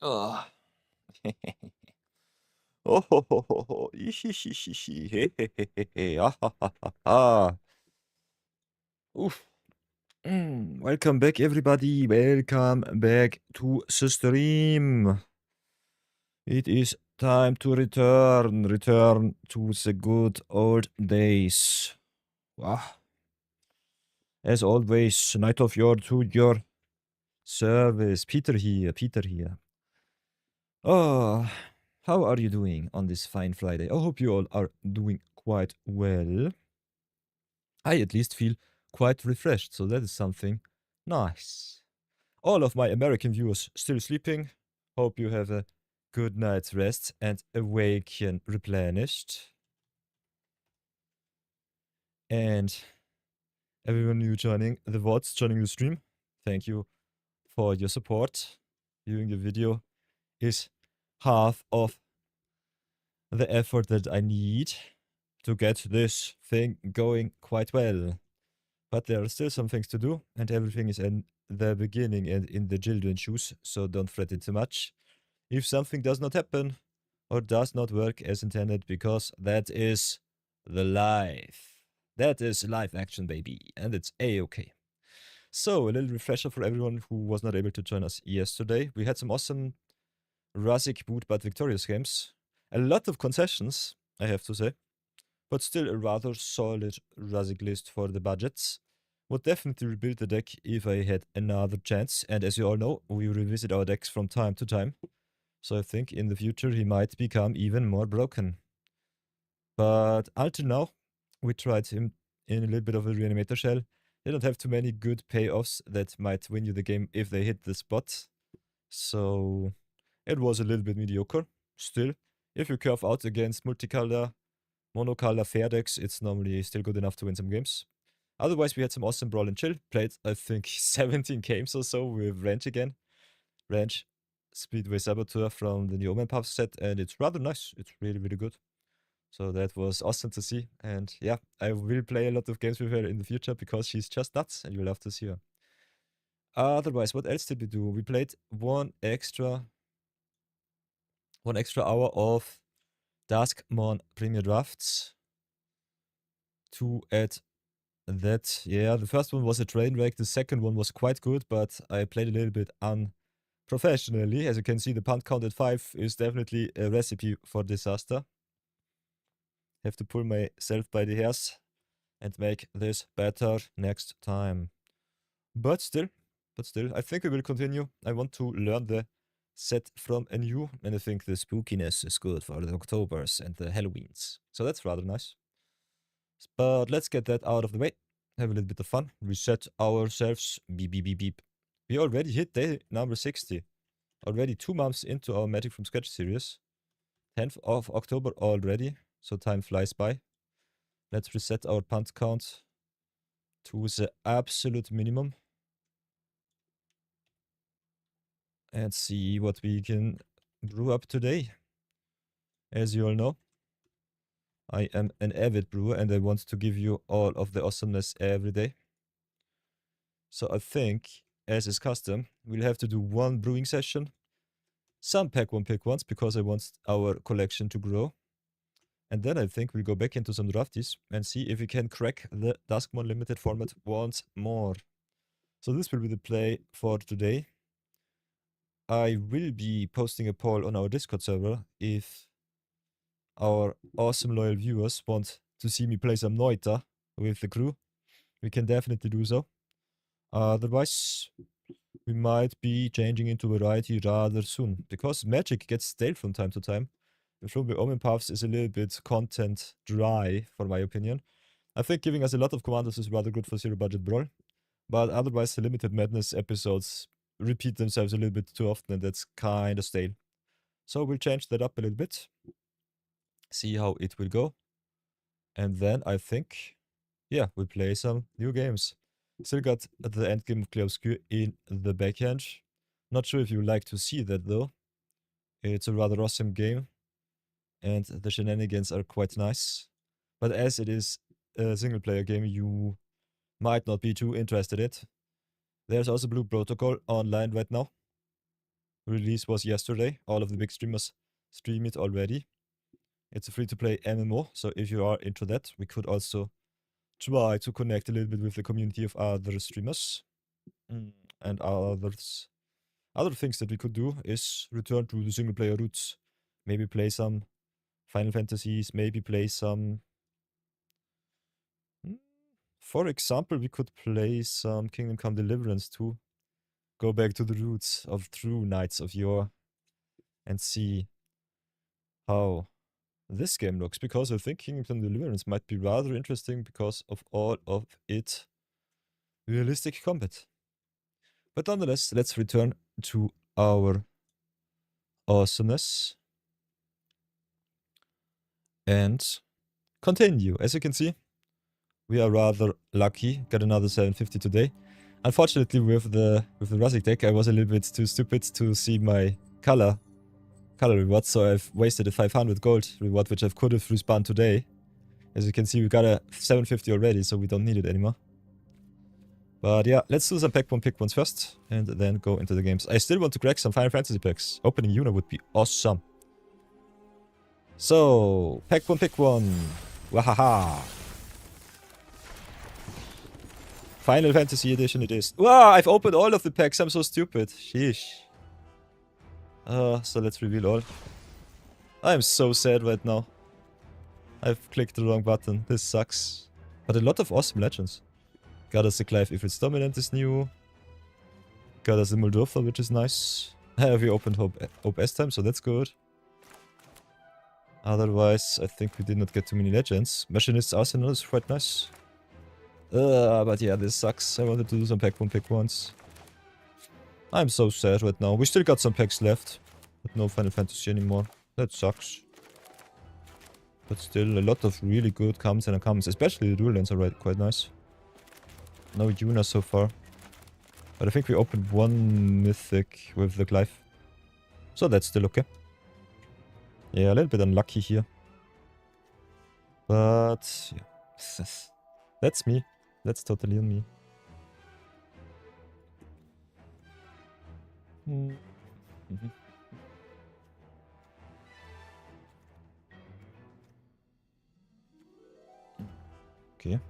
Oh. Oh, ho, ho, ho, ho. Ihihihihi. He, he, he, he, he. Ah, ha, ha, ha, ha. Oof. Welcome back, everybody. Welcome back to the stream. It is time to return to the good old days. Wow. As always, Night of Yore to your service. Peter here. Oh, how are you doing on this fine Friday? I hope you all are doing quite well. I at least feel quite refreshed, so that is something nice. All of my American viewers still sleeping. Hope you have a good night's rest and awaken replenished. And everyone new joining the VODs, joining the stream, thank you for your support. Viewing the video is half of the effort that I need to get this thing going quite well. But there are still some things to do, and everything is in the beginning and in the children's shoes, so don't fret it too much if something does not happen or does not work as intended, because that is the life. That is live action, baby, and it's a-okay. So, a little refresher for everyone who was not able to join us yesterday. We had some awesome Razik boot but victorious games. A lot of concessions, I have to say, but still a rather solid Razik list for the budgets. Would definitely rebuild the deck if I had another chance, and as you all know, we revisit our decks from time to time. So I think in the future he might become even more broken. But until now, we tried him in a little bit of a reanimator shell. They don't have too many good payoffs that might win you the game if they hit the spot. So it was a little bit mediocre. Still, if you curve out against multicolor, monocolor fair decks, it's normally still good enough to win some games. Otherwise, we had some awesome Brawl and Chill. Played, I think, 17 games or so with Ranch again. Ranch, Speedway Saboteur from the new Omen Puff set, and it's rather nice. It's really, really good. So that was awesome to see. And yeah, I will play a lot of games with her in the future because she's just nuts and you'll love to see her. Otherwise, what else did we do? We played one extra hour of Duskmon Premier Drafts to add that. Yeah, the first one was a train wreck. The second one was quite good, but I played a little bit unprofessionally. As you can see, the punt count at 5 is definitely a recipe for disaster. Have to pull myself by the hairs and make this better next time. But still, I think we will continue. I want to learn the set from anew, and I think the spookiness is good for the Octobers and the Halloweens. So that's rather nice. But let's get that out of the way. Have a little bit of fun. Reset ourselves. Beep, beep, beep, beep. We already hit day number 60. Already 2 months into our Magic from Scratch series. 10th of October already. So time flies by. Let's reset our punt count to the absolute minimum. And see what we can brew up today. As you all know, I am an avid brewer and I want to give you all of the awesomeness every day. So I think, as is custom, we'll have to do one brewing session. Some pack one pick ones because I want our collection to grow. And then I think we'll go back into some drafties and see if we can crack the Duskmon limited format once more. So this will be the play for today. I will be posting a poll on our Discord server if our awesome loyal viewers want to see me play some Noita with the crew. We can definitely do so. Otherwise, we might be changing into variety rather soon, because Magic gets stale from time to time. The From the Omen Paths is a little bit content dry, for my opinion. I think giving us a lot of commanders is rather good for zero budget Brawl, but otherwise the Limited Madness episodes repeat themselves a little bit too often, and that's kind of stale. So we'll change that up a little bit, see how it will go, and then I think, yeah, we'll play some new games. Still got the endgame of Skiv'x in the backhand. Not sure if you like to see that though. It's a rather awesome game, and the shenanigans are quite nice. But as it is a single player game, you might not be too interested in it. There's also Blue Protocol online right now. Release was yesterday. All of the big streamers stream it already. It's a free-to-play MMO, so if you are into that, we could also try to connect a little bit with the community of other streamers. And others. Other things that we could do is return to the single-player roots. Maybe play some Final Fantasies, maybe play some... For example, we could play some Kingdom Come Deliverance to go back to the roots of true Knights of Yore and see how this game looks, because I think Kingdom Come Deliverance might be rather interesting because of all of its realistic combat. But nonetheless, let's return to our awesomeness and continue. As you can see, we are rather lucky. Got another 750 today. Unfortunately, with the Razik deck, I was a little bit too stupid to see my color color reward, so I've wasted a 500 gold reward, which I could have respawned today. As you can see, we got a 750 already, so we don't need it anymore. But yeah, let's do some pack one pick ones first, and then go into the games. I still want to crack some Final Fantasy packs. Opening Yuna would be awesome. So, pack one pick one. Wahaha. Final Fantasy edition it is. Wow, I've opened all of the packs. I'm so stupid. Sheesh. So let's reveal all. I'm so sad right now. I've clicked the wrong button. This sucks. But a lot of awesome legends. Got us a Clive Ifrit's Dominant is new. Got us a Moldova, which is nice. We opened Hope S-Time, so that's good. Otherwise, I think we did not get too many legends. Machinist's Arsenal is quite nice. But yeah, this sucks. I wanted to do some pack one pick ones. I'm so sad right now. We still got some packs left, but no Final Fantasy anymore. That sucks. But still, a lot of really good commons and uncommons. Especially the dual lands are quite nice. No Yuna so far. But I think we opened one mythic with the Clive. So that's still okay. Yeah, a little bit unlucky here. But yeah. That's me. That's totally on me. Okay.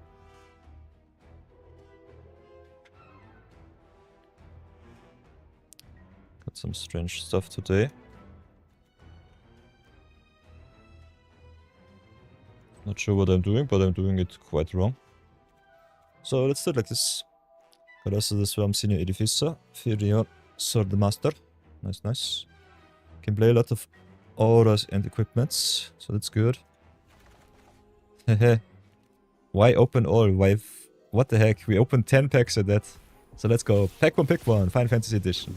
Got some strange stuff today. Not sure what I'm doing, but I'm doing it quite wrong. So let's do it like this. Got also the Swarm Senior Edificer, Furion Sword Master. Nice, nice. Can play a lot of auras and equipments, so that's good. Hehe. Why open all? Why? What the heck? We opened 10 packs at that. So let's go. Pack one, pick one. Final Fantasy Edition.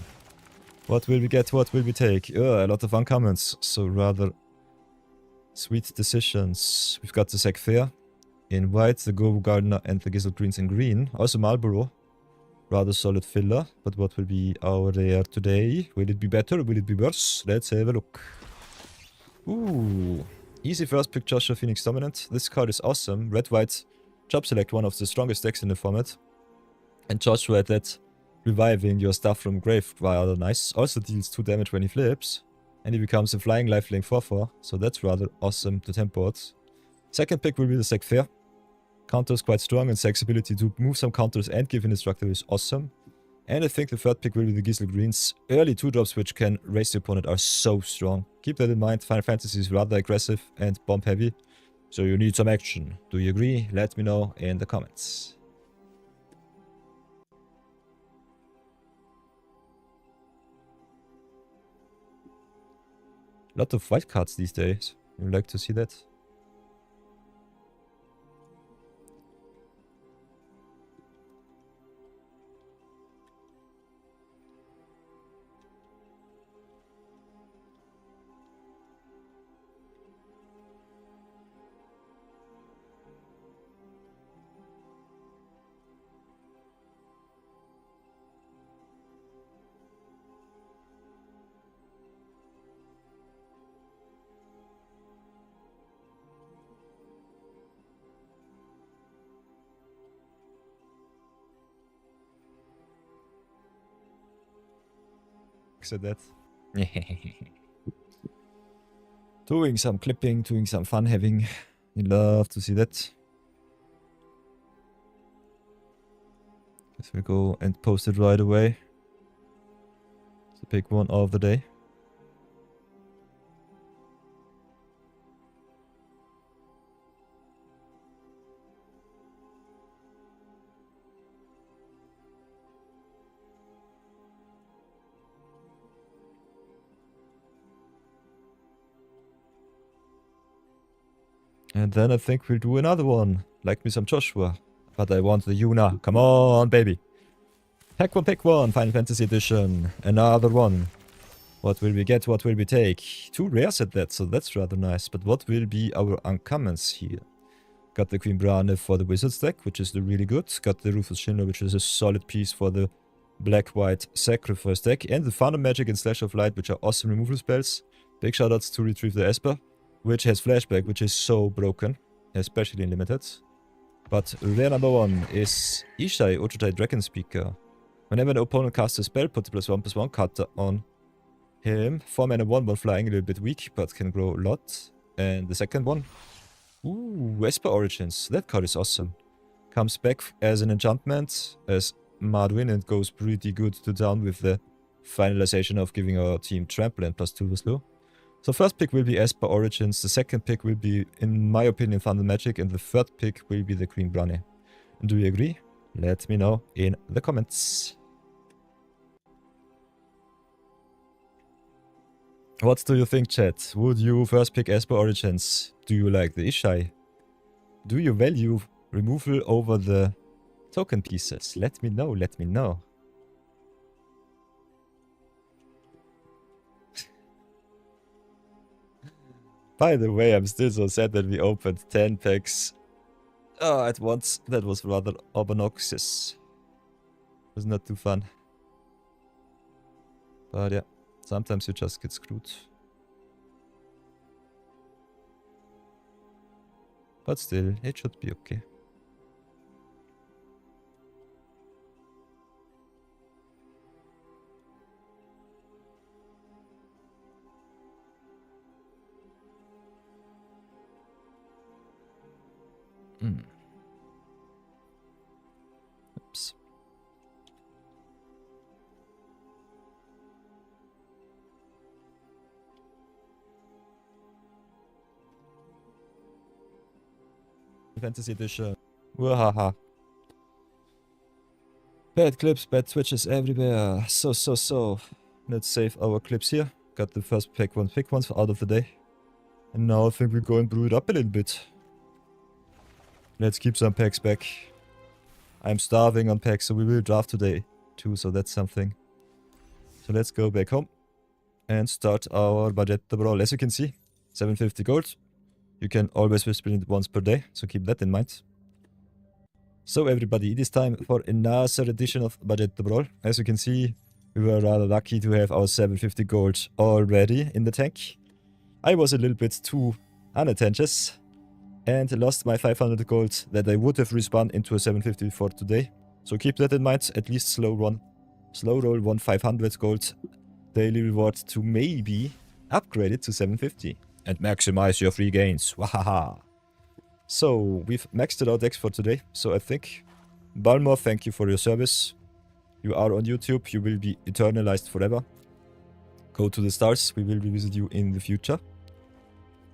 What will we get? What will we take? A lot of uncommons. So rather sweet decisions. We've got the Skiv'x in white, the Go Gardener, and the Gizzle Greens in green. Also Marlboro. Rather solid filler. But what will be our rare today? Will it be better? Will it be worse? Let's have a look. Ooh. Easy first pick Joshua Phoenix Dominant. This card is awesome. Red-white. Job select, one of the strongest decks in the format. And Joshua at that, reviving your stuff from grave, rather nice. Also deals 2 damage when he flips. And he becomes a flying lifelink 4/4. So that's rather awesome to tempo. Second pick will be the Skiv'x. Counter is quite strong, and Sek's ability to move some counters and give indestructible is awesome. And I think the third pick will be the Gizzle Greens. Early 2-drops which can raise the opponent are so strong. Keep that in mind. Final Fantasy is rather aggressive and bomb heavy. So you need some action. Do you agree? Let me know in the comments. Lot of white cards these days. You like to see that? Said that. Doing some clipping, doing some fun having. You love to see that. Guess we go and post it right away. It's the big one of the day. And then I think we'll do another one. Like me some Joshua. But I want the Yuna. Come on, baby. Pack one, pick one. Final Fantasy Edition. Another one. What will we get? What will we take? 2 rares at that, so that's rather nice. But what will be our uncommons here? Got the Queen Brane for the Wizards deck, which is really good. Got the Rufus Schindler, which is a solid piece for the Black-White Sacrifice deck. And the Thunder Magic and Slash of Light, which are awesome removal spells. Big shoutouts to retrieve the Esper, which has flashback, which is so broken, especially in limited. But rare number 1 is Ishai Ochotai Dragon Speaker. Whenever an opponent casts a spell, put the +1/+1 counter on him. 4 mana 1/1 flying, a little bit weak, but can grow a lot. And the second one, ooh, Esper Origins. That card is awesome. Comes back as an enchantment, as Madwin, and goes pretty good to down with the finalization of giving our team trample and +2 with slow. So first pick will be Esper Origins, the second pick will be, in my opinion, Thunder Magic, and the third pick will be the Green Brownie. Do you agree? Let me know in the comments. What do you think, chat? Would you first pick Esper Origins? Do you like the Ishai? Do you value removal over the token pieces? Let me know, let me know. By the way, I'm still so sad that we opened 10 packs at once. That was rather obnoxious. It was not too fun. But yeah, sometimes you just get screwed. But still, it should be okay. Oops. Fantasy Edition. Wahaha. Bad clips, bad switches everywhere. So. Let's save our clips here. Got the first pick ones out of the day. And now I think we go and brew it up a little bit. Let's keep some packs back. I'm starving on packs, so we will draft today too, so that's something. So let's go back home and start our budget the brawl. As you can see, 750 gold. You can always whisper it once per day, so keep that in mind. So everybody, it is time for another edition of Budget the Brawl. As you can see, we were rather lucky to have our 750 gold already in the tank. I was a little bit too unattentious and lost my 500 gold that I would have respawned into a 750 for today. So keep that in mind, at least slow roll 500 gold daily reward to maybe upgrade it to 750 and maximize your free gains. Wahaha. So we've maxed out decks for today, so I think Balmor, thank you for your service. You are on YouTube, you will be eternalized forever. Go to the stars, we will revisit you in the future.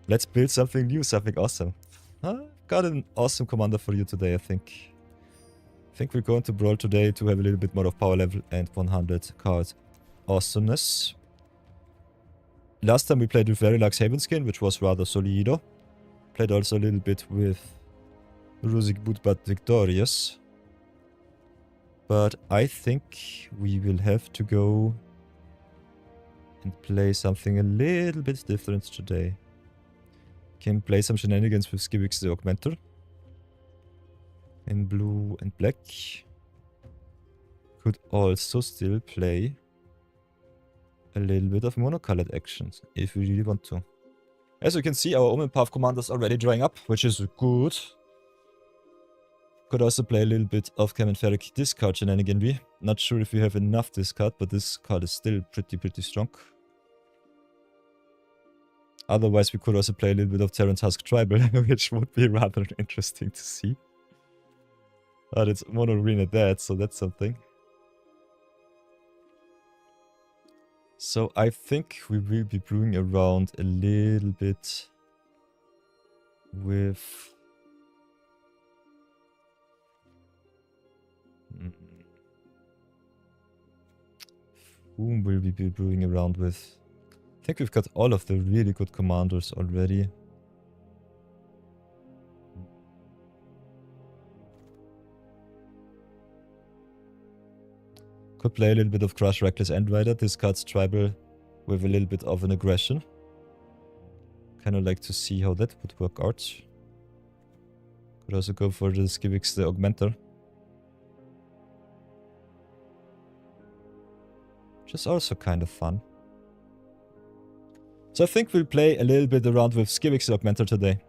Let's build something new, something awesome. Got an awesome commander for you today, I think. I think we're going to brawl today to have a little bit more of power level and 100 card awesomeness. Last time we played with Verilux Haven skin, which was rather solido. Played also a little bit with Rusik Boot but Victorious. But I think we will have to go and play something a little bit different today. Can play some shenanigans with Skiv'x the Augmenter. In blue and black. Could also still play a little bit of monocolored actions if we really want to. As you can see, our Omen Path commander's already drawing up, which is good. Could also play a little bit of Camentferic discard shenaniganry. Not sure if we have enough discard, but this card is still pretty strong. Otherwise, we could also play a little bit of Terran's Husk Tribal, which would be rather interesting to see. But it's mono green at that, so that's something. So I think we will be brewing around a little bit with... Whom will we be brewing around with? I think we've got all of the really good commanders already. Could play a little bit of Crush, Reckless, and Rider. Discards Tribal with a little bit of an aggression. Kinda like to see how that would work out. Could also go for the Skiv'x the Augmenter. Which is also kind of fun. So I think we'll play a little bit around with Skiv'x Augmenter today.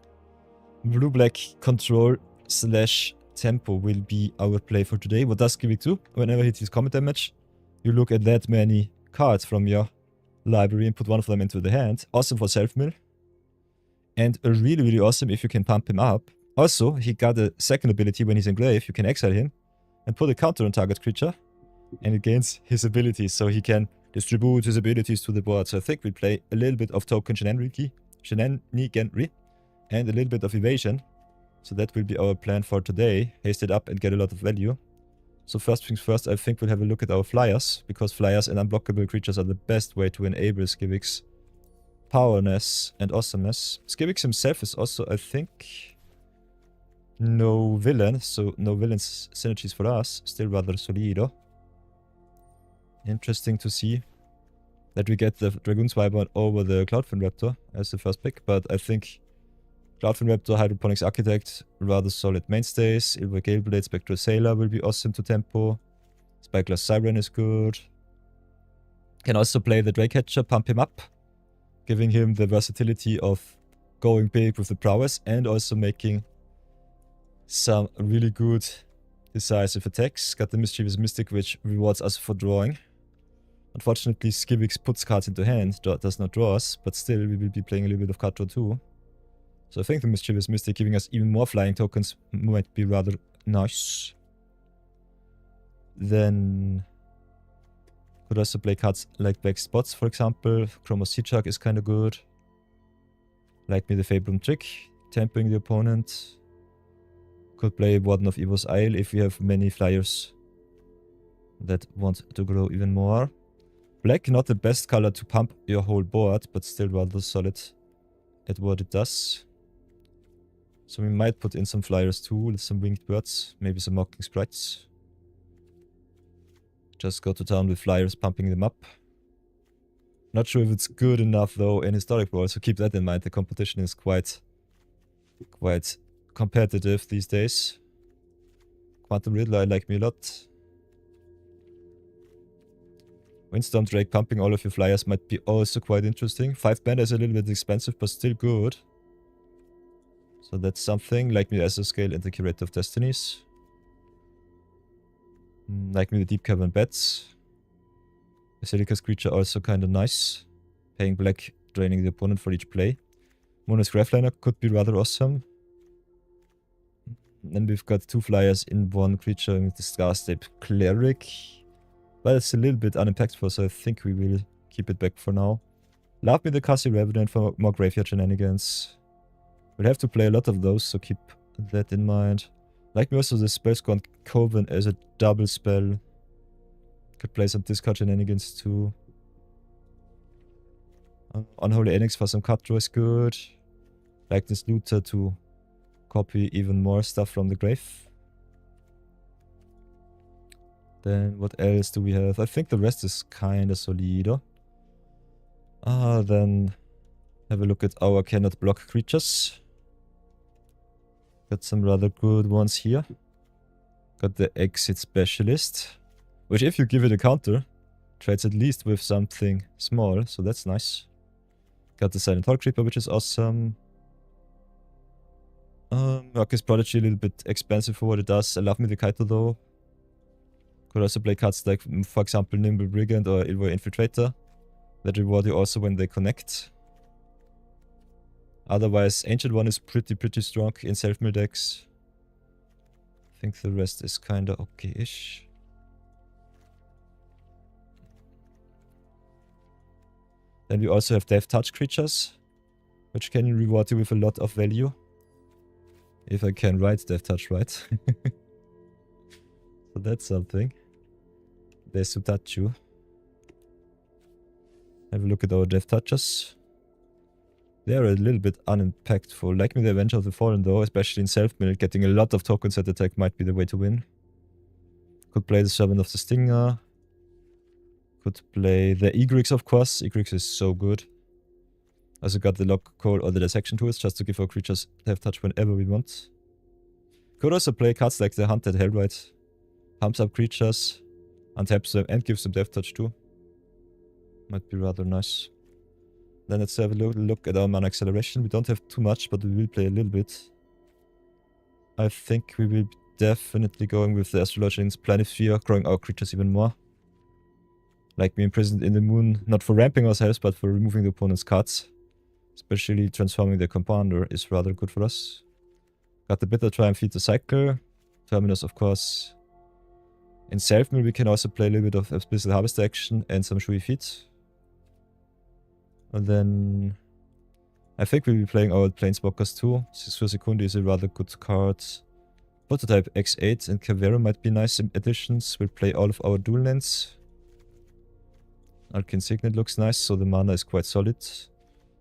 Blue-black control / tempo will be our play for today. What does Skiv'x do? Whenever it hits combat damage, you look at that many cards from your library and put one of them into the hand. Awesome for self-mill. And really, really awesome if you can pump him up. Also, he got a second ability when he's in grave. You can exile him and put a counter on target creature. And it gains his abilities, so he can distribute his abilities to the board. So I think we'll play a little bit of token shenaniganry and a little bit of evasion. So that will be our plan for today. Haste it up and get a lot of value. So first things first, I think we'll have a look at our flyers, because flyers and unblockable creatures are the best way to enable Skiv'x powerness and awesomeness. Skiv'x himself is also, I think, no villain, so no villain's synergies for us. Still rather solido. Interesting to see that we get the Dragoon's Wyvern over the Cloudfin Raptor as the first pick, but I think Cloudfin Raptor, Hydroponics Architect, rather solid mainstays. Ilver Galeblade, Spectral Sailor will be awesome to tempo. Spyglass Siren is good. Can also play the Drakecatcher, pump him up, giving him the versatility of going big with the prowess and also making some really good decisive attacks. Got the Mischievous Mystic, which rewards us for drawing. Unfortunately, Skiv'x puts cards into hand, does not draw us, but still we will be playing a little bit of card draw too. So I think the Mischievous Mystic giving us even more flying tokens might be rather nice. Then could also play cards like Black Spots, for example. Chromos Seachark is kind of good. Like me the Fabrum Trick, tempering the opponent. Could play Warden of Evo's Isle if we have many flyers that want to grow even more. Black, not the best color to pump your whole board, but still rather solid at what it does. So we might put in some flyers too, some winged birds, maybe some mocking sprites. Just go to town with flyers, pumping them up. Not sure if it's good enough though in Historic Brawl, so keep that in mind. The competition is quite competitive these days. Quantum Riddler, I like me a lot. Windstorm Drake pumping all of your flyers might be also quite interesting. 5 mana is a little bit expensive, but still good. So that's something. Like me the Scale and the Curator of Destinies. Like me the Deep Cavern Bats. Basilica's Creature also kind of nice. Paying black, draining the opponent for each play. Mono's Grafliner could be rather awesome. Then we've got 2 flyers in 1 creature with the Scarscape Cleric. But it's a little bit unimpactful, so I think we will keep it back for now. Love me the Cassie Revenant for more graveyard shenanigans. We'll have to play a lot of those, so keep that in mind. Like me also the Spellscorn Coven as a double spell. Could play some discard shenanigans too. Unholy Annex for some card draw is good. Like this Looter to copy even more stuff from the grave. Then what else do we have? I think the rest is kinda solido. Then have a look at our cannot block creatures. Got some rather good ones here. Got the Exit Specialist, which if you give it a counter, trades at least with something small, so that's nice. Got the Silent Hall Creeper, which is awesome. Marcus Prodigy, a little bit expensive for what it does. I love me the Kaito though. Could also play cards like, for example, Nimble Brigand or Ilver Infiltrator that reward you also when they connect. Otherwise, Ancient One is pretty strong in self-mill decks. I think the rest is kinda okay-ish. Then we also have Death Touch creatures, which can reward you with a lot of value. If I can write Death Touch right. So that's something. Desutachu. Have a look at our Death Touchers. They are a little bit unimpactful. Like me the Avenger of the Fallen though, especially in self-mill, getting a lot of tokens at attack might be the way to win. Could play the Servant of the Stinger. Could play the Egrix of course. Egrix is so good. Also got the Lock Call or the Dissection tools just to give our creatures Death Touch whenever we want. Could also play cards like the Hunted Hellrite. Pumps up creatures, untaps them and gives them Death Touch too. Might be rather nice. Then let's have a look at our mana acceleration. We don't have too much, but we will play a little bit. I think we will be definitely going with the Astrologian's Planisphere, growing our creatures even more. Like me imprisoned in the moon, not for ramping ourselves, but for removing the opponent's cards. Especially transforming the commander is rather good for us. Got the Bitter Try and feed the cycle. Terminus, of course. In Self-Mill we can also play a little bit of Abyssal Harvest action and some Shui feet. And then I think we'll be playing our Planeswalkers too. Sekundi is a rather good card. Prototype X8 and Cavero might be nice additions. We'll play all of our dual lands. Arcane Signet looks nice, so the mana is quite solid.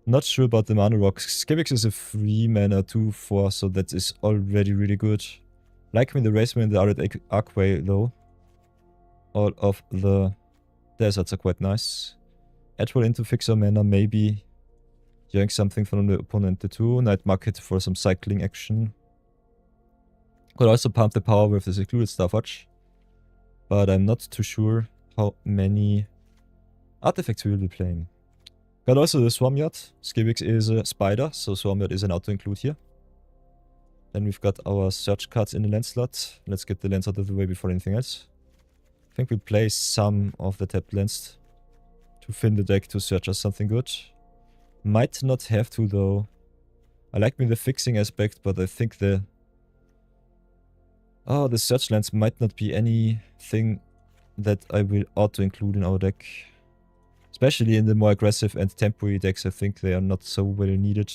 Not sure about the mana rocks. Skiv'x is a 3 mana 2/4, so that is already really good. Like me the Raceman and the Arid Archway though. All of the deserts are quite nice. Edgeroll into fix our mana, maybe. Yank something from the opponent too. Night Market for some cycling action. Could also pump the power with the Secluded Starforge. But I'm not too sure how many artifacts we will be playing. Got also the Swarmyard. Skiv'x is a spider, so Swarmyard is an auto-include here. Then we've got our search cards in the land slot. Let's get the lands out of the way before anything else. I think we play some of the tapped lands to fill the deck to search us something good. Might not have to though. I like me the fixing aspect, but I think the search lands might not be anything that I will auto-include in our deck. Especially in the more aggressive and temporary decks, I think they are not so well needed.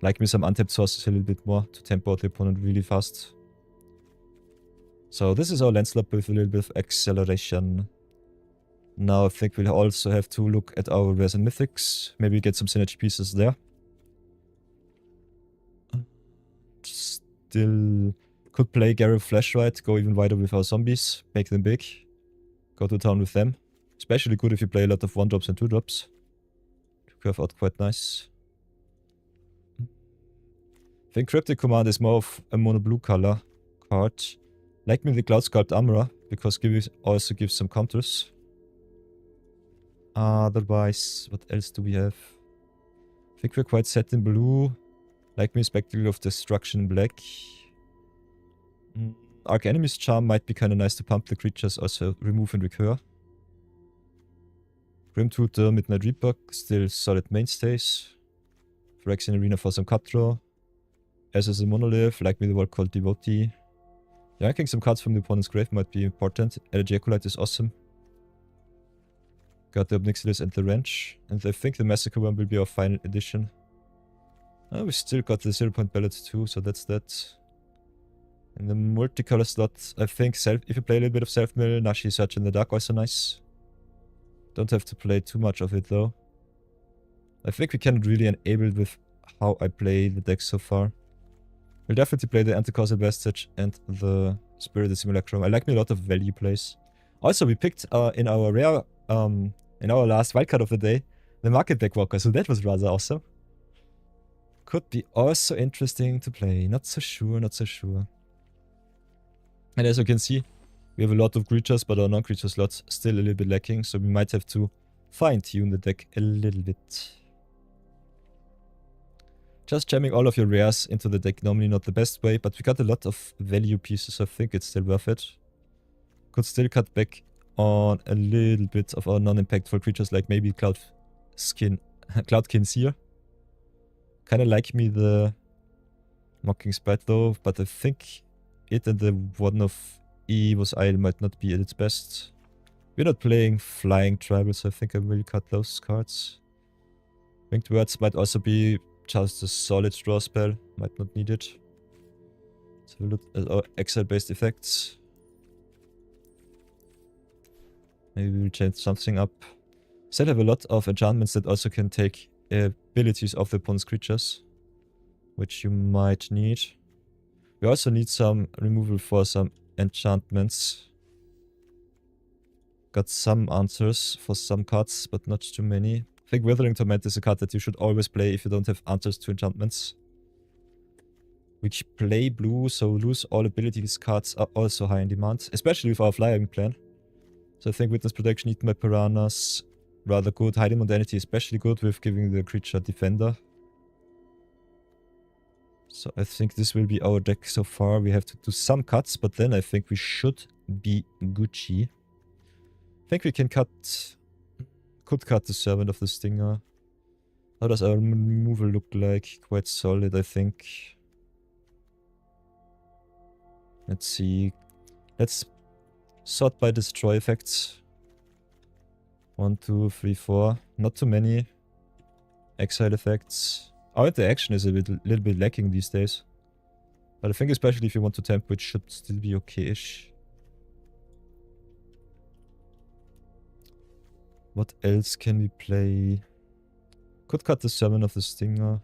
Like me some untapped sources a little bit more to tempo out the opponent really fast. So this is our land slot with a little bit of acceleration. Now I think we'll also have to look at our rares and mythics. Maybe get some synergy pieces there. Still could play Gareth Flashlight, go even wider with our zombies, make them big. Go to town with them. Especially good if you play a lot of 1-drops and 2-drops. To curve out quite nice. I think Cryptic Command is more of a mono blue color card. Like me the Cloud Sculpt Armorer, because Skiv'x also gives some counters. Otherwise, what else do we have? I think we're quite set in blue. Like me Spectacle of Destruction in black. Arch Enemy's Charm might be kind of nice to pump the creatures, also remove and recur. Grim Tutor, Midnight Reaper, still solid mainstays. Phyrexian Arena for some cut draw. As is a Monolith, like me the World called Devotee. Yanking some cards from the opponent's grave might be important. Elegy Acolyte is awesome. Got the Obnixilis and the Wrench. And I think the Massacre one will be our final edition. We still got the 0-point ballot too, so that's that. In the multicolor slot, I think if you play a little bit of Self-Mill, Nashi Search in the Dark also nice. Don't have to play too much of it though. I think we can really enable it with how I play the deck so far. We'll definitely play the Anticausal Vestige and the Spirited Simulacrum. I like me a lot of value plays. Also, we picked in our rare, in our last wildcard of the day, the Market Backwalker, so that was rather awesome. Could be also interesting to play. Not so sure, not so sure. And as you can see, we have a lot of creatures, but our non-creature slots still a little bit lacking, so we might have to fine-tune the deck a little bit. Just jamming all of your rares into the deck, normally not the best way, but we got a lot of value pieces, so I think it's still worth it. Could still cut back on a little bit of our non-impactful creatures, like maybe Cloudkin Seer. Kinda like me the Mocking Sprite though, but I think it and the one of Evo's Isle might not be at its best. We're not playing Flying Tribal, so I think I will cut those cards. Winged Words might also be just a solid draw spell, might not need it. So we'll look at our exile-based effects. Maybe we'll change something up. Still have a lot of enchantments that also can take abilities of the opponent's creatures, which you might need. We also need some removal for some enchantments. Got some answers for some cards, but not too many. I think Withering Torment is a card that you should always play if you don't have answers to enchantments. Which play blue, so lose all abilities cards are also high in demand, especially with our flying plan. So I think Witness Protection, Eaten by Piranhas, rather good. Hiding Mundanity especially good with giving the creature Defender. So I think this will be our deck so far. We have to do some cuts, but then I think we should be Gucci. I think we can cut... Could cut the Servant of the Stinger. How does our removal look like? Quite solid, I think. Let's see. Let's sort by destroy effects. 1, 2, 3, 4. Not too many. Exile effects. Our interaction is a little bit lacking these days. But I think especially if you want to tempo, it should still be okay-ish. What else can we play? Could cut the Servant of the Stinger.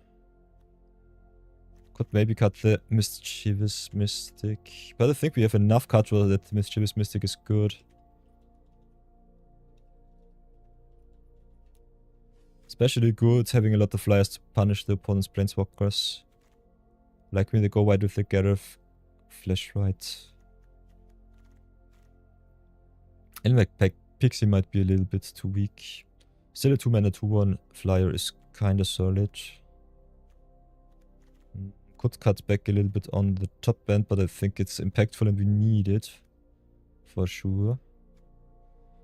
Could maybe cut the Mischievous Mystic. But I think we have enough card draw that the Mischievous Mystic is good. Especially good having a lot of flyers to punish the opponent's planeswalkers. Like when they go wide with the Gareth Flashlight. And like Pixie might be a little bit too weak. Still a 2-mana 2-1 flyer is kinda solid. Could cut back a little bit on the top end, but I think it's impactful and we need it. For sure.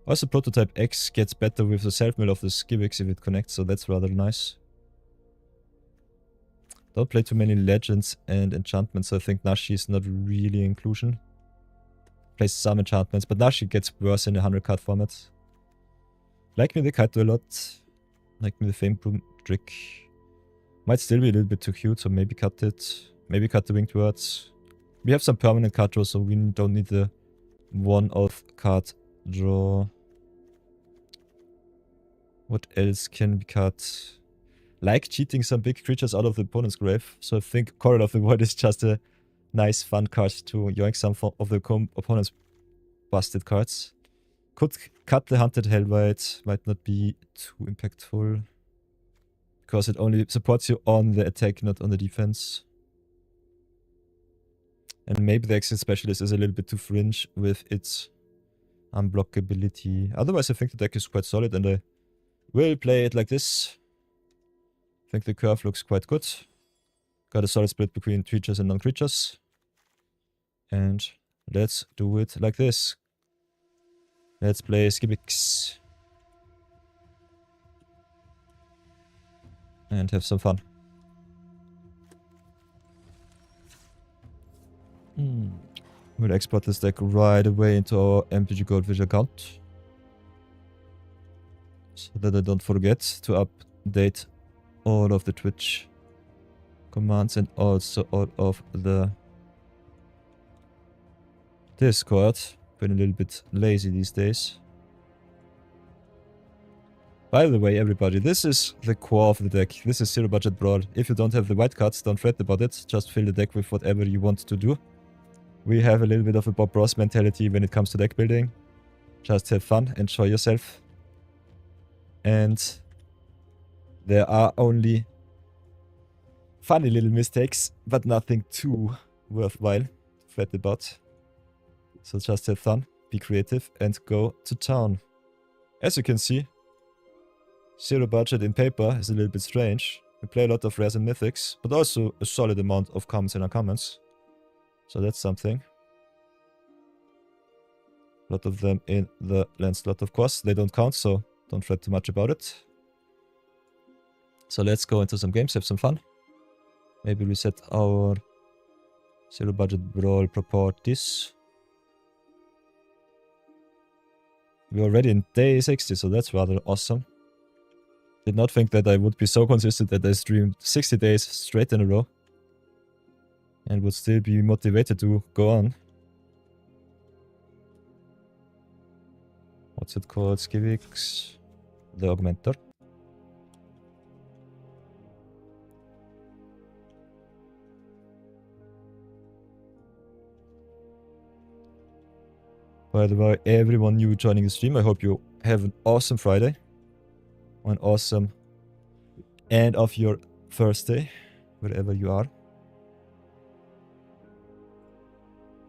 Also, Prototype X gets better with the self-mill of the Skiv'x if it connects, so that's rather nice. Don't play too many legends and enchantments, so I think Nashi is not really inclusion. Plays some enchantments, but Nashi gets worse in a 100-card format. Like me the Kaito a lot. Like me the Fame Broom trick. Might still be a little bit too cute, so maybe cut it. Maybe cut the Winged Words. We have some permanent card draw, so we don't need the one-off card draw. What else can we cut? Like cheating some big creatures out of the opponent's grave. So I think Corridor of the Void is just a nice fun card to yoink some of the opponent's busted cards. Could cut the Hunted Hellwight. Might not be too impactful. Because it only supports you on the attack, not on the defense. And maybe the Exit Specialist is a little bit too fringe with its unblockability. Otherwise I think the deck is quite solid and I will play it like this. I think the curve looks quite good. Got a solid split between creatures and non-creatures. And let's do it like this. Let's play Skiv'x. And have some fun. We'll export this deck right away into our MTG Goldfish account. So that I don't forget to update all of the Twitch commands and also all of the Discord. Been a little bit lazy these days. By the way, everybody, this is the core of the deck. This is Zero Budget Brawl. If you don't have the white cards, don't fret about it. Just fill the deck with whatever you want to do. We have a little bit of a Bob Ross mentality when it comes to deck building. Just have fun, enjoy yourself. And there are only funny little mistakes, but nothing too worthwhile to fret about. So just have fun, be creative, and go to town. As you can see, Zero Budget in paper is a little bit strange. We play a lot of rares and mythics, but also a solid amount of commons and uncommons. So that's something. A lot of them in the land slot, of course. They don't count, so don't fret too much about it. So let's go into some games, have some fun. Maybe reset our Zero Budget Brawl properties. We're already in day 60, so that's rather awesome. Did not think that I would be so consistent that I streamed 60 days straight in a row. And would still be motivated to go on. What's it called? Skiv'x. The Augmenter. By the way, everyone new joining the stream, I hope you have an awesome Friday. An awesome end of your Thursday, wherever you are.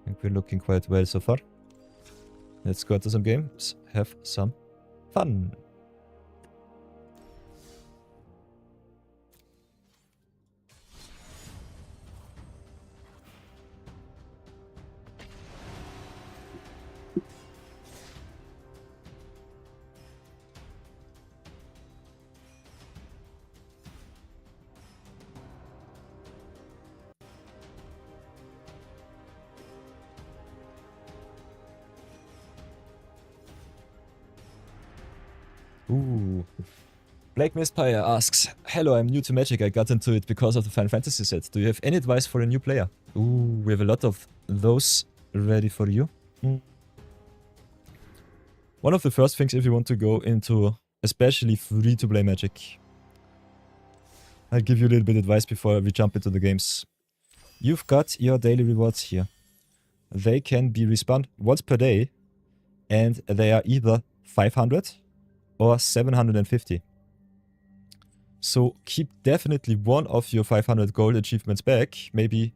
I think we're looking quite well so far. Let's go into some games, have some fun. Ooh. Black Mistpire asks, hello, I'm new to Magic. I got into it because of the Final Fantasy set. Do you have any advice for a new player? Ooh, we have a lot of those ready for you. One of the first things if you want to go into especially free-to-play Magic, I'll give you a little bit of advice before we jump into the games. You've got your daily rewards here. They can be respawned once per day, and they are either 500 or 750. So keep definitely one of your 500 gold achievements back, maybe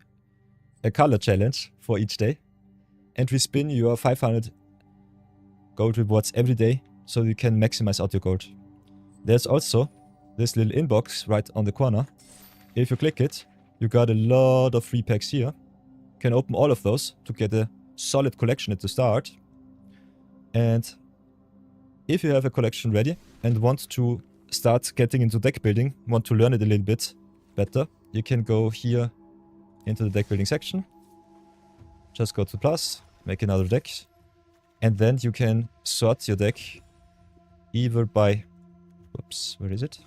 a color challenge for each day, and respin your 500 gold rewards every day so you can maximize out your gold. There's also this little inbox right on the corner. If you click it, you got a lot of free packs here. You can open all of those to get a solid collection at the start. And if you have a collection ready and want to start getting into deck building, want to learn it a little bit better, you can go here into the deck building section. Just go to plus, make another deck. And then you can sort your deck either by, whoops, where is it?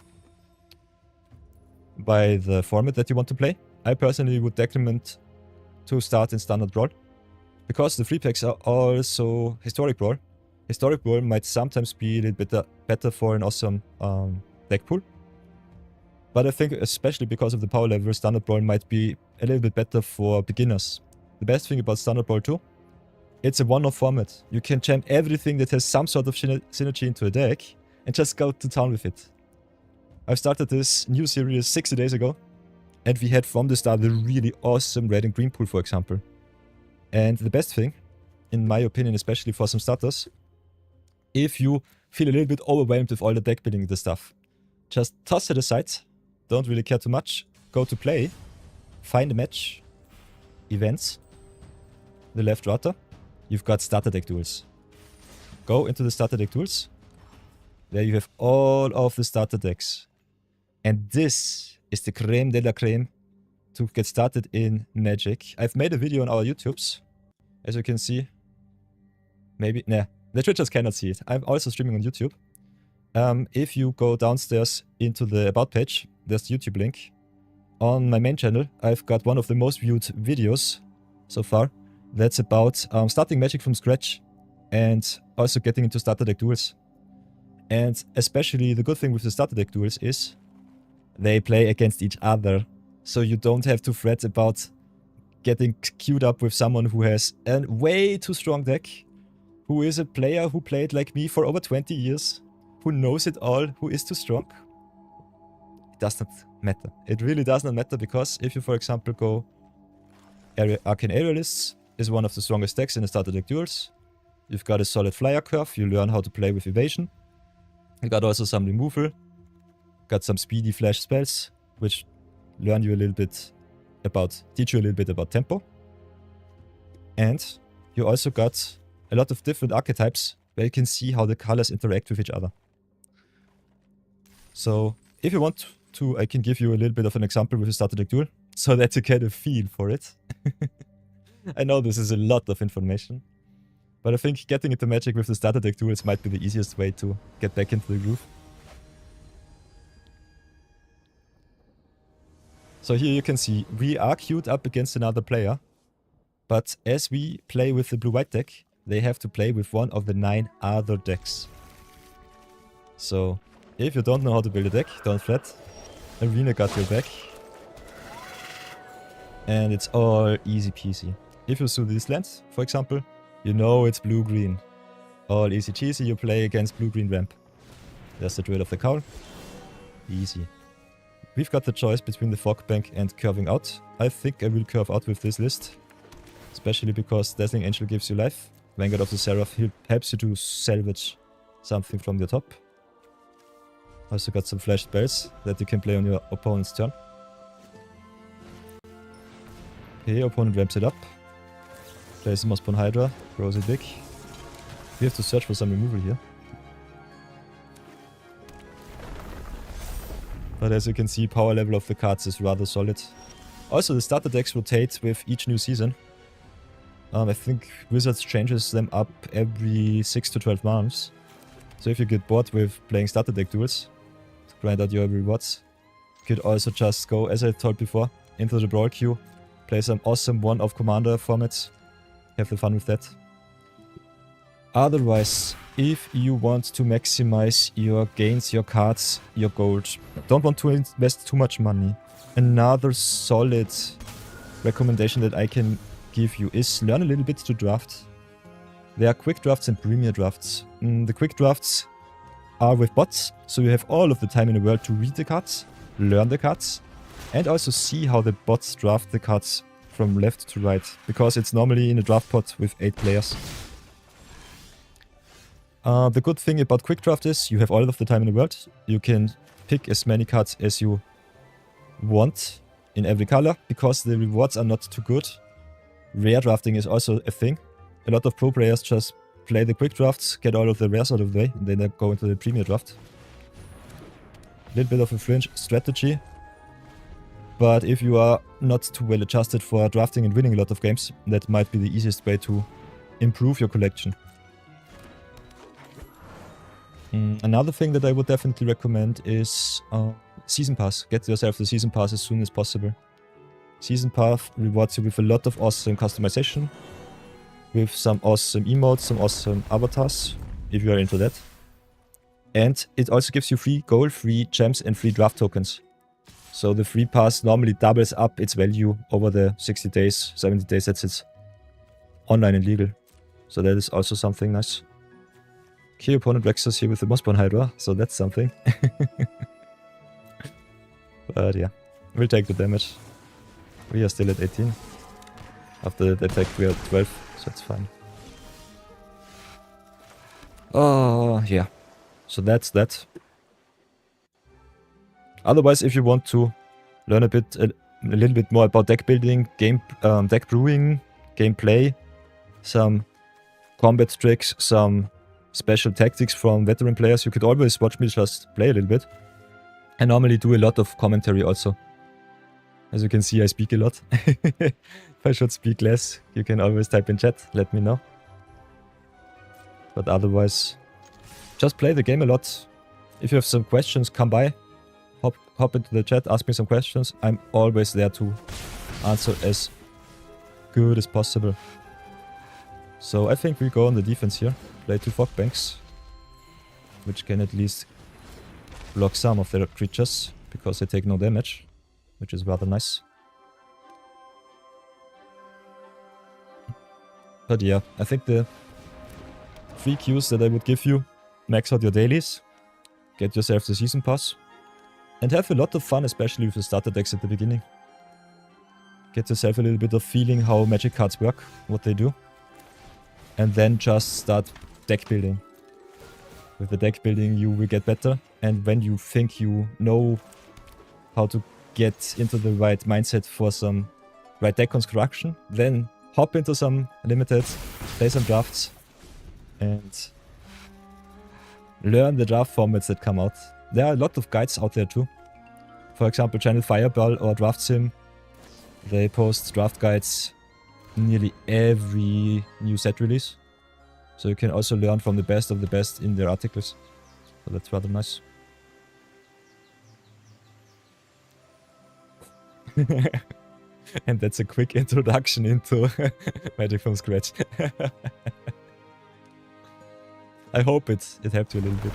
By the format that you want to play. I personally would recommend to start in Standard Brawl, because the free packs are also Historic Brawl. Historic Brawl might sometimes be a little bit better for an awesome deck pool. But I think especially because of the power level, Standard Brawl might be a little bit better for beginners. The best thing about Standard Brawl 2, it's a one-off format. You can jam everything that has some sort of synergy into a deck and just go to town with it. I've started this new series 60 days ago, and we had from the start a really awesome red and green pool, for example. And the best thing, in my opinion, especially for some starters, if you feel a little bit overwhelmed with all the deck building and the stuff, just toss it aside, don't really care too much, go to play, find a match, events, the left router, you've got starter deck duels. Go into the starter deck duels, there you have all of the starter decks. And this is the creme de la creme to get started in Magic. I've made a video on our YouTubes, as you can see. Maybe, nah, the Twitchers cannot see it. I'm also streaming on YouTube. If you go downstairs into the About page, there's the YouTube link. On my main channel, I've got one of the most viewed videos so far. That's about starting Magic from scratch and also getting into starter deck duels. And especially the good thing with the starter deck duels is they play against each other. So you don't have to fret about getting queued up with someone who has a way too strong deck, who is a player who played like me for over 20 years, who knows it all, who is too strong. It does not matter. It really does not matter, because if you, for example, go Arcane Aerialists is one of the strongest decks in the starter deck duels. You've got a solid flyer curve, you learn how to play with evasion. You got also some removal, got some speedy flash spells, which learn you a little bit about, teach you a little bit about tempo. And you also got a lot of different archetypes where you can see how the colors interact with each other. So if you want to, I can give you a little bit of an example with a starter deck duel, so that you get a feel for it. I know this is a lot of information, but I think getting into Magic with the starter deck duels might be the easiest way to get back into the groove. So here you can see we are queued up against another player, but as we play with the blue-white deck, they have to play with one of the 9 other decks. So if you don't know how to build a deck, don't fret. Arena got your back. And it's all easy peasy. If you see these lands, for example, you know it's blue-green. All easy cheesy, you play against blue-green ramp. There's the Druid of the Cowl. Easy. We've got the choice between the Fog Bank and curving out. I think I will curve out with this list. Especially because Dazzling Angel gives you life. Vanguard of the Seraph helps you to salvage something from your top. Also got some flash spells that you can play on your opponent's turn. Okay, opponent ramps it up. Plays a Mossborn Hydra, grows it big. We have to search for some removal here. But as you can see, power level of the cards is rather solid. Also, the starter decks rotate with each new season. I think Wizards changes them up every 6 to 12 months. So if you get bored with playing starter deck duels to grind out your rewards, you could also just go, as I told before, into the Brawl queue, play some awesome one-off commander formats, have the fun with that. Otherwise, if you want to maximize your gains, your cards, your gold, don't want to invest too much money, another solid recommendation that I can give you is learn a little bit to draft. There are quick drafts and premier drafts. The quick drafts are with bots, so you have all of the time in the world to read the cards, learn the cards, and also see how the bots draft the cards from left to right, because it's normally in a draft pot with 8 players. The good thing about quick draft is you have all of the time in the world. You can pick as many cards as you want in every color, because the rewards are not too good. Rare drafting is also a thing. A lot of pro players just play the quick drafts, get all of the rares out of the way, and then they go into the premier draft. A little bit of a fringe strategy. But if you are not too well adjusted for drafting and winning a lot of games, that might be the easiest way to improve your collection. Another thing that I would definitely recommend is Season Pass. Get yourself the Season Pass as soon as possible. Season Pass rewards you with a lot of awesome customization, with some awesome emotes, some awesome avatars, if you are into that. And it also gives you free gold, free gems, and free draft tokens. So the free pass normally doubles up its value over the 60 days, 70 days that it's online and legal. So that is also something nice. Key opponent Rexus here with the Mossborn Hydra, so that's something. But yeah, we'll take the damage. We are still at 18. After the attack we are at 12, so it's fine. Oh, yeah. So that's that. Otherwise, if you want to learn a little bit more about deck building, deck brewing, gameplay, some combat tricks, some special tactics from veteran players, you could always watch me just play a little bit. I normally do a lot of commentary also. As you can see, I speak a lot. If I should speak less, you can always type in chat, let me know. But otherwise, just play the game a lot. If you have some questions, come by. Hop into the chat, ask me some questions. I'm always there to answer as good as possible. So I think we go on the defense here. Play 2 fog banks, which can at least block some of their creatures, because they take no damage, which is rather nice. But yeah, I think the 3 cues that I would give you: max out your dailies, get yourself the season pass, and have a lot of fun, especially with the starter decks at the beginning. Get yourself a little bit of feeling how magic cards work, what they do. And then just start deck building. With the deck building you will get better, and when you think you know how to get into the right mindset for some right deck construction, then hop into some limited, play some drafts, and learn the draft formats that come out. There are a lot of guides out there too. For example, Channel Fireball or Draft Sim, they post draft guides nearly every new set release. So you can also learn from the best of the best in their articles. So that's rather nice. And that's a quick introduction into Magic from Scratch. I hope it helped you a little bit.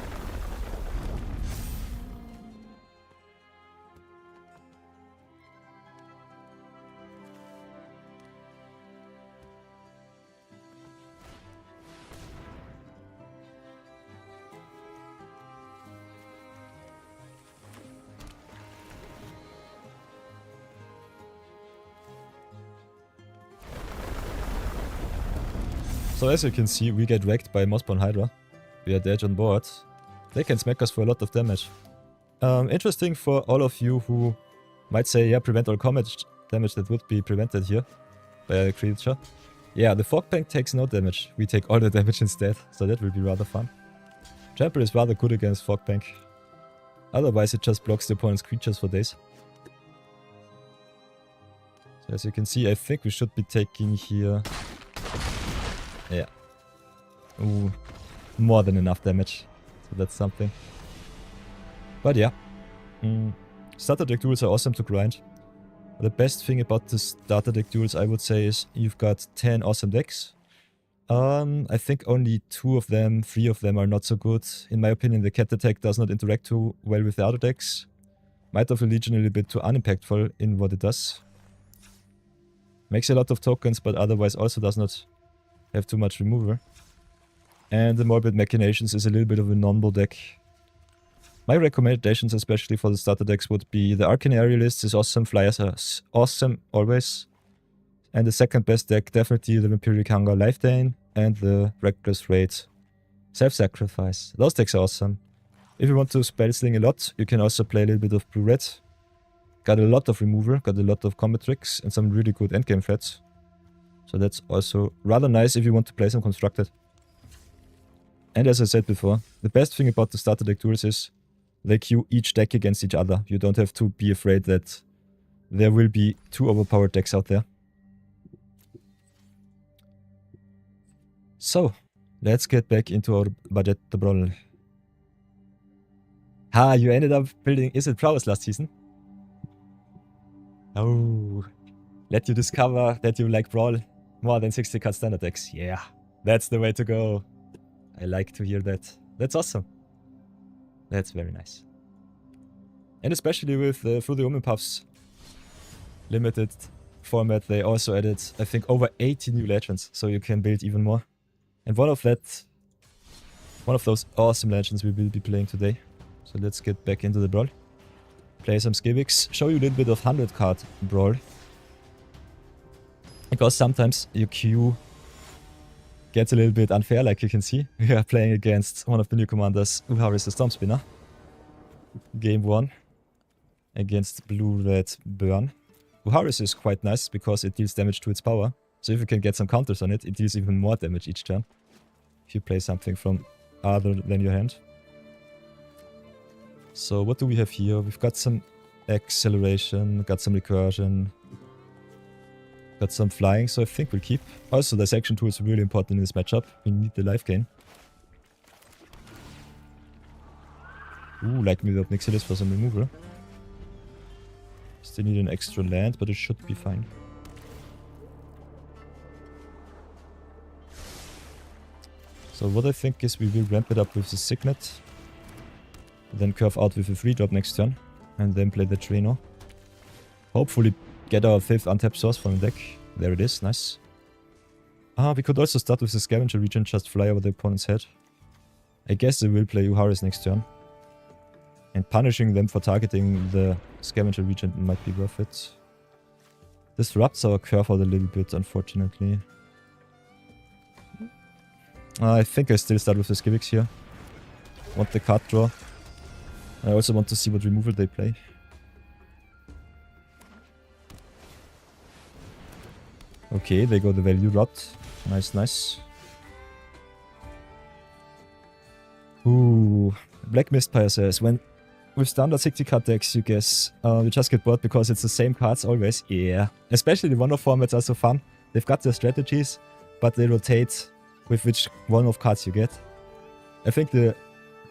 So as you can see, we get wrecked by Mossborn Hydra. We are dead on board. They can smack us for a lot of damage. Interesting for all of you who might say, yeah, prevent all combat damage that would be prevented here by a creature. Yeah, the Fog Bank takes no damage. We take all the damage instead, so that will be rather fun. Trample is rather good against Fog Bank. Otherwise it just blocks the opponent's creatures for days. So as you can see, I think we should be taking here... Yeah. Ooh, more than enough damage So that's something. But yeah. Starter deck duels are awesome to grind. The best thing about the starter deck duels, I would say, is you've got 10 awesome decks. I think only 3 of them are not so good. In my opinion, the cat attack does not interact too well with the other decks. Might of a Legion a little bit too unimpactful in what it does. Makes a lot of tokens, but otherwise also does not have too much removal. And the Morbid Machinations is a little bit of a non-bull deck. My recommendations, especially for the starter decks, would be the Arcane Aerialist is awesome, Flyers are awesome always. And the second best deck, definitely the Vampiric Hunger Life Drain and the Reckless Raid Self-Sacrifice. Those decks are awesome. If you want to spell sling a lot, you can also play a little bit of Blue Red. Got a lot of removal, got a lot of combat tricks and some really good endgame threats. So that's also rather nice if you want to play some constructed. And as I said before, the best thing about the starter deck duels is they queue each deck against each other. You don't have to be afraid that there will be 2 overpowered decks out there. So, let's get back into our budget brawl. Ha, you ended up building Is It Prowess last season? Oh, let you discover that you like Brawl more than 60 card standard decks. Yeah, that's the way to go. I like to hear that. That's awesome. That's very nice. And especially with Through the Omen Puffs limited format, they also added, I think, over 80 new legends, so you can build even more. And one of those awesome legends we will be playing today. So let's get back into the brawl. Play some Skiv'x, show you a little bit of 100 card brawl. Because sometimes your queue gets a little bit unfair, like you can see. We are playing against one of the new commanders, Uharis the Stormspinner. Game 1 against Blue Red Burn. Uharis is quite nice because it deals damage to its power. So if you can get some counters on it, it deals even more damage each turn. If you play something from other than your hand. So what do we have here? We've got some acceleration, got some recursion, got some flying, so I think we'll keep. Also, dissection tool is really important in this matchup. We need the life gain. Ooh, like me with Nixilis for some removal. Still need an extra land, but it should be fine. So what I think is we will ramp it up with the Signet. Then curve out with a 3-drop next turn. And then play the Trino. Hopefully get our 5th untapped source from the deck. There it is, nice. We could also start with the Scavenger Region, just fly over the opponent's head. I guess they will play Uharis next turn. And punishing them for targeting the Scavenger Region might be worth it. Disrupts our curve out a little bit, unfortunately. I think I still start with the Skiv'x here. Want the card draw. I also want to see what removal they play. Okay, they go the value route. Nice, nice. Ooh, Black Mistpire says, when with standard 60 card decks, you guess, we just get bored because it's the same cards always. Yeah, especially the one-off formats are so fun. They've got their strategies, but they rotate with which one-off cards you get. I think the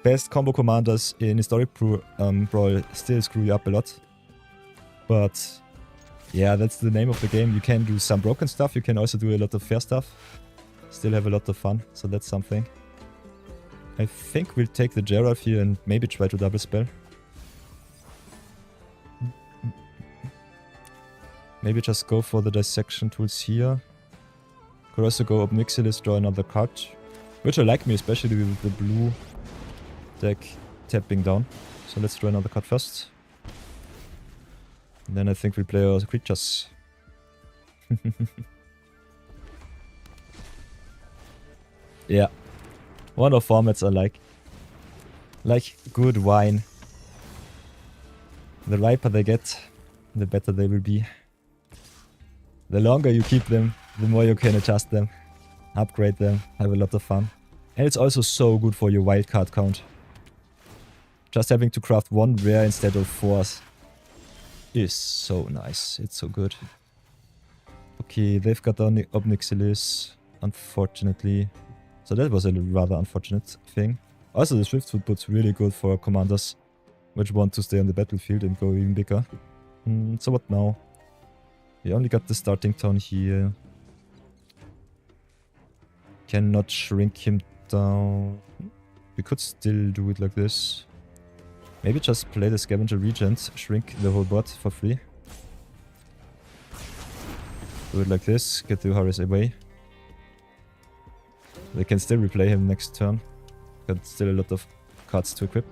best combo commanders in Historic Brawl still screw you up a lot. But yeah, that's the name of the game. You can do some broken stuff, you can also do a lot of fair stuff. Still have a lot of fun, so that's something. I think we'll take the Gerald here and maybe try to double spell. Maybe just go for the dissection tools here. Could also go up Nixilis, draw another card. Which I like me, especially with the blue deck tapping down. So let's draw another card first. And then I think we'll play our creatures. Yeah. One of formats I like good wine. The riper they get, the better they will be. The longer you keep them, the more you can adjust them, upgrade them, have a lot of fun. And it's also so good for your wildcard count. Just having to craft 1 rare instead of 4 is so nice. It's so good. Okay, they've got Obnixilis, unfortunately. So that was a rather unfortunate thing. Also the Swift Footboot's really good for commanders which want to stay on the battlefield and go even bigger. So what now? We only got the starting town here. Cannot shrink him down. We could still do it like this. Maybe just play the Scavenger Regent, shrink the whole board for free. Do it like this, get the Uharis away. They can still replay him next turn. Got still a lot of cards to equip.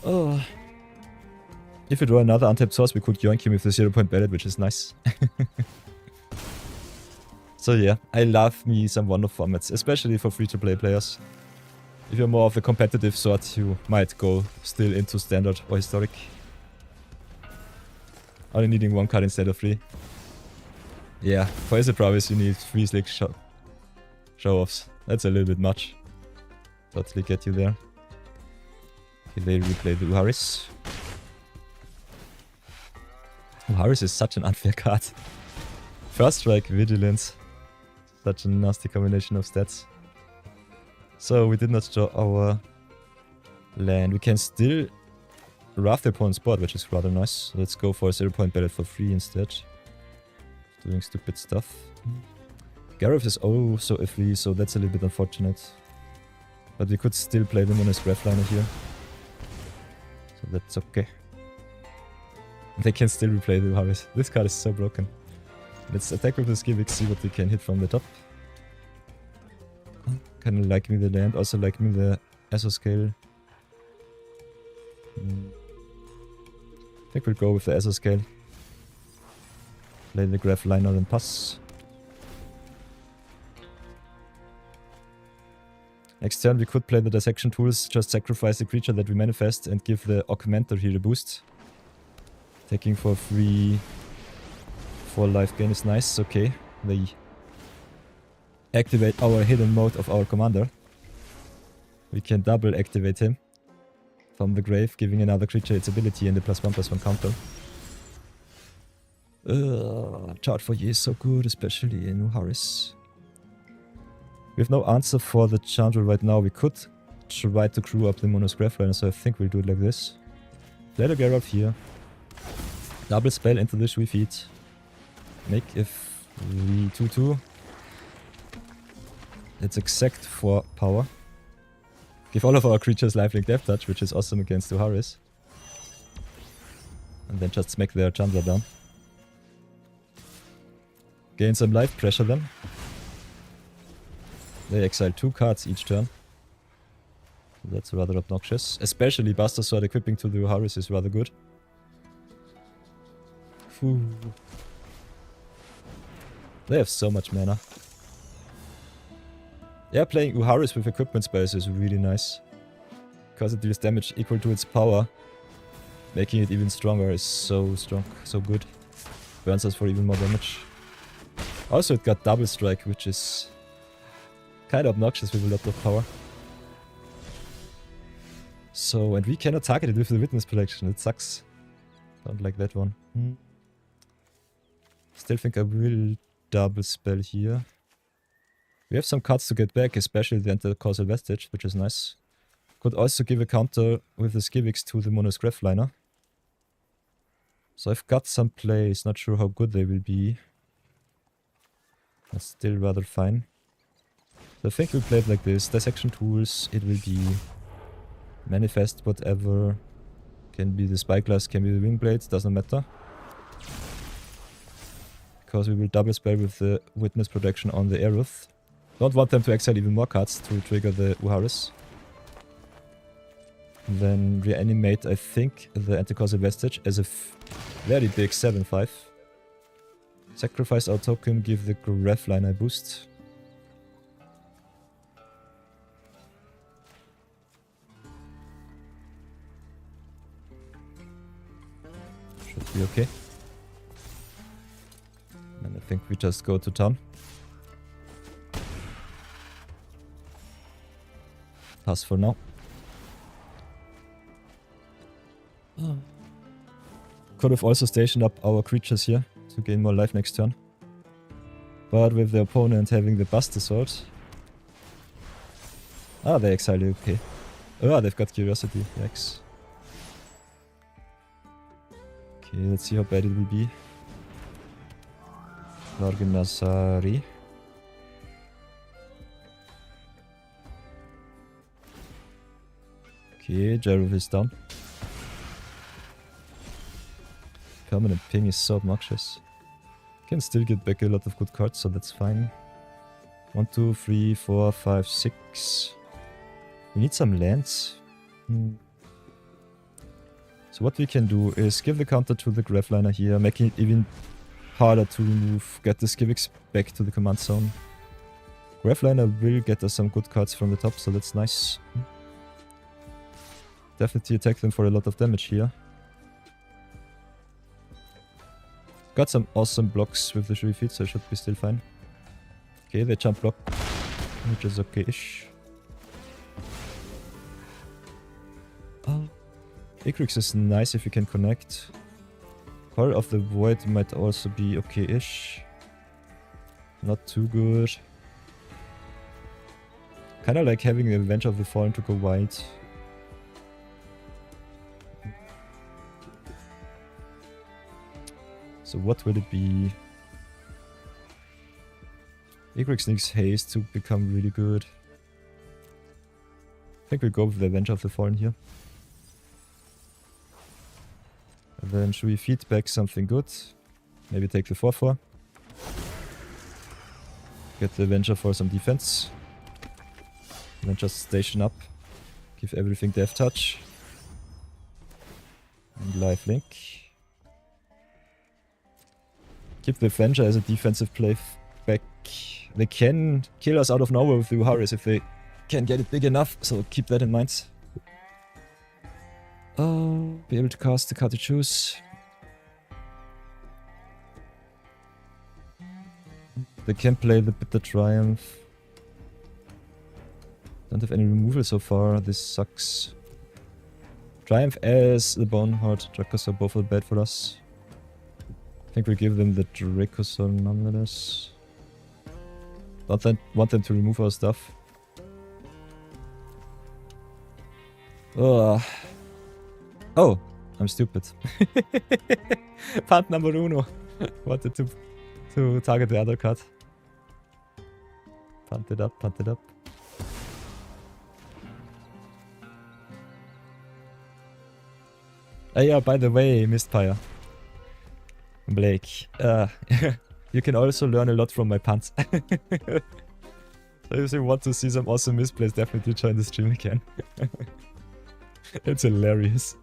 Oh. If we draw another untapped source, we could yoink him with the 0-point ballot, which is nice. So yeah, I love me some Wonder formats, especially for free-to-play players. If you're more of a competitive sort, you might go still into standard or historic. Only needing 1 card instead of 3. Yeah, for Is It Prowess you need 3 slick show-offs. That's a little bit much. Totally get you there. Okay, they replay the Uharis. Uharis is such an unfair card. First strike, Vigilance. Such a nasty combination of stats. So we did not draw our land. We can still rough the opponent's board, which is rather nice. Let's go for a 0-point ballot for free instead. Doing stupid stuff. Gareth is oh so iffy, so that's a little bit unfortunate. But we could still play them on his Graphliner here. So that's okay. They can still replay the Uharis. This card is so broken. Let's attack with the Skiv'x, see what we can hit from the top. Kinda like me the land, also like me the Esoscale. I think we'll go with the Esoscale. Play the Graphliner and pass. Next turn we could play the Dissection Tools, just sacrifice the creature that we manifest and give the Augmenter here a boost. Taking for free 4 life gain is nice, okay. They activate our hidden mode of our commander. We can double activate him from the grave, giving another creature its ability and the +1/+1 counter. Charge for you is so good, especially in Uharis. We have no answer for the Chandra right now. We could try to crew up the Mono's Graphliner, so I think we'll do it like this. Play the Geralt here. Double spell into the Shui feet. Make if we 2/2. It's exact for power. Give all of our creatures lifelink Death Touch, which is awesome against Uharis. And then just smack their Chandra down. Gain some life, pressure them. They exile 2 cards each turn. That's rather obnoxious. Especially Buster Sword equipping to the Uharis is rather good. Whew. They have so much mana. Yeah, playing Uharis with equipment spells is really nice. Because it deals damage equal to its power. Making it even stronger is so strong, so good. Burns us for even more damage. Also it got double strike, which is kind of obnoxious with a lot of power. So, and we cannot target it with the Witness Protection, it sucks. Don't like that one. Still think I will double spell here. We have some cards to get back, especially the Anti-Causal Vestige, which is nice. Could also give a counter with the Skiv'x to the Mono's Graphliner. So I've got some plays, not sure how good they will be. But still rather fine. So I think we'll play it like this. Dissection Tools, it will be Manifest, whatever. Can be the Spyglass, can be the Wingblades, doesn't matter. Because we will double spell with the Witness Protection on the Aeroth. Don't want them to exile even more cards to trigger the Uharis. Then reanimate, I think, the Anti-Causal Vestige as a very big 7/5. Sacrifice our token, give the Graphliner a boost. Should be okay. And I think we just go to town. Pass for now. Could have also stationed up our creatures here to gain more life next turn. But with the opponent having the Buster Sword, Ah, they exile you, okay. Oh, they've got Curiosity, yikes. Okay, let's see how bad it will be. Larganazari. Okay, Jareth is down. Permanent ping is so obnoxious. Can still get back a lot of good cards, so that's fine. 1, 2, 3, 4, 5, 6. We need some lands. So what we can do is give the counter to the Grafliner here, making it even harder to remove, get the Skiv'x back to the command zone. Grafliner will get us some good cards from the top, so that's nice. Definitely attack them for a lot of damage here. Got some awesome blocks with the Shui feet, so I should be still fine. Okay, they jump block, which is okay-ish. Oh, Skiv'x is nice if you can connect. Call of the Void might also be okay-ish. Not too good. Kinda like having the Avenger of the Fallen to go wide. So what will it be? Skiv'x needs haste to become really good. I think we'll go with the Avenger of the Fallen here. And then should we feed back something good? Maybe take the 4-4. Get the Avenger for some defense. And then just station up. Give everything death touch. And lifelink. Keep the Avenger as a defensive play back. They can kill us out of nowhere with the Uharis if they can get it big enough, so keep that in mind. Be able to cast the card to choose. They can play the Bitter Triumph. Don't have any removal so far, this sucks. Triumph as the Boneheart Dracosaur are both bad for us. I think we'll give them the Dracosaur nonetheless. Don't want them to remove our stuff. Oh, I'm stupid. Punt number uno. Wanted to target the other card. Punt it up, punt it up. Oh yeah, by the way, Mistfire. Blake, you can also learn a lot from my punts. So if you want to see some awesome misplays, definitely join the stream again. It's hilarious.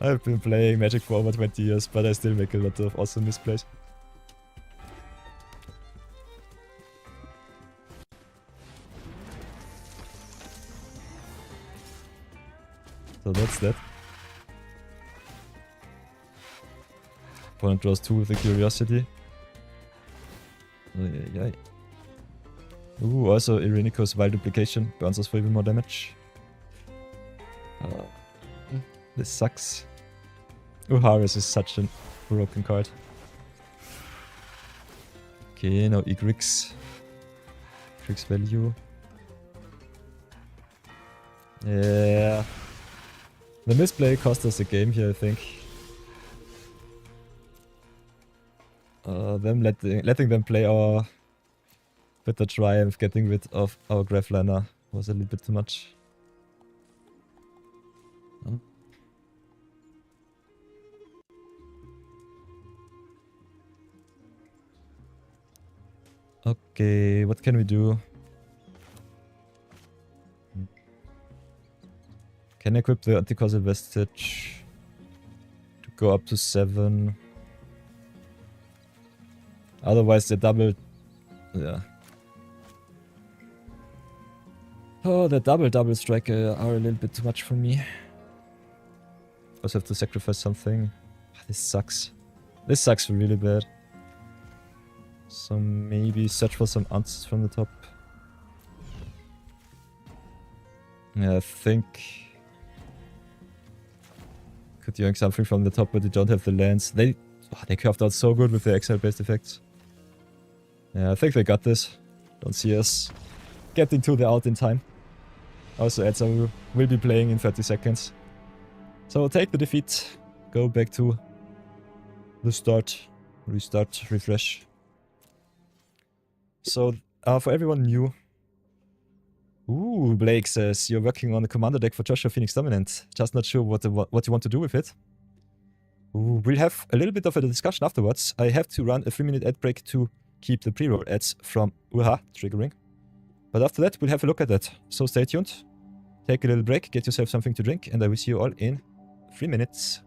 I've been playing Magic for over 20 years, but I still make a lot of awesome misplays. So that's that. Opponent draws 2 with the Curiosity. Ooh, also Irenico's Wild Duplication burns us for even more damage. This sucks. Uharis is such a broken card. Okay, now Skiv'x. Skiv'x value. Yeah. The misplay cost us a game here, I think. Letting them play our Bitter Triumph, getting rid of our Grafliner was a little bit too much. Okay, what can we do? Can equip the Anticausal Vestige to go up to 7. Otherwise, the double... Yeah. Oh, the double strike are a little bit too much for me. Also have to sacrifice something. This sucks. This sucks really bad. So maybe search for some answers from the top. Yeah, I think... Could yank something from the top, but they don't have the lands. They curved out so good with their exile-based effects. Yeah, I think they got this. Don't see us getting to the alt in time. Also, Edsa will be playing in 30 seconds. So take the defeat, go back to the start, restart, refresh. So, for everyone new, ooh, Blake says you're working on the commander deck for Joshua Phoenix Dominant. Just not sure what you want to do with it. Ooh, we'll have a little bit of a discussion afterwards. I have to run a 3-minute ad break to keep the pre-roll ads from triggering. But after that, we'll have a look at that. So stay tuned, take a little break, get yourself something to drink, and I will see you all in 3 minutes.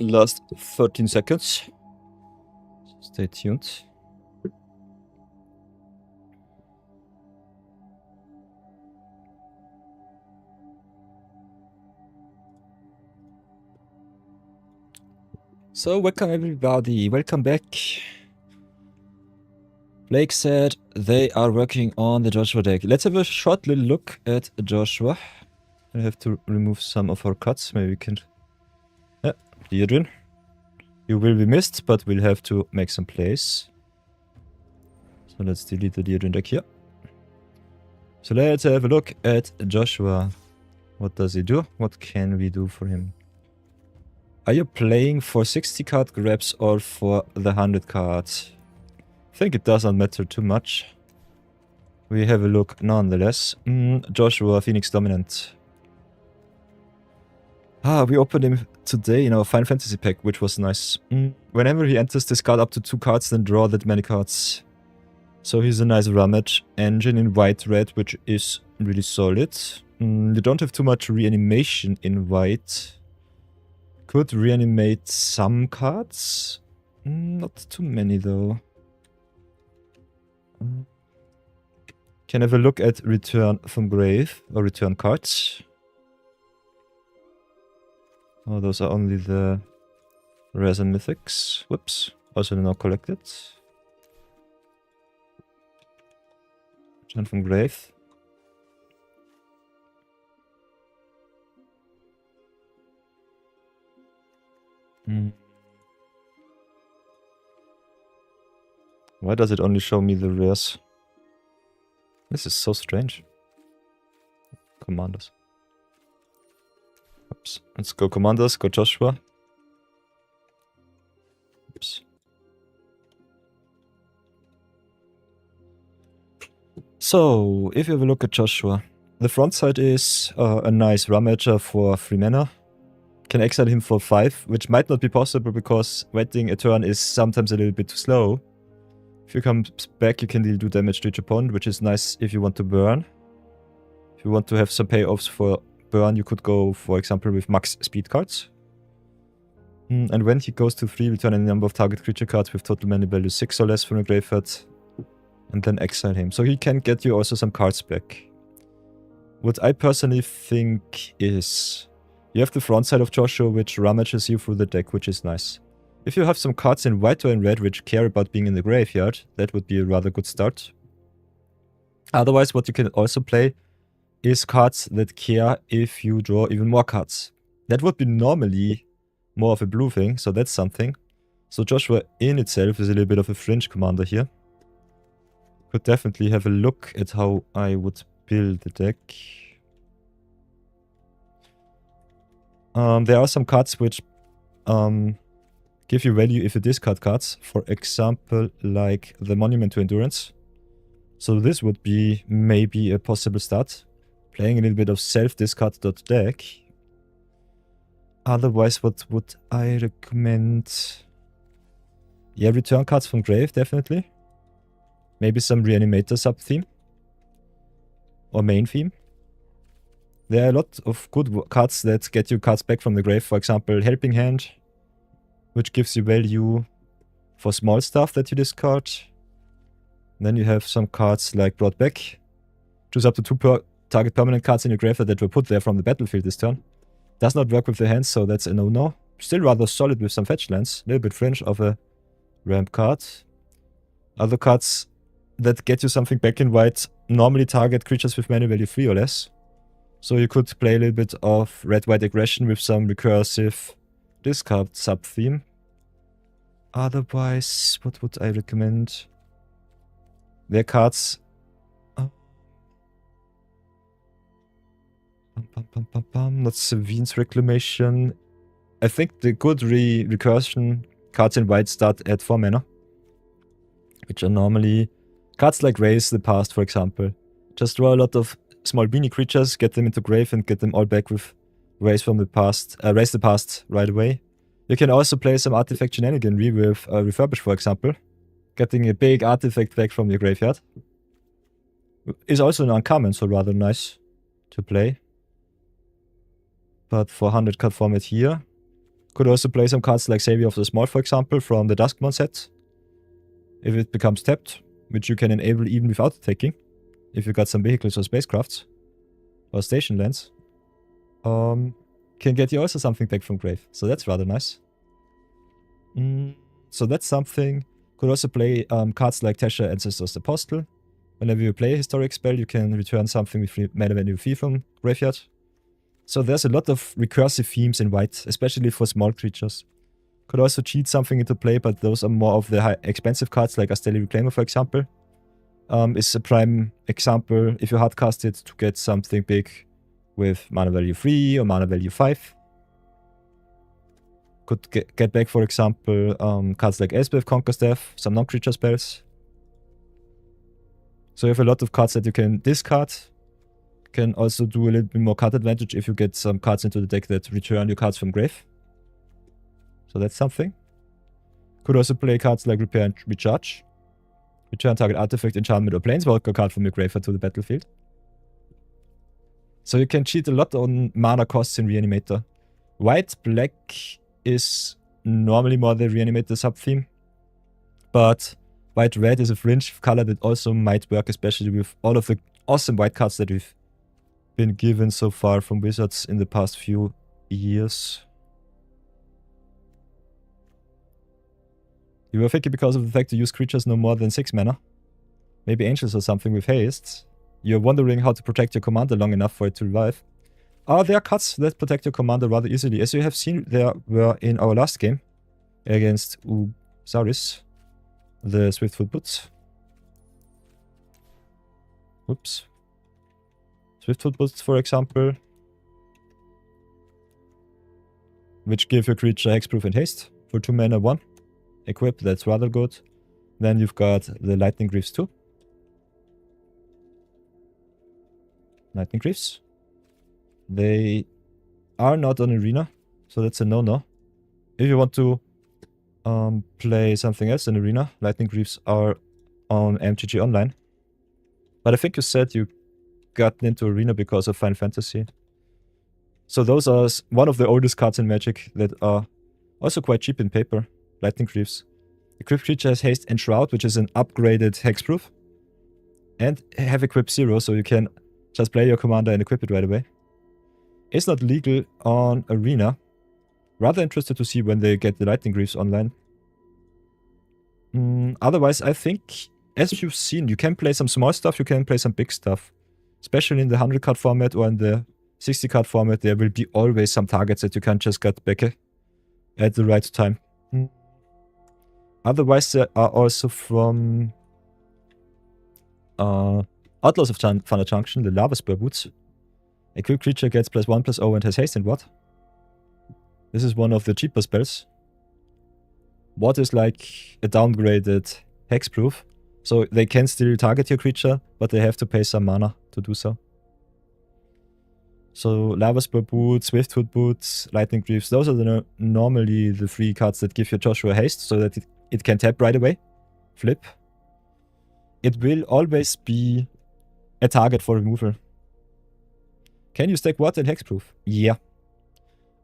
Last 13 seconds. Stay tuned. So, welcome everybody, welcome back. Blake said they are working on the Joshua deck. Let's have a short little look at Joshua. I have to remove some of our cuts, maybe we can... Yeah, Deodrin. You will be missed, but we'll have to make some plays. So let's delete the Deodrin deck here. So let's have a look at Joshua. What does he do? What can we do for him? Are you playing for 60 card grabs or for the 100 cards? I think it doesn't matter too much. We have a look nonetheless. Joshua, Phoenix Dominant. We opened him today in our Final Fantasy pack, which was nice. Whenever he enters, discard up to 2 cards, then draw that many cards. So he's a nice Ramage engine in white-red, which is really solid. You don't have too much reanimation in white. Could reanimate some cards. Not too many though. Can have a look at return from grave or return cards. Oh, those are only the rares and mythics. Whoops. Also not collected. Return from grave. Why does it only show me the rares? This is so strange. Commanders. Oops. Let's go Commanders, go Joshua. Oops. So, if you have a look at Joshua, the front side is a nice Ramager for 3 mana. Can exile him for 5, which might not be possible because waiting a turn is sometimes a little bit too slow. If you come back, you can deal 2 damage to each opponent, which is nice if you want to burn. If you want to have some payoffs for burn, you could go, for example, with max speed cards. And when he goes to 3, return any number of target creature cards with total mana value 6 or less from the graveyard, and then exile him. So he can get you also some cards back. What I personally think is, you have the front side of Joshua, which ramages you through the deck, which is nice. If you have some cards in white or in red which care about being in the graveyard, that would be a rather good start. Otherwise, what you can also play is cards that care if you draw even more cards. That would be normally more of a blue thing, so that's something. So Joshua in itself is a little bit of a fringe commander here. Could definitely have a look at how I would build the deck. There are some cards which give you value if you discard cards. For example, like the Monument to Endurance. So this would be maybe a possible start. Playing a little bit of self-discard.deck. Otherwise, what would I recommend? Yeah, return cards from grave, definitely. Maybe some Reanimator sub-theme. Or main theme. There are a lot of good cards that get you cards back from the grave. For example, Helping Hand, which gives you value for small stuff that you discard. And then you have some cards like Brought Back. Choose up to 2 target permanent cards in your graveyard that were put there from the battlefield this turn. Does not work with the hands, so that's a no-no. Still rather solid with some fetch lands. A little bit fringe of a ramp card. Other cards that get you something back in white normally target creatures with mana value 3 or less. So you could play a little bit of red-white aggression with some recursive discard sub-theme. Otherwise, what would I recommend? Their cards... Not Sevine's Reclamation. I think the good recursion cards in white start at 4 mana. Which are normally cards like Raise the Past, for example. Just draw a lot of small beanie creatures, get them into grave and get them all back with Raise from the Past, Raise the Past right away. You can also play some artifact shenaniganry with Refurbish, for example. Getting a big artifact back from your graveyard. Is also an uncommon, so rather nice to play. But for 100 card format here, could also play some cards like Savior of the Small, for example, from the Duskmourn set. If it becomes tapped, which you can enable even without attacking. If you got some vehicles or spacecrafts. Or station lands. Can get you also something back from grave. So that's rather nice. So that's something. Could also play cards like Tesha, Ancestor's Apostle. Whenever you play a historic spell, you can return something with mana value 3 from graveyard. So there's a lot of recursive themes in white, especially for small creatures. Could also cheat something into play, but those are more of the expensive cards, like Asteli Reclaimer, for example. Is a prime example, if you hardcast it, to get something big with mana value 3 or mana value 5. Could get back, for example, cards like Elspeth, Conquer's Death, some non-creature spells. So you have a lot of cards that you can discard. Can also do a little bit more card advantage if you get some cards into the deck that return your cards from grave. So that's something. Could also play cards like Repair and Recharge. Return target artifact, enchantment, or planeswalker card from your graveyard to the battlefield. So you can cheat a lot on mana costs in Reanimator. White-black is normally more the Reanimator sub-theme. But White-red is a fringe color that also might work, especially with all of the awesome white cards that we've been given so far from Wizards in the past few years. You were thinking because of the fact to use creatures no more than 6 mana. Maybe angels or something with haste. You're wondering how to protect your commander long enough for it to revive. There are cards that protect your commander rather easily. As you have seen, there were in our last game against Usaris, the Swiftfoot Boots. Whoops. Swiftfoot Boots, for example, which give your creature hexproof and haste for 2 mana 1. Equip, that's rather good. Then you've got the Lightning Greaves too. Lightning Greaves. They are not on Arena, so that's a no-no. If you want to play something else in Arena, Lightning Greaves are on MTG Online. But I think you said you got into Arena because of Final Fantasy. So those are one of the oldest cards in Magic that are also quite cheap in paper. Lightning Greaves. Equipped creature has haste and shroud, which is an upgraded hexproof. And have equip 0, so you can just play your commander and equip it right away. It's not legal on Arena. Rather interested to see when they get the Lightning Greaves online. Otherwise, I think, as you've seen, you can play some small stuff, you can play some big stuff. Especially in the 100 card format or in the 60 card format, there will be always some targets that you can just get back at the right time. Otherwise, there are also from Outlaws of Thunder Junction, the Lava Spur Boots. Equipped creature gets +1/+0 and has haste and what? This is one of the cheaper spells. What is like a downgraded hexproof, so they can still target your creature, but they have to pay some mana to do so. So Lava Spur Boots, Swiftfoot Boots, Lightning Greaves, those are normally the 3 cards that give your Joshua haste, so that it can tap right away. Flip. It will always be a target for removal. Can you stack what in hexproof? Yeah.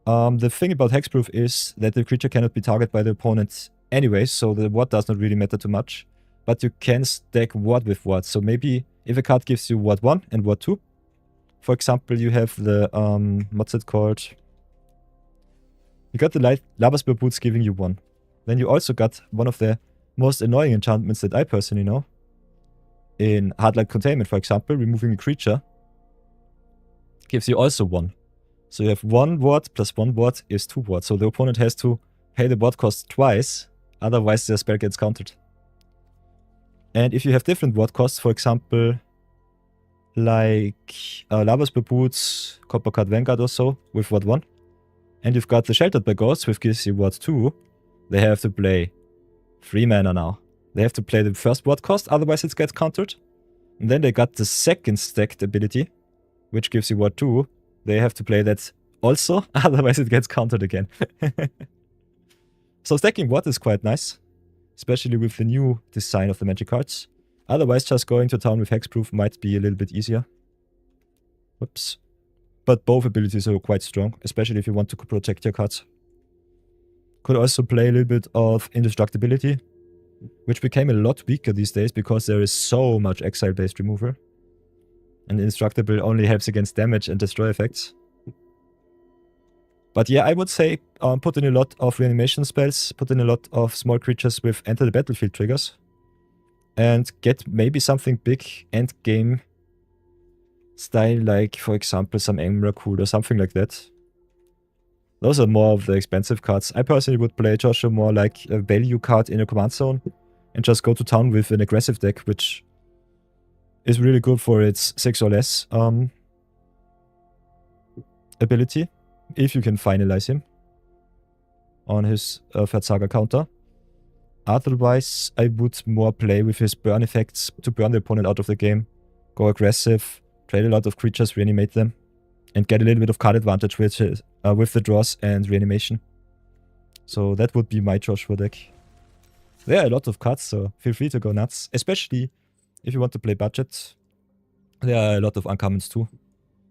The thing about hexproof is that the creature cannot be targeted by the opponent anyway, so the what does not really matter too much. But you can stack what with what. So maybe if a card gives you what 1 and what 2. For example, you have the, what's it called? You got the Lava Spur Boots giving you 1. Then you also got one of the most annoying enchantments that I personally know. In Hardlight Containment, for example, removing a creature gives you also 1. So you have 1 ward plus 1 ward is 2 ward. So the opponent has to pay the ward cost twice, otherwise their spell gets countered. And if you have different ward costs, for example, like Lava Spur Boots, Copper Card Vanguard or so, with ward 1, and you've got the Sheltered by Ghosts, which gives you ward 2, they have to play 3 mana now. They have to play the first ward cost, otherwise it gets countered. And then they got the second stacked ability, which gives you ward 2. They have to play that also, otherwise it gets countered again. So stacking what is quite nice, especially with the new design of the Magic cards. Otherwise, just going to town with hexproof might be a little bit easier. Whoops. But both abilities are quite strong, especially if you want to protect your cards. Could also play a little bit of indestructibility, which became a lot weaker these days because there is so much exile-based removal. And indestructible only helps against damage and destroy effects. But yeah, I would say put in a lot of reanimation spells, put in a lot of small creatures with enter the battlefield triggers, and get maybe something big end game style, like for example some Emrakul or something like that. Those are more of the expensive cards. I personally would play Joshua more like a value card in a command zone and just go to town with an aggressive deck, which is really good for its 6 or less ability, if you can finalize him on his Third Saga counter. Otherwise, I would more play with his burn effects to burn the opponent out of the game, go aggressive, trade a lot of creatures, reanimate them, and get a little bit of card advantage with the draws and reanimation. So that would be my Joshua deck. There are a lot of cards, so feel free to go nuts, especially if you want to play budget. There are a lot of uncommons too,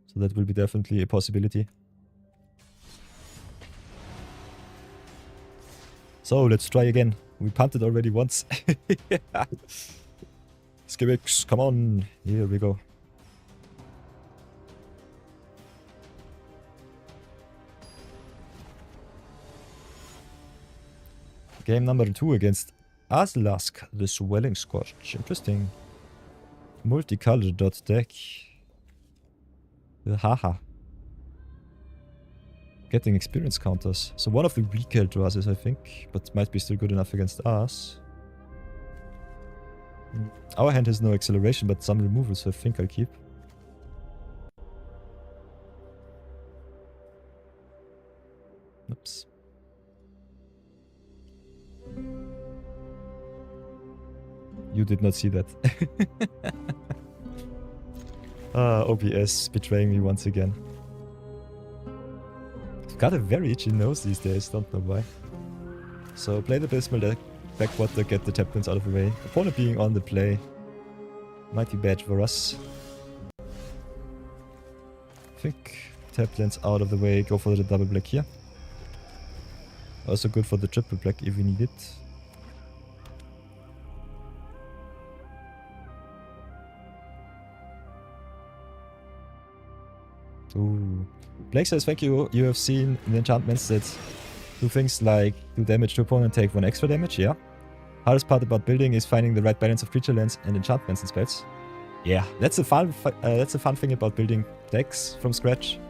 so that will be definitely a possibility. So let's try again. We punted already once. Skiv'x, come on. Here we go. Game number 2 against Azlask, the Swelling Scorch. Interesting. Multicolored deck. Haha. Getting experience counters. So one of the weaker Eldrasis, I think, but might be still good enough against us. Our hand has no acceleration, but some removal, so I think I'll keep. Oops. You did not see that. OBS betraying me once again. I've got a very itchy nose these days, don't know why. So play the Bismal deck, backwater, get the Taplins out of the way. Opponent being on the play might be bad for us. I think Taplins out of the way, go for the double black here. Also good for the triple black if we need it. Ooh. Blake says, thank you. You have seen in enchantments that do things like do damage to opponent, take 1 extra damage, yeah. Hardest part about building is finding the right balance of creature lands and enchantments and spells. Yeah, that's a fun thing about building decks from scratch.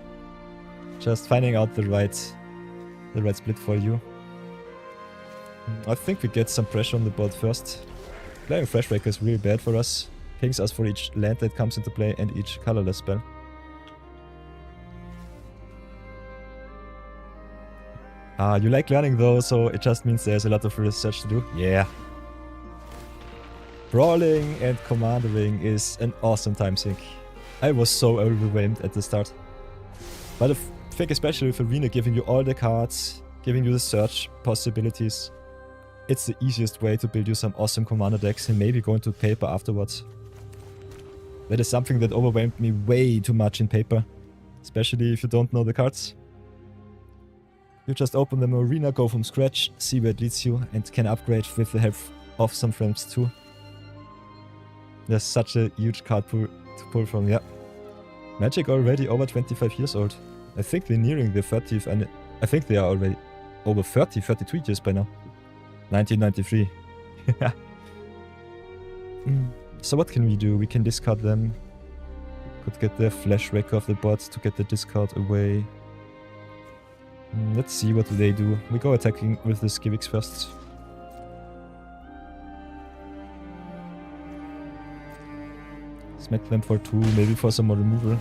Just finding out the right split for you. I think we get some pressure on the board first. Playing Flashbreaker is really bad for us. Pings us for each land that comes into play and each colorless spell. You like learning though, so it just means there's a lot of research to do. Yeah. Brawling and commandering is an awesome time sink. I was so overwhelmed at the start. But I think especially with Arena giving you all the cards, giving you the search possibilities, it's the easiest way to build you some awesome commander decks and maybe go into paper afterwards. That is something that overwhelmed me way too much in paper, especially if you don't know the cards. You just open the arena, go from scratch, see where it leads you, and can upgrade with the help of some friends too. There's such a huge card pool to pull from, yeah. Magic already over 25 years old. I think they're nearing the 30th, and I think they are already over 32 years by now. 1993. So what can we do? We can discard them. Could get the Flash Wrecker off the board to get the discard away. Let's see what they do. We go attacking with the Skiv'x first. Smack them for 2, maybe for some more removal.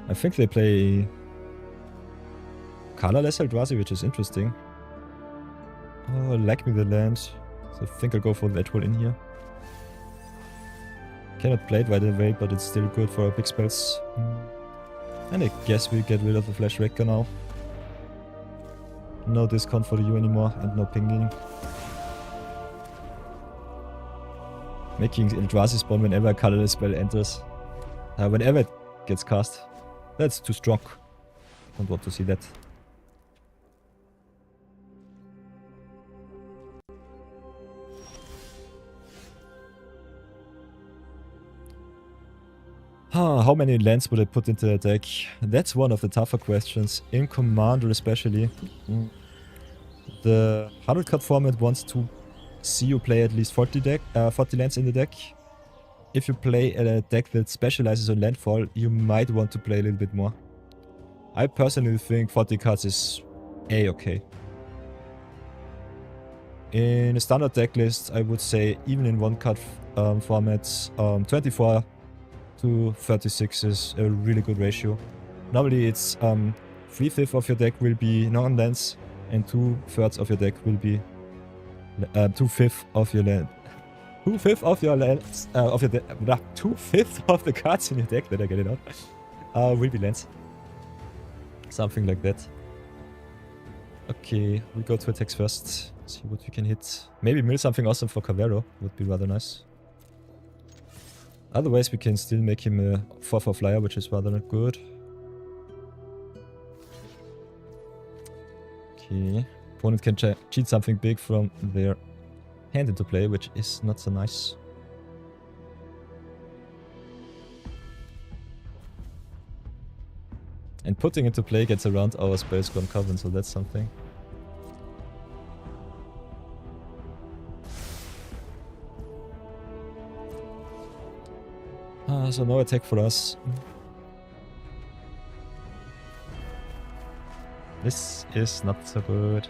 I think they play colorless Eldrazi, which is interesting. Oh, I like me the land. So I think I'll go for that one in here. Cannot play it right away, but it's still good for our big spells. And I guess we get rid of the Flash Wrecker now. No discount for you anymore and no pinging. Making Eldrazi spawn whenever a colorless spell enters. Whenever it gets cast. That's too strong. Don't want to see that. How many lands would I put into the deck? That's one of the tougher questions. In Commander especially. The 100 card format wants to see you play at least 40 lands in the deck. If you play a deck that specializes on landfall, you might want to play a little bit more. I personally think 40 cards is A-okay. In a standard deck list, I would say even in 1 card formats, 24 to 36 is a really good ratio. Normally it's 3/5 of your deck will be non-lands and 2/3 of your deck will be 2/5 of your land. 2/5 of your lands of your 2/5 of the cards in your deck, that I get it out, will be lands. Something like that. Okay, we go to attacks first. See what we can hit. Maybe mill something awesome for Cavero, would be rather nice. Otherwise, we can still make him a 4/4 flyer, which is rather good. Okay. Opponent can cheat something big from their hand into play, which is not so nice. And putting into play gets around our spells gone coven, so that's something. So no attack for us. This is not so good.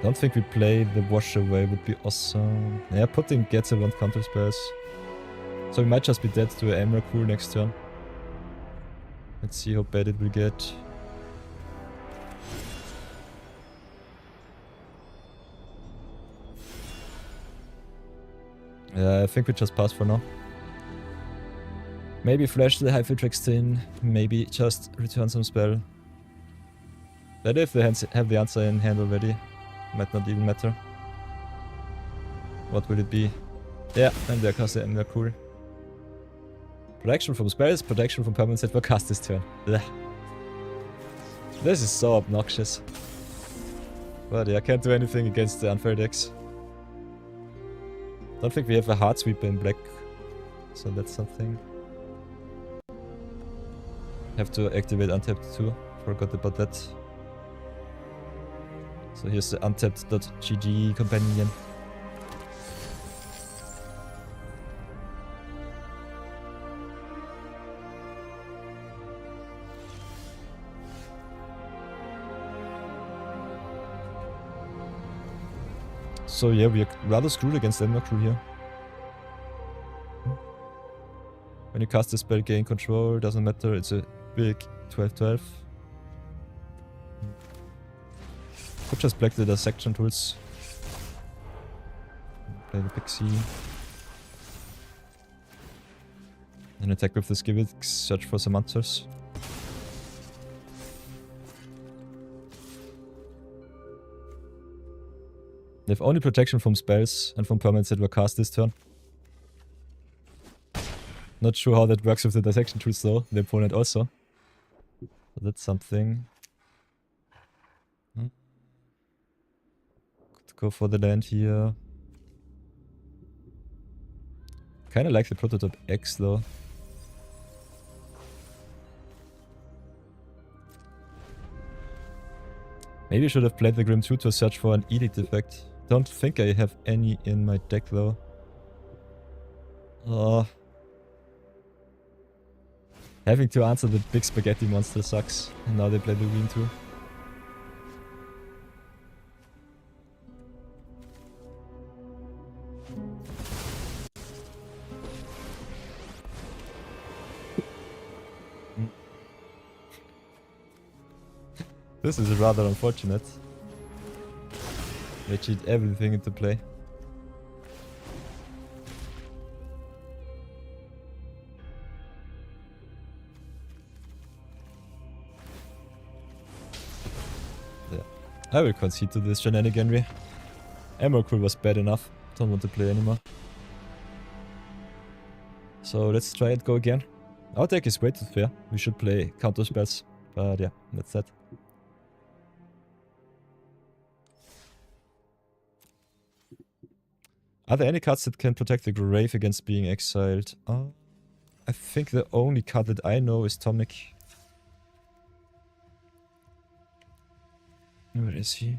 Don't think we play the wash away, would be awesome. Yeah, putting gets around counter spells. So we might just be dead to an Emerald Pool next turn. Let's see how bad it will get. Yeah, I think we just pass for now. Maybe flash the Hyphatrix in, maybe just return some spell. But if they have the answer in hand already, might not even matter. What will it be? Yeah, and there cast the Emerald Pool. Protection from spells, protection from permanents that were cast this turn. Blech. This is so obnoxious. But yeah, I can't do anything against the unfair decks. Don't think we have a hard sweeper in black, so that's something. Have to activate untapped too, forgot about that. So here's the untapped.gg companion. So yeah, we are rather screwed against Emerald Crew here. When you cast the spell, gain control, doesn't matter, it's a big 12-12. Could just black the dissection tools. Play the Pixie. And attack with the Skiv'x, search for some answers. They have only protection from spells and from permanents that were cast this turn. Not sure how that works with the dissection tools though, the opponent also. So that's something. Could go for the land here. Kinda like the prototype X though. Maybe I should have played the Grim 2 to search for an edict effect. Don't think I have any in my deck though. Having to answer the big spaghetti monster sucks. And now they play the Green 2. This is rather unfortunate. They cheat everything into play. Yeah. I will concede to this shenaniganry. Emerald Pool was bad enough. Don't want to play anymore. So let's try and go again. Our deck is way too fair. We should play counter spells. But yeah, that's that. Are there any cards that can protect the grave against being exiled? I think the only card that I know is Tonic. Where is he?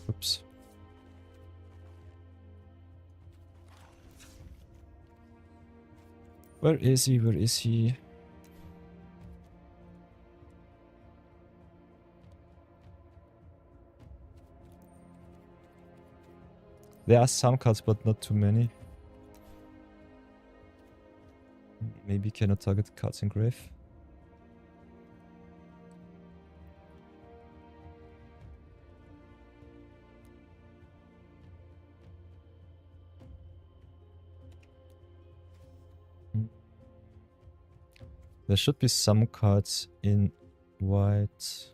Oops. Where is he? Where is he? There are some cards, but not too many. Maybe cannot target cards in grave. There should be some cards in white.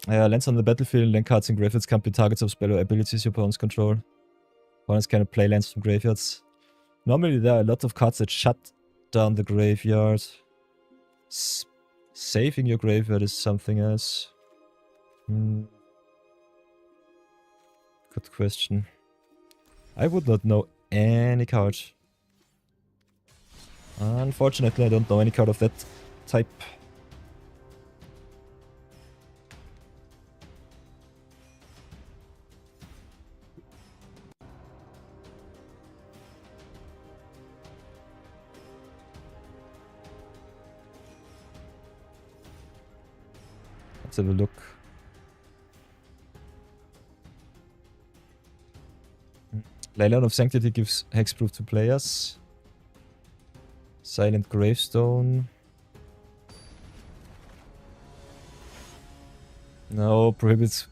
Lands on the battlefield, land cards in graveyards can't be targets of spell or abilities your opponents control. Opponents cannot play lands from graveyards. Normally there are a lot of cards that shut down the graveyard. Saving your graveyard is something else. Good question. I would not know any card. Unfortunately, I don't know any card of that type. Let's have a look. Leyline of Sanctity gives hexproof to players. Silent Gravestone. No, prohibits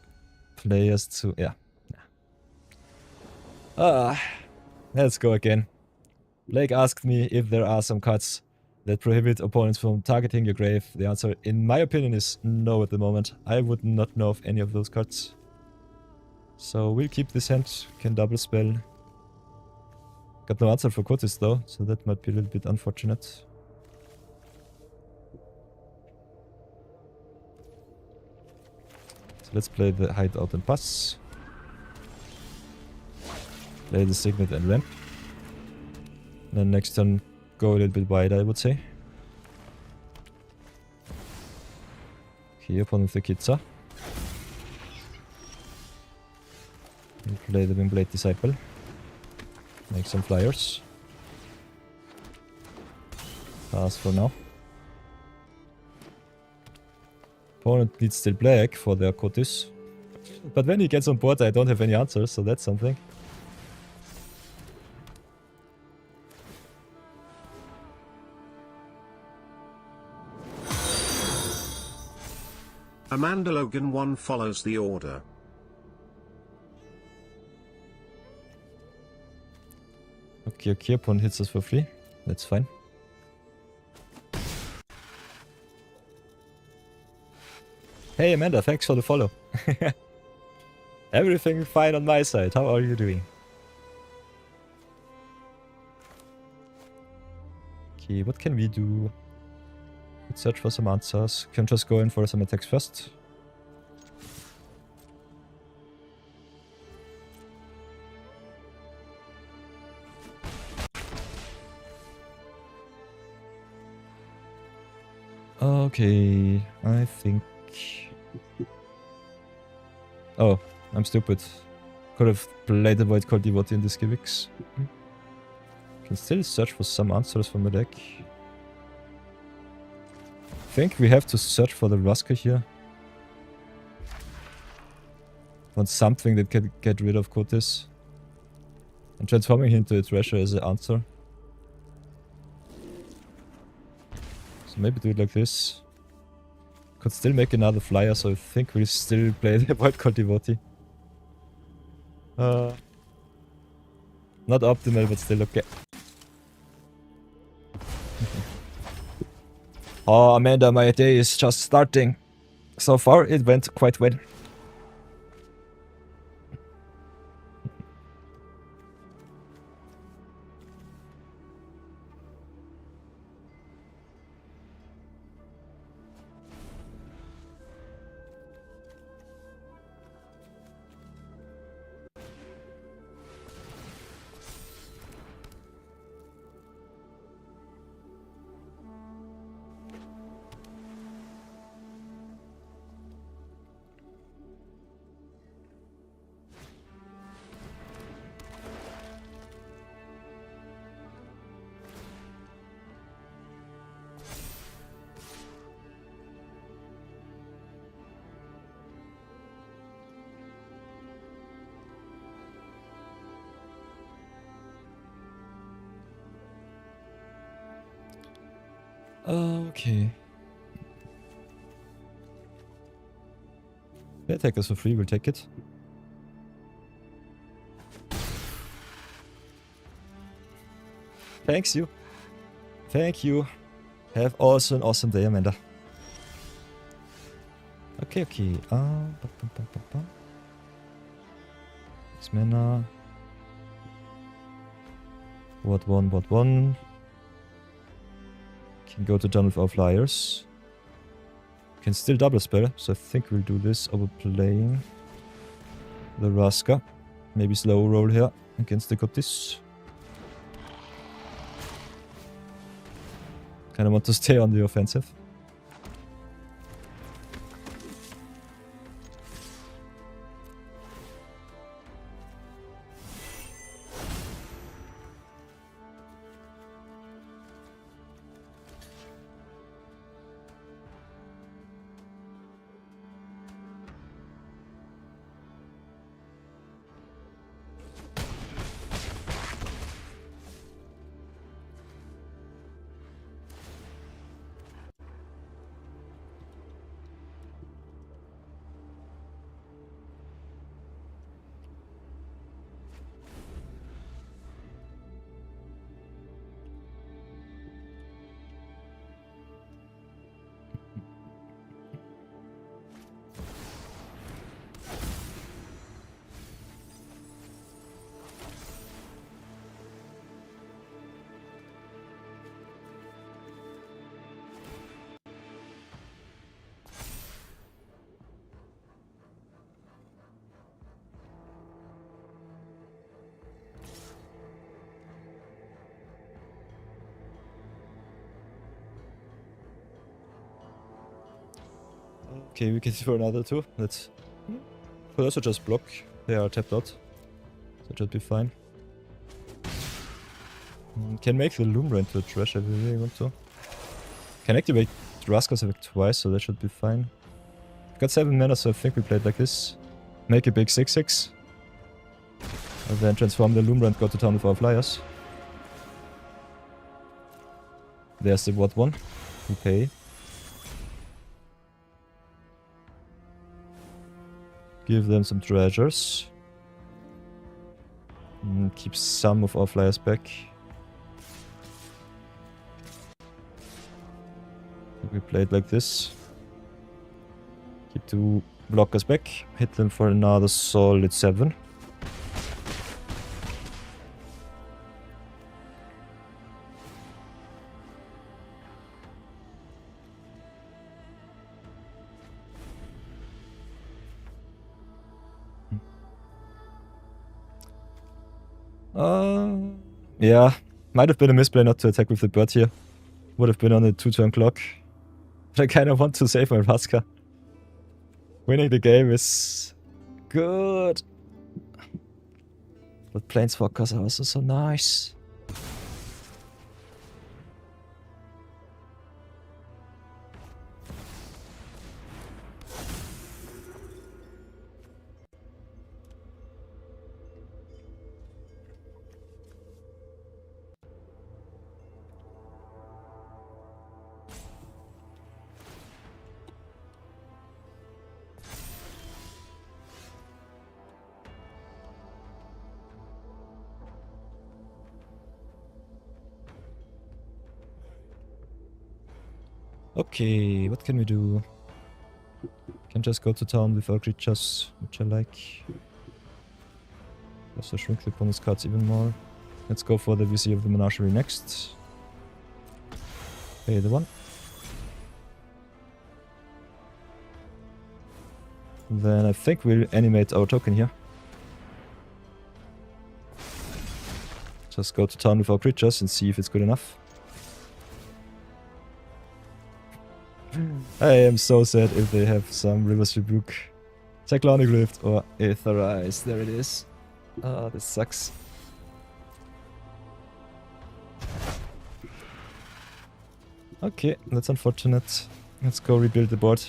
players to... yeah. Let's go again. Blake asked me if there are some cards that prohibit opponents from targeting your grave. The answer, in my opinion, is no at the moment. I would not know of any of those cards. So we'll keep this hand. Can double spell. Got no answer for Kotis though, so that might be a little bit unfortunate. So let's play the Hideout and Pass. Play the Signet and Ramp. Then next turn go a little bit wide, I would say. Okay, opponent with the Kitsa. We'll play the Windblade Disciple. Make some flyers. Pass for now. Opponent needs still black for their Kotis. But when he gets on board I don't have any answers, so that's something. Amanda Logan 1 follows the order. Okay, opponent hits us for free. That's fine. Hey Amanda, thanks for the follow. Everything fine on my side. How are you doing? Okay, what can we do? Let's search for some answers. Can just go in for some attacks first. Okay, I think... oh, I'm stupid. Could have played the Wildcard Devotee in the Skiv'x. Can still search for some answers from the deck. I think we have to search for the Rusker here. Want something that can get rid of Kotis. And transforming him into a treasure is the answer. So maybe do it like this. Could still make another flyer, so I think we'll still play the Wildcard Devotee. Not optimal, but still okay. Oh, Amanda, my day is just starting. So far, it went quite well. Okay. They take us for free, we'll take it. Thanks you. Thank you. Have also an awesome day, Amanda. Okay, okay. Six mana. What one? Can go to town with our flyers. Can still double spell, so I think we'll do this over playing the Raska. Maybe slow roll here against the Gotis. Kinda want to stay on the offensive. Okay, we can throw another two. Let's could also just block. They are tapped out. So it should be fine. Can make the Lumbra into a trash if we really want to. Can activate Raska's effect twice, so that should be fine. Got 7 mana, so I think we played like this. Make a big 6/6. And then transform the Lumbra and go to town with our flyers. There's the what one. We pay. Give them some treasures. Keep some of our flyers back. We played like this. Keep 2 blockers back. Hit them for another solid 7. Yeah, might have been a misplay not to attack with the bird here. Would have been on a 2-turn clock. But I kind of want to save my Raska. Winning the game is good. But Planeswalkers are also so nice. Okay, what can we do? Can just go to town with our creatures, which I like. Also shrink the opponent's cards even more. Let's go for the VC of the Menagerie next. Pay the 1. Then I think we'll animate our token here. Just go to town with our creatures and see if it's good enough. I am so sad if they have some River's Rebuke, Cyclonic Rift, or Aetherize. There it is. Ah, this sucks. Okay, that's unfortunate. Let's go rebuild the board.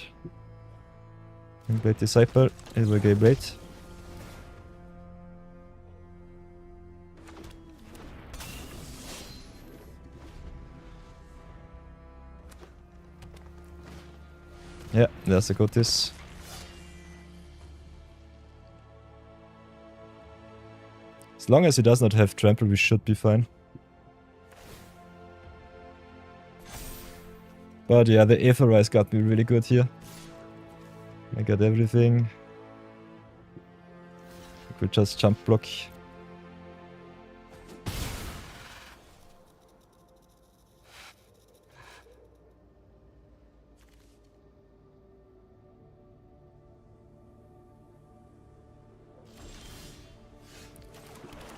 Blade Disciple, it will get Blade. Yeah, there's a Gotis. As long as he does not have trample, we should be fine. But yeah, the Aetherize got me really good here. I got everything. I could just jump block.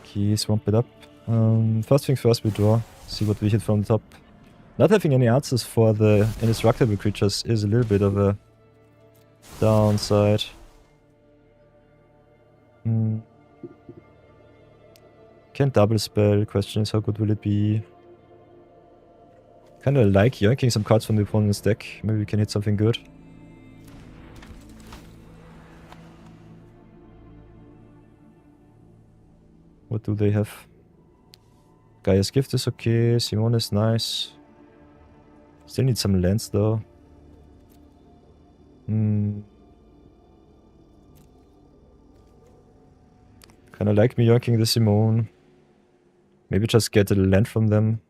Okay, swamp it up. First things first, we draw. See what we hit from the top. Not having any answers for the indestructible creatures is a little bit of a downside. Can double spell. Question is, how good will it be? Kinda like yanking some cards from the opponent's deck. Maybe we can hit something good. What do they have? Gaia's Gift is okay. Simone is nice. Still need some lands though. Kinda like me yanking the Simone. Maybe just get a land from them.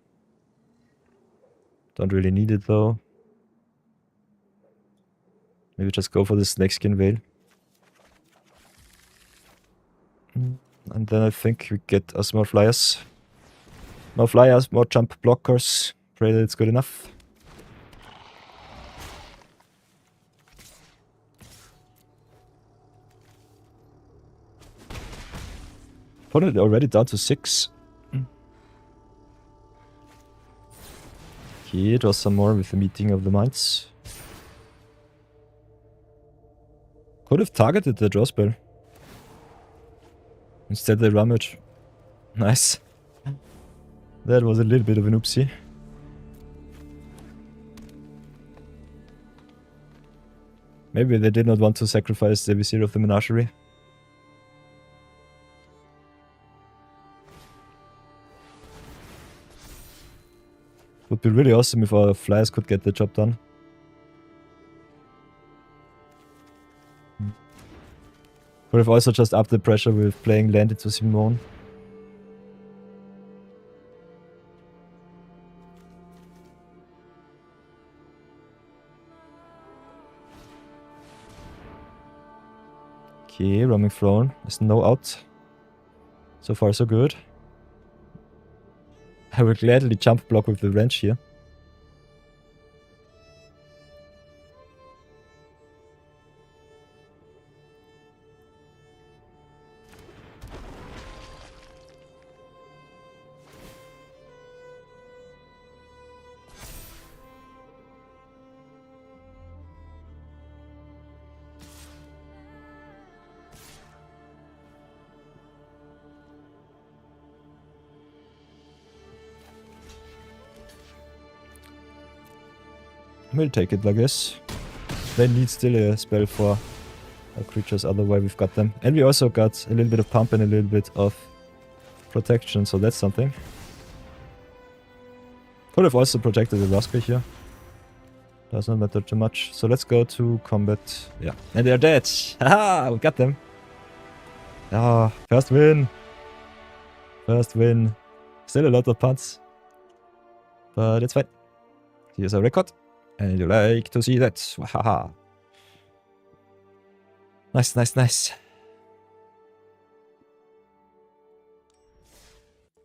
Don't really need it though. Maybe just go for the Snakeskin Veil. And then I think we get us more flyers. More flyers, more jump blockers. Pray that it's good enough. Opponent already down to 6. Okay, draw some more with the Meeting of the Minds. Could have targeted the draw spell. Instead they rummage. Nice. That was a little bit of an oopsie. Maybe they did not want to sacrifice the Vizier of the Menagerie. Would be really awesome if our flyers could get the job done. Could have also just upped the pressure with playing land into Simone. Okay, roaming throne. There's no out. So far so good. I will gladly jump block with the wrench here. We'll take it, I guess. They need still a spell for our creatures, otherwise we've got them. And we also got a little bit of pump and a little bit of protection, so that's something. Could have also protected the Raspberry here. Does not matter too much. So let's go to combat. Yeah. And they're dead! Haha! We got them! Ah, first win! First win. Still a lot of punts. But it's fine. Here's our record. And you like to see that. Wahaha. Nice, nice, nice.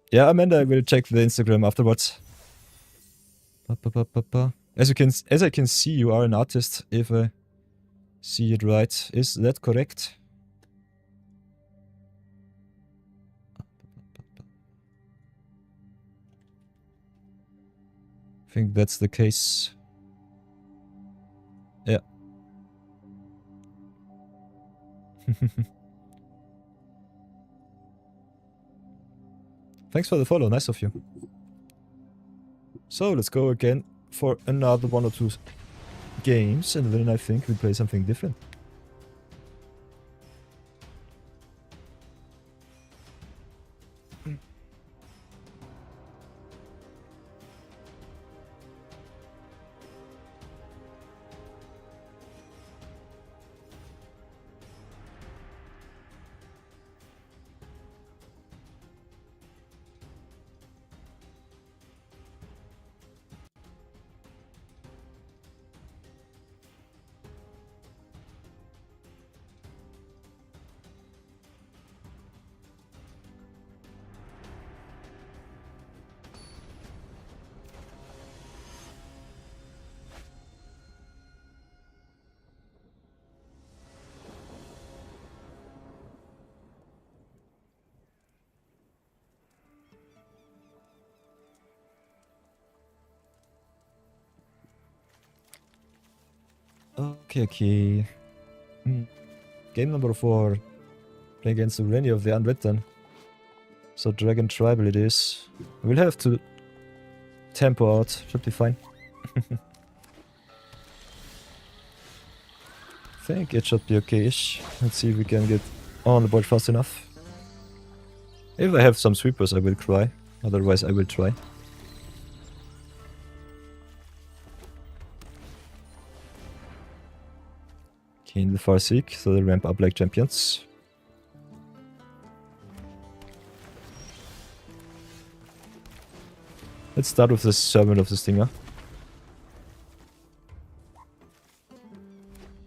Yeah, Amanda will check the Instagram afterwards. As I can see, you are an artist, if I see it right. Is that correct? I think that's the case. Yeah. Thanks for the follow, nice of you. So let's go again for another 1 or 2 games, and then I think we play something different. Okay. Game number 4. Play against the Rennie of the Unwritten. So Dragon Tribal it is. We'll have to tempo out. Should be fine. Think it should be okay-ish. Let's see if we can get on the board fast enough. If I have some sweepers I will cry. Otherwise I will try. In the far seek, so they ramp up like champions. Let's start with the servant of the Stinger.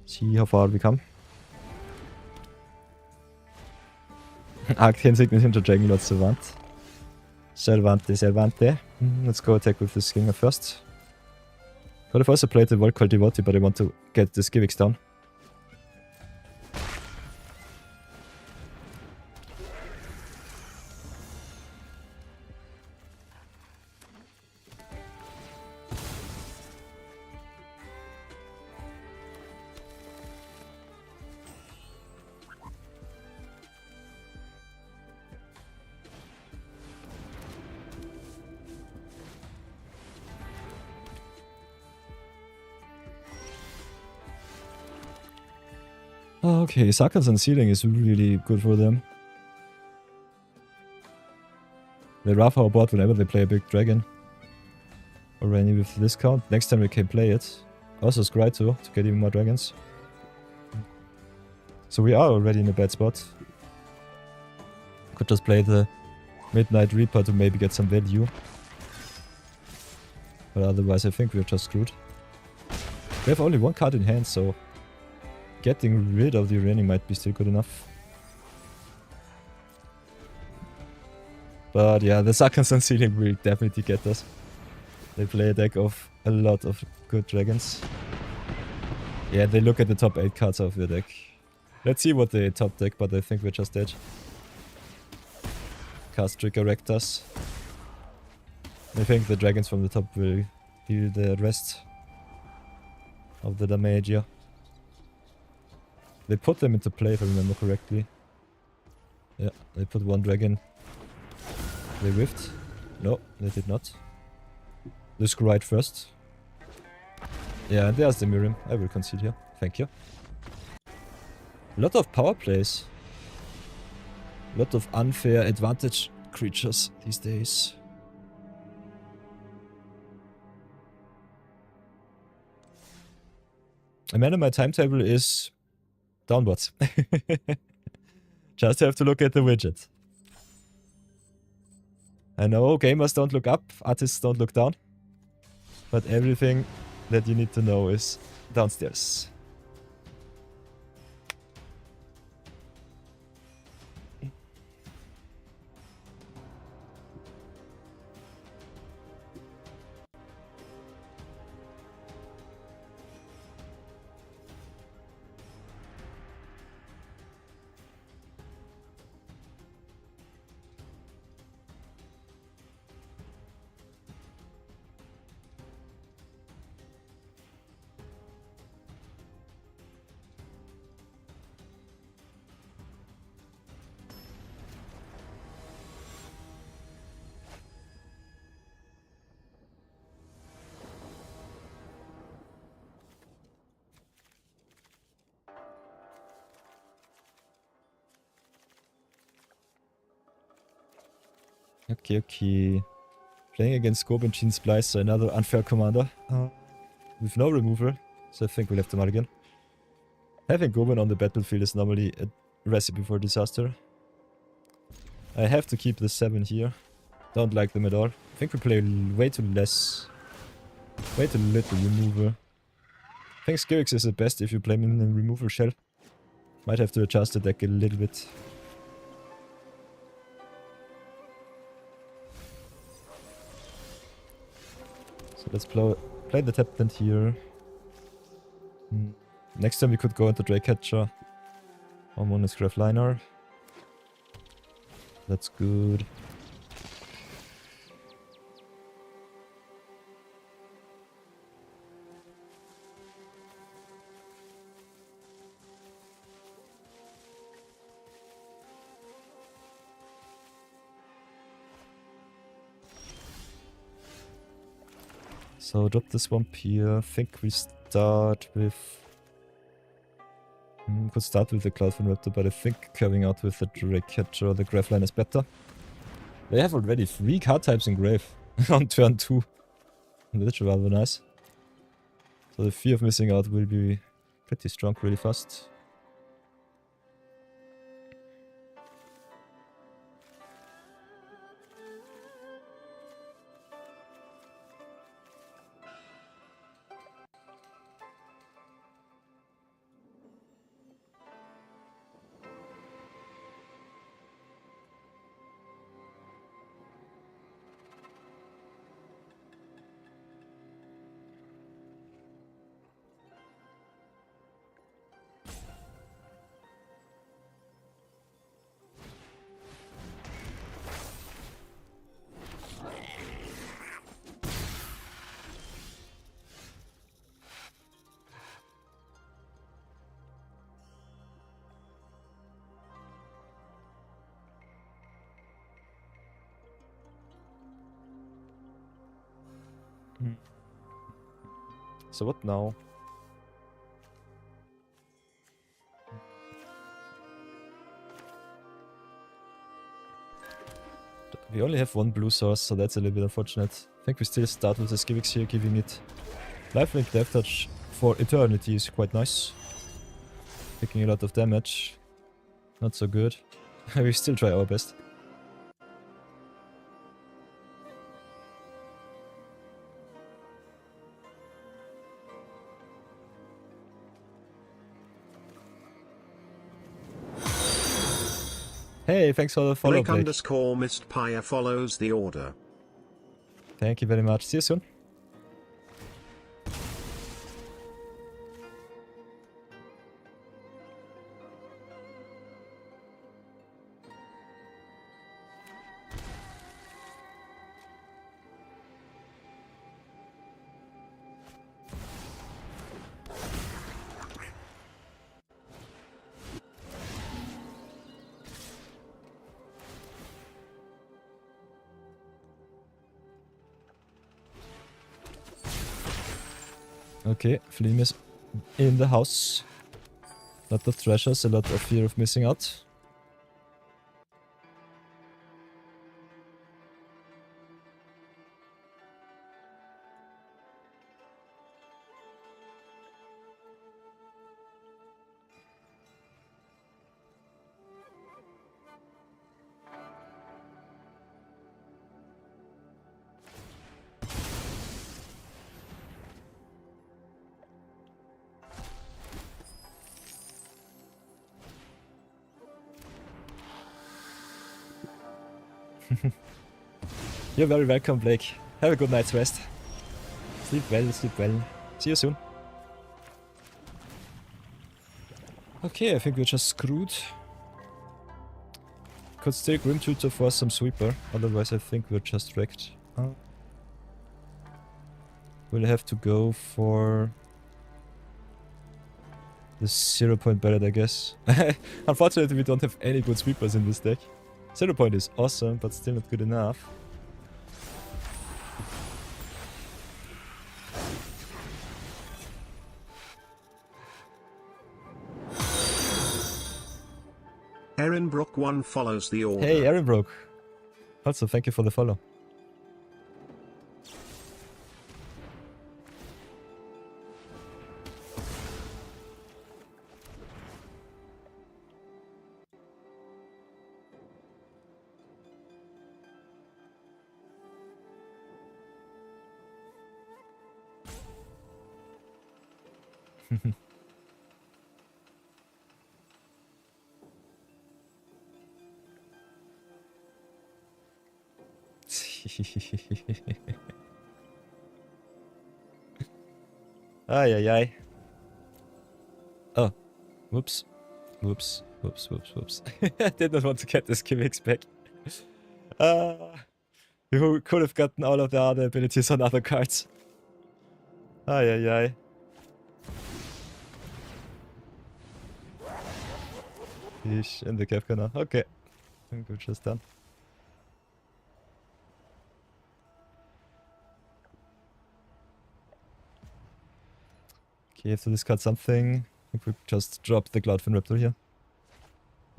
See how far we come. Arcane Signet into Dragon Lord Servante. Let's go attack with the Stinger first. Could have also played the Wildcard Devotee, but I want to get the Skiv'x down. Okay, Sakas and Sealing is really good for them. They rough our board whenever they play a big dragon. Already with discount. Next time we can play it. Also Scry too, to get even more dragons. So we are already in a bad spot. Could just play the Midnight Reaper to maybe get some value. But otherwise I think we're just screwed. We have only one card in hand, so getting rid of the Irene might be still good enough. But yeah, the Sakas and Sealing will definitely get us. They play a deck of a lot of good dragons. Yeah, they look at the top 8 cards of your deck. Let's see what they top deck, but I think we're just dead. Cast Trigger Rectus. I think the dragons from the top will deal the rest of the damage here. They put them into play if I remember correctly. Yeah, they put one dragon. They whiffed. No, they did not. Let's go right first. Yeah, and there's the Miriam. I will concede here. Thank you. A lot of power plays. A lot of unfair advantage creatures these days. I mean, my timetable is downwards. Just have to look at the widget. I know gamers don't look up, artists don't look down. But everything that you need to know is downstairs. Okay. Playing against Goblin Gene Splicer, another unfair commander. With no removal, so I think we'll have to mulligan. Having Goblin on the battlefield is normally a recipe for disaster. I have to keep the 7 here. Don't like them at all. I think we play way too little removal. I think Skiv'x is the best if you play him in a removal shell. Might have to adjust the deck a little bit. So let's play the Tapland here. Next time we could go into Dragecatcher. Or Monosgraph Liner. That's good. So drop the swamp here. I think we start with... could start with the Cloudfin Raptor, but I think curving out with the Drake Catcher or the Graveline is better. They have already 3 card types in Grave on turn 2. That's rather nice. So the fear of missing out will be pretty strong really fast. So what now? We only have 1 blue source, so that's a little bit unfortunate. I think we still start with the Skiv'x here, giving it lifelink death touch for eternity is quite nice. Taking a lot of damage. Not so good. We still try our best. Hey, thanks for the follow, Blake. Blake_Mistpire follows the order. Thank you very much. See you soon. Okay, Fleam is in the house. Lot of treasures, a lot of fear of missing out. You're very welcome, Blake. Have a good night's rest. Sleep well, sleep well. See you soon. Okay, I think we're just screwed. Could still Grim Tutor for some sweeper, otherwise I think we're just wrecked. We'll have to go for the 0 point barret, I guess. Unfortunately, we don't have any good sweepers in this deck. 0 point is awesome, but still not good enough. Erinbrook1 follows the order. Hey, Erinbrook. Also, thank you for the follow. Ay, ay, ay. Oh. Whoops. Whoops. Whoops, whoops, whoops. I did not want to get this Skiv'x back. You could have gotten all of the other abilities on other cards. Ay, ay, ay. Fish in the Kefka now. Okay. I think we're just done. Okay, have to discard something. I think we just drop the Cloudfin Raptor here.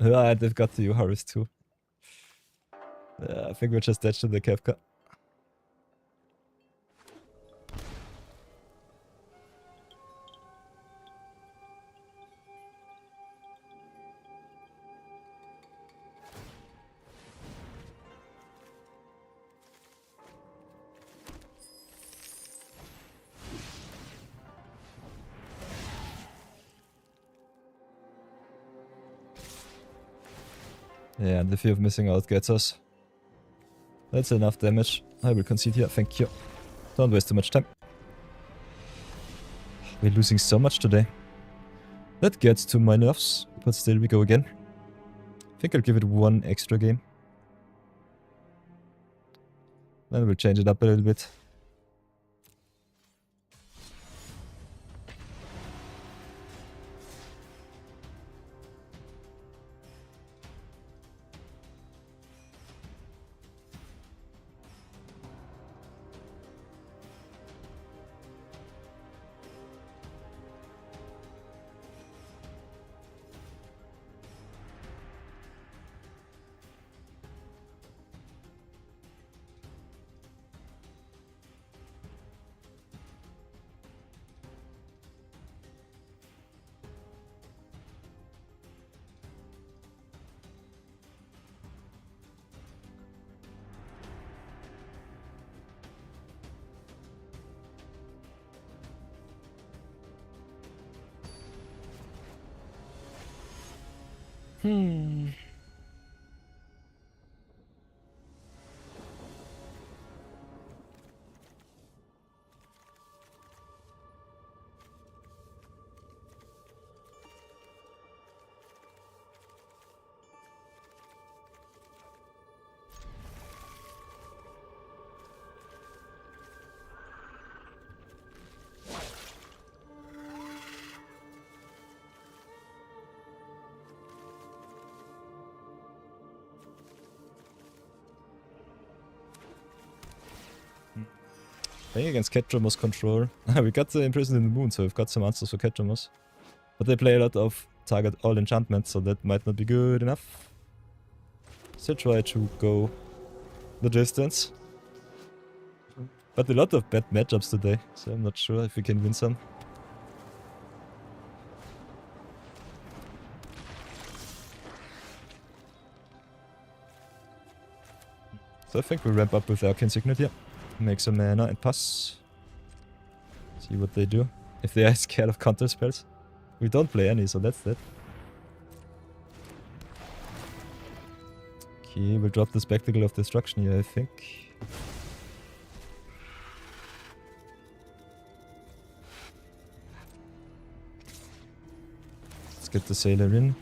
Ah, they've got the Harvest too. I think we're just attached to the Kefka. Yeah, and the fear of missing out gets us. That's enough damage. I will concede here, thank you. Don't waste too much time. We're losing so much today. That gets to my nerves, but still we go again. I think I'll give it one extra game. Then we'll change it up a little bit. Playing against Catdrummer's control. We got the Imprisoned in the Moon, so we've got some answers for Catdrummers. But they play a lot of target all enchantments, so that might not be good enough. Still try to go the distance. But a lot of bad matchups today, so I'm not sure if we can win some. So I think we'll ramp up with Arcane Signet here. Make some mana and pass. See what they do. If they are scared of counter spells. We don't play any, so that's that. Okay, we'll drop the Spectacle of Destruction here, I think. Let's get the Sailor in.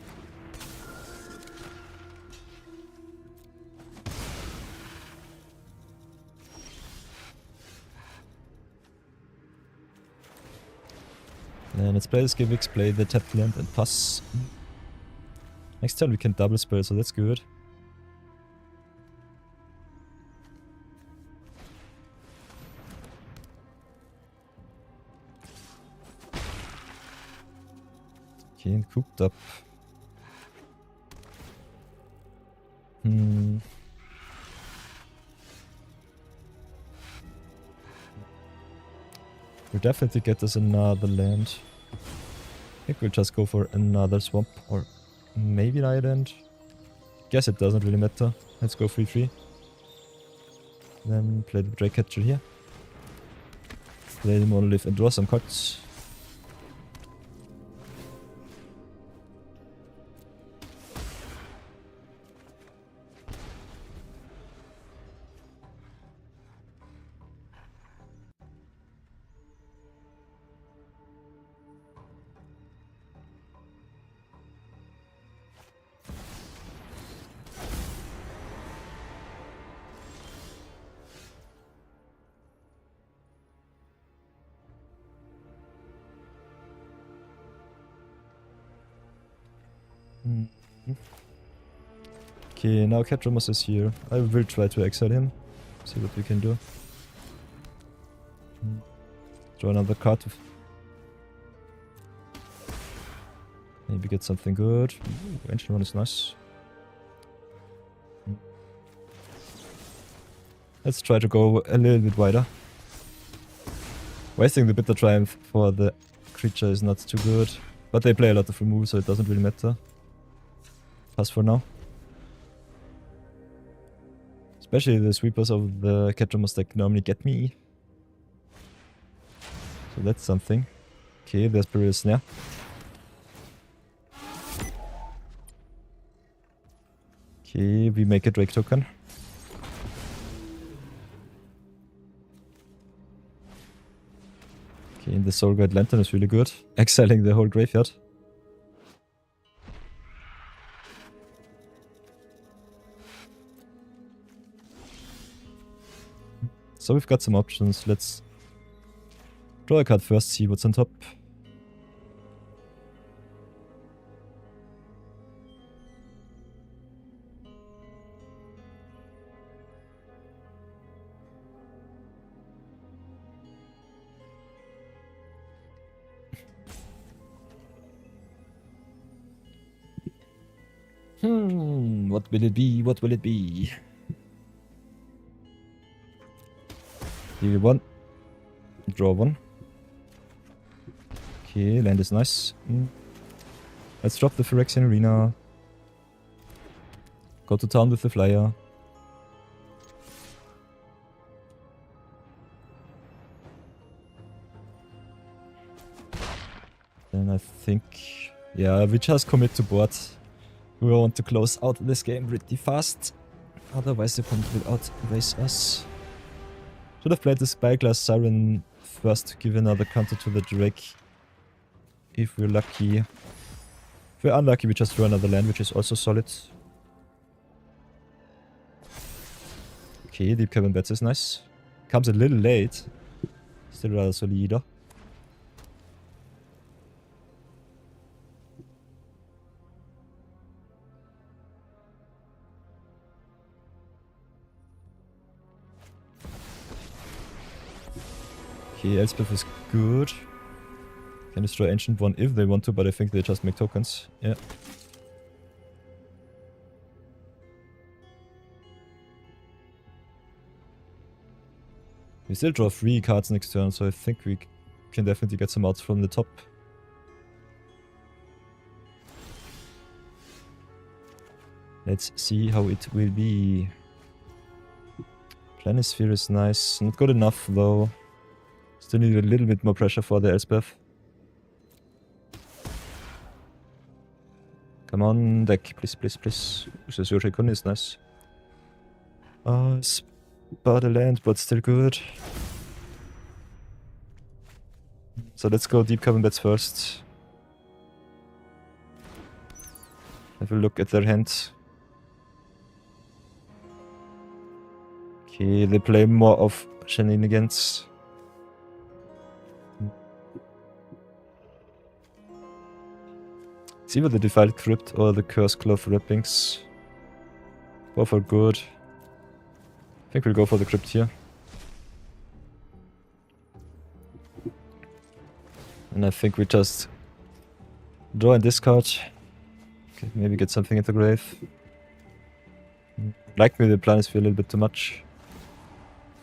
And let's play the Skiv'x, play the tapped land and pass. Next turn we can double spell, so that's good. Okay, and cooped up. We'll definitely get us another land. I think we'll just go for another swamp or maybe an island. Guess it doesn't really matter. Let's go 3-3. Then play the Drake Catcher here. Play the Monolith and draw some cards. Okay, now Catdrummers is here. I will try to exile him. See what we can do. Draw another card. Maybe get something good. Ooh, ancient one is nice. Let's try to go a little bit wider. Wasting the Bitter Triumph for the creature is not too good. But they play a lot of remove, so it doesn't really matter. Pass for now. Especially the sweepers of the Catchamos deck normally get me. So that's something. Okay, there's Burial Snare. Okay, we make a Drake token. Okay, and the Soul Guide Lantern is really good. Exiling the whole graveyard. So we've got some options. Let's draw a card first, see what's on top. What will it be? What will it be? Deal one. Draw one. Okay, land is nice. Let's drop the Phyrexian Arena. Go to town with the flyer. Then I think... yeah, we just commit to board. We want to close out this game pretty fast. Otherwise the opponent will outrace us. Should have played the Spyglass Siren first to give another counter to the Drake. If we're lucky. If we're unlucky, we just draw another land, which is also solid. Okay, Deep Cavern Bats is nice. Comes a little late. Still rather solid. Okay, Elspeth is good. Can destroy Ancient One if they want to, but I think they just make tokens. Yeah. We still draw 3 cards next turn, so I think we can definitely get some outs from the top. Let's see how it will be. Planisphere is nice. Not good enough though. Still need a little bit more pressure for the Elspeth. Come on, deck. Please, please, please. Sushi Kun is nice. Spot the land, but still good. So let's go Deep Cavern Bats first. Have a look at their hand. Okay, they play more of shenanigans. It's either the Defiled Crypt or the Cursed Cloth Wrappings. Both are good. I think we'll go for the Crypt here. And I think we just draw and discard. Okay, maybe get something into grave. Like me, the Planisphere a little bit too much.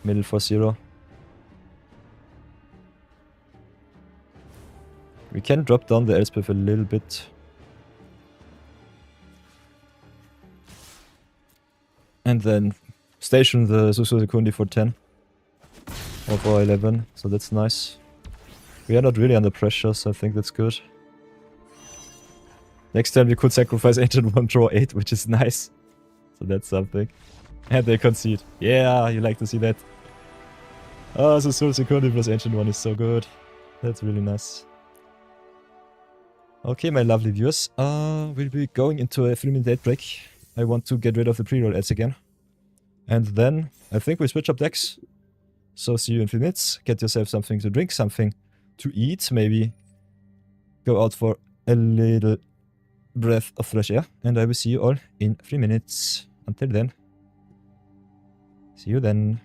Middle for 0. We can drop down the Elspeth a little bit. And then station the Susuzikundi for 10. Or for 11, so that's nice. We are not really under pressure, so I think that's good. Next turn we could sacrifice Ancient One, draw 8, which is nice. So that's something. And they concede. Yeah, you like to see that. Oh, so Susuzikundi plus Ancient One is so good. That's really nice. Okay, my lovely viewers. We'll be going into a 3-minute date break. I want to get rid of the pre-roll ads again. And then I think we switch up decks. So see you in 3 minutes. Get yourself something to drink, something to eat, maybe go out for a little breath of fresh air. And I will see you all in 3 minutes. Until then. See you then.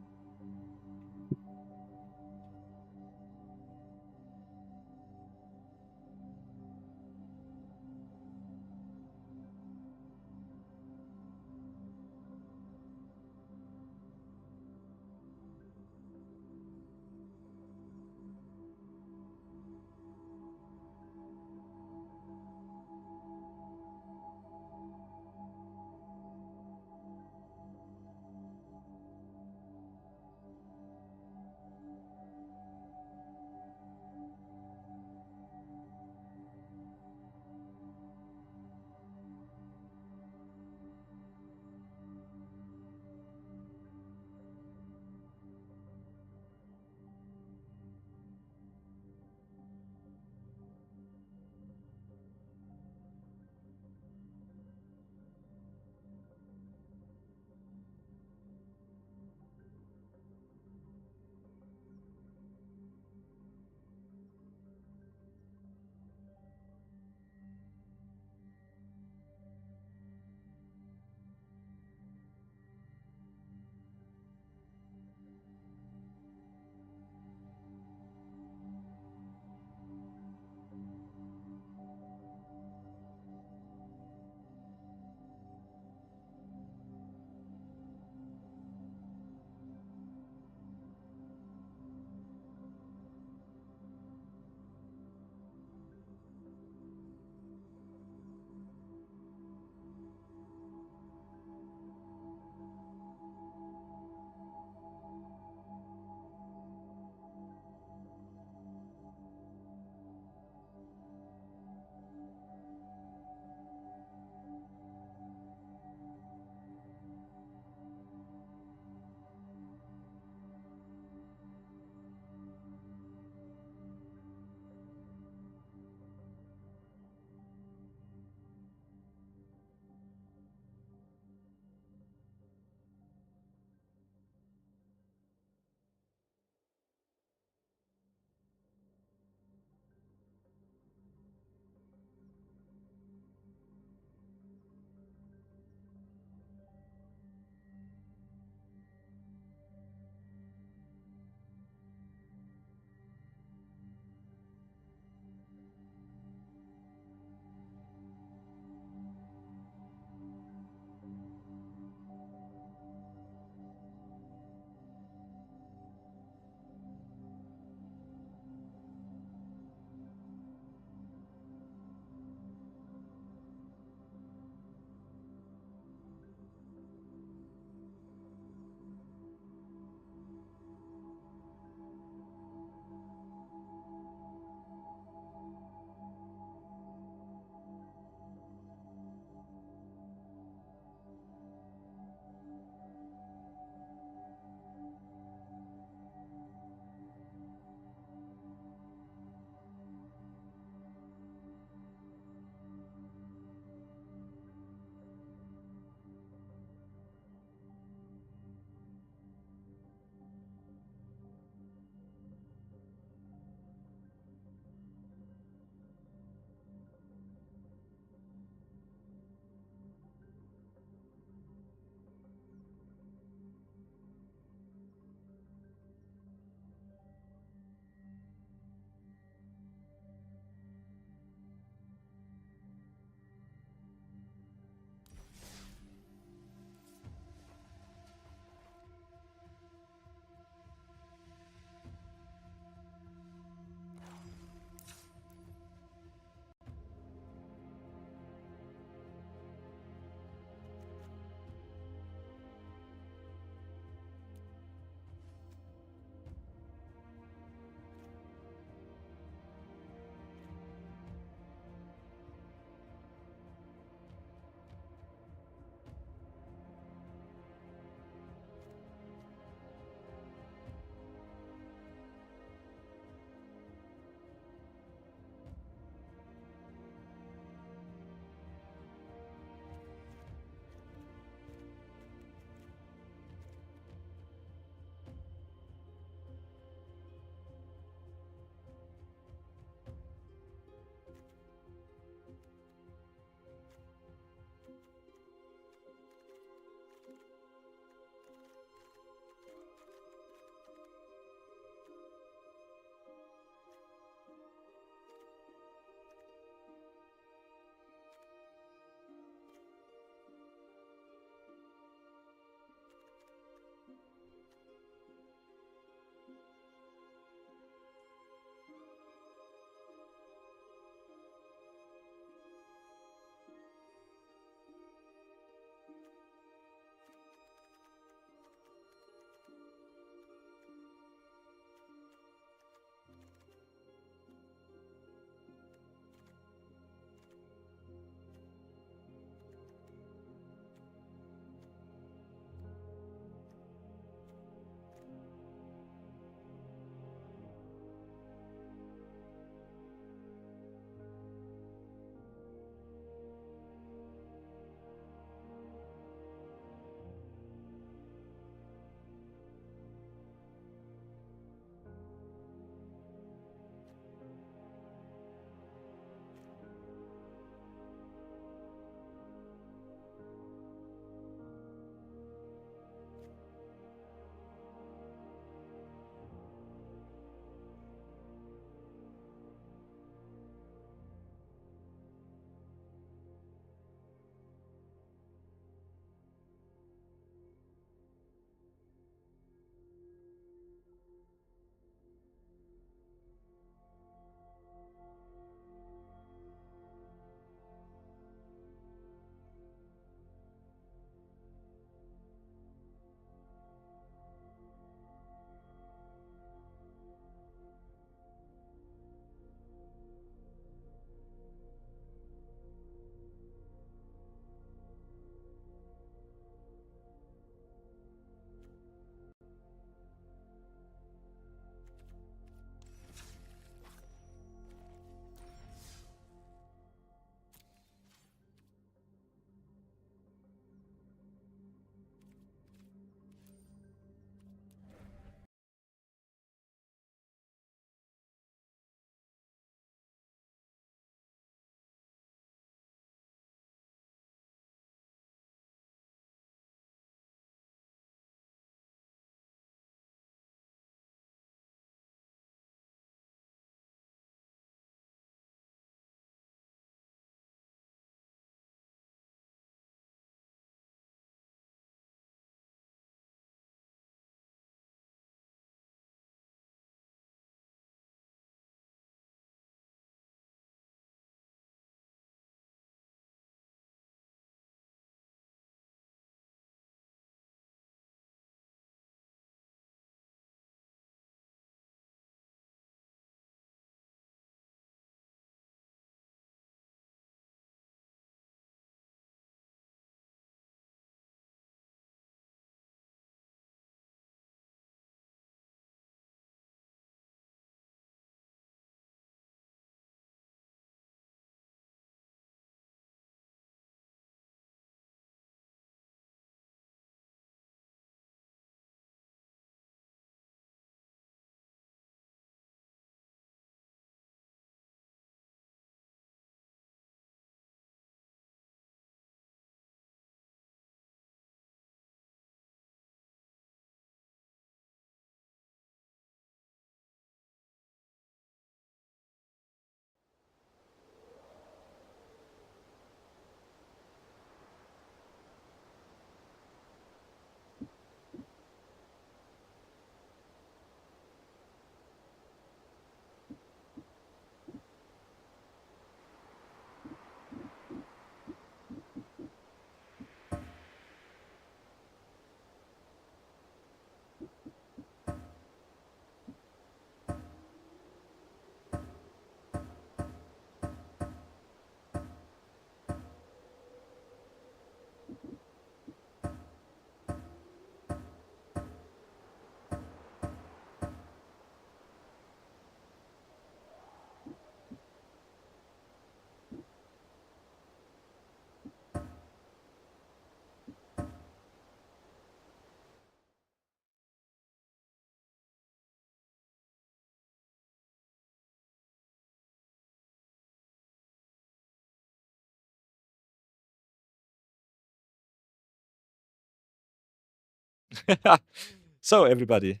So everybody,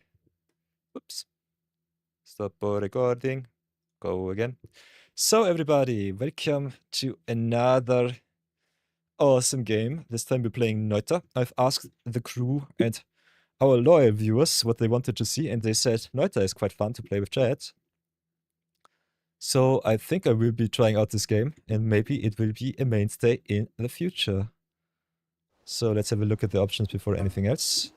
oops, stop recording, go again. So everybody, welcome to another awesome game. This time we're playing Noita. I've asked the crew and our loyal viewers what they wanted to see, and they said Noita is quite fun to play with chat. So I think I will be trying out this game, and maybe it will be a mainstay in the future. So let's have a look at the options before anything else.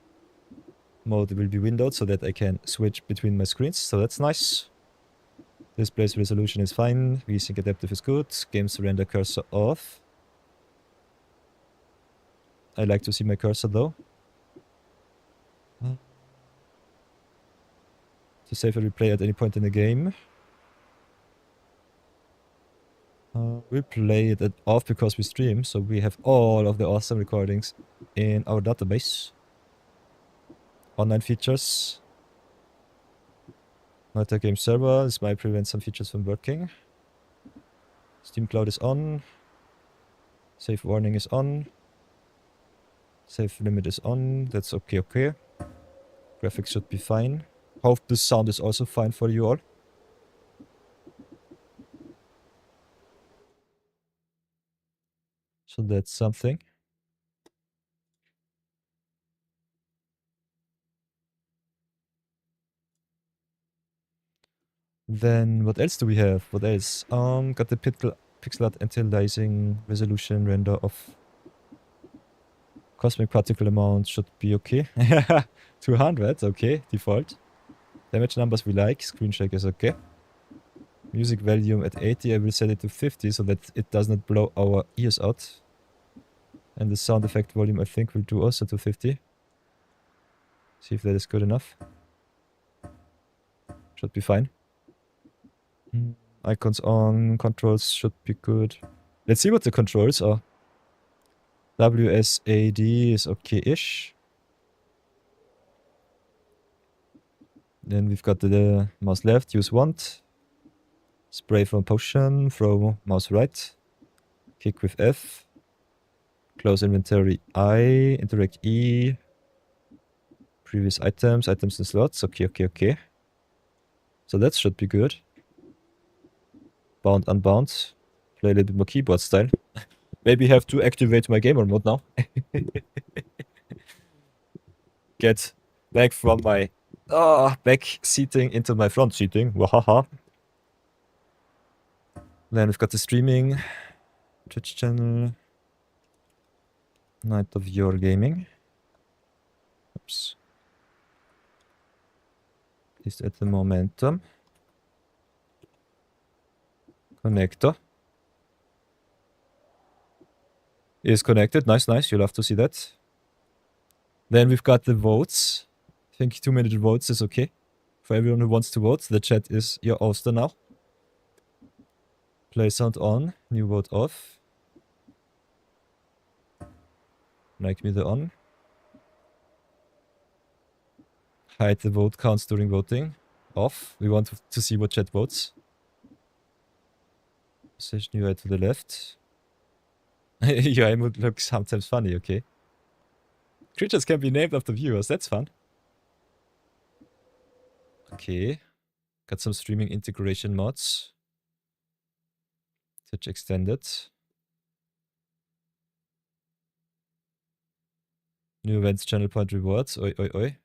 Mode will be windowed so that I can switch between my screens, so that's nice. Display's resolution is fine, VSync adaptive is good, games render cursor off. I like to see my cursor though. To save a replay at any point in the game. We'll play it off because we stream, so we have all of the awesome recordings in our database. Online features. Not a game server, this might prevent some features from working. Steam Cloud is on. Save warning is on. Save limit is on. That's okay. Graphics should be fine. Hope the sound is also fine for you all. So that's something. Then what else do we have? What else? Got the pixel art anti-aliasing resolution render of cosmic particle amount should be okay. 200, okay, default. Damage numbers we like, screen shake is okay. Music volume at 80, I will set it to 50 so that it does not blow our ears out. And the sound effect volume I think will do also to 50. See if that is good enough. Should be fine. Icons on, controls should be good. Let's see what the controls are. WSAD is okay-ish. Then we've got the mouse left, use wand. Spray from potion, throw mouse right. Kick with F. Close inventory I, interact E. Previous items and slots, okay. So that should be good. Bound, unbound. Play a little bit more keyboard style. Maybe have to activate my gamer mode now. Get back from my back seating into my front seating. Wahaha. Then we've got the streaming. Twitch channel. Night of Your Gaming. Oops. Is at the momentum. Connector. Is connected. Nice. You'll have to see that. Then we've got the votes. I think 2-minute votes is okay. For everyone who wants to vote, the chat is your oyster now. Play sound on. New vote off. Make me the on. Hide the vote counts during voting. Off. We want to see what chat votes. Session UI to the left. UI would look sometimes funny, okay. Creatures can be named after viewers, that's fun. Okay. Got some streaming integration mods. Twitch extended. New events, channel point rewards. Oi.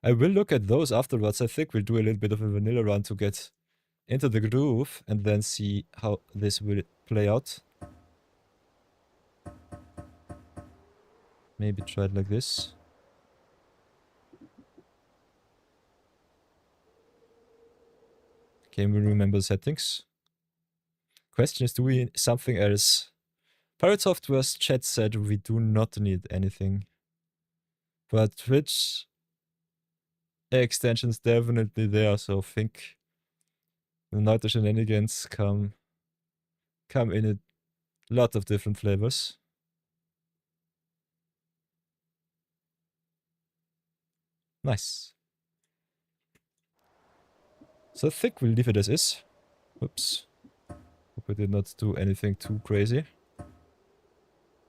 I will look at those afterwards. I think we'll do a little bit of a vanilla run to get into the groove and then see how this will play out. Maybe try it like this. Game will remember the settings. Question is, do we need something else? Pirate Software's chat said we do not need anything. But Twitch extension's definitely there, so I think the Noita shenanigans come in a lot of different flavors. Nice. So I think we'll leave it as is. Oops. Hope I did not do anything too crazy.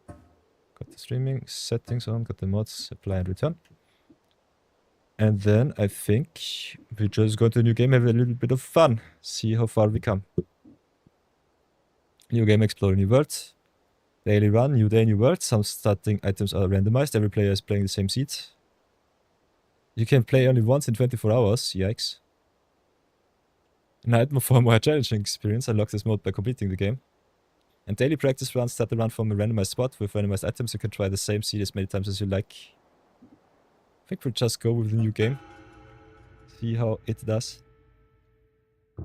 Got the streaming settings on, got the mods, apply and return. And then I think we just go to a new game, have a little bit of fun. See how far we come. New game, explore new world. Daily run, new day, new world. Some starting items are randomized. Every player is playing the same seed. You can play only once in 24 hours. Yikes. Night mode for a more challenging experience. Unlock this mode by completing the game. And daily practice runs start the run from a randomized spot. With randomized items, you can try the same seed as many times as you like. I think we'll just go with the new game. See how it does. A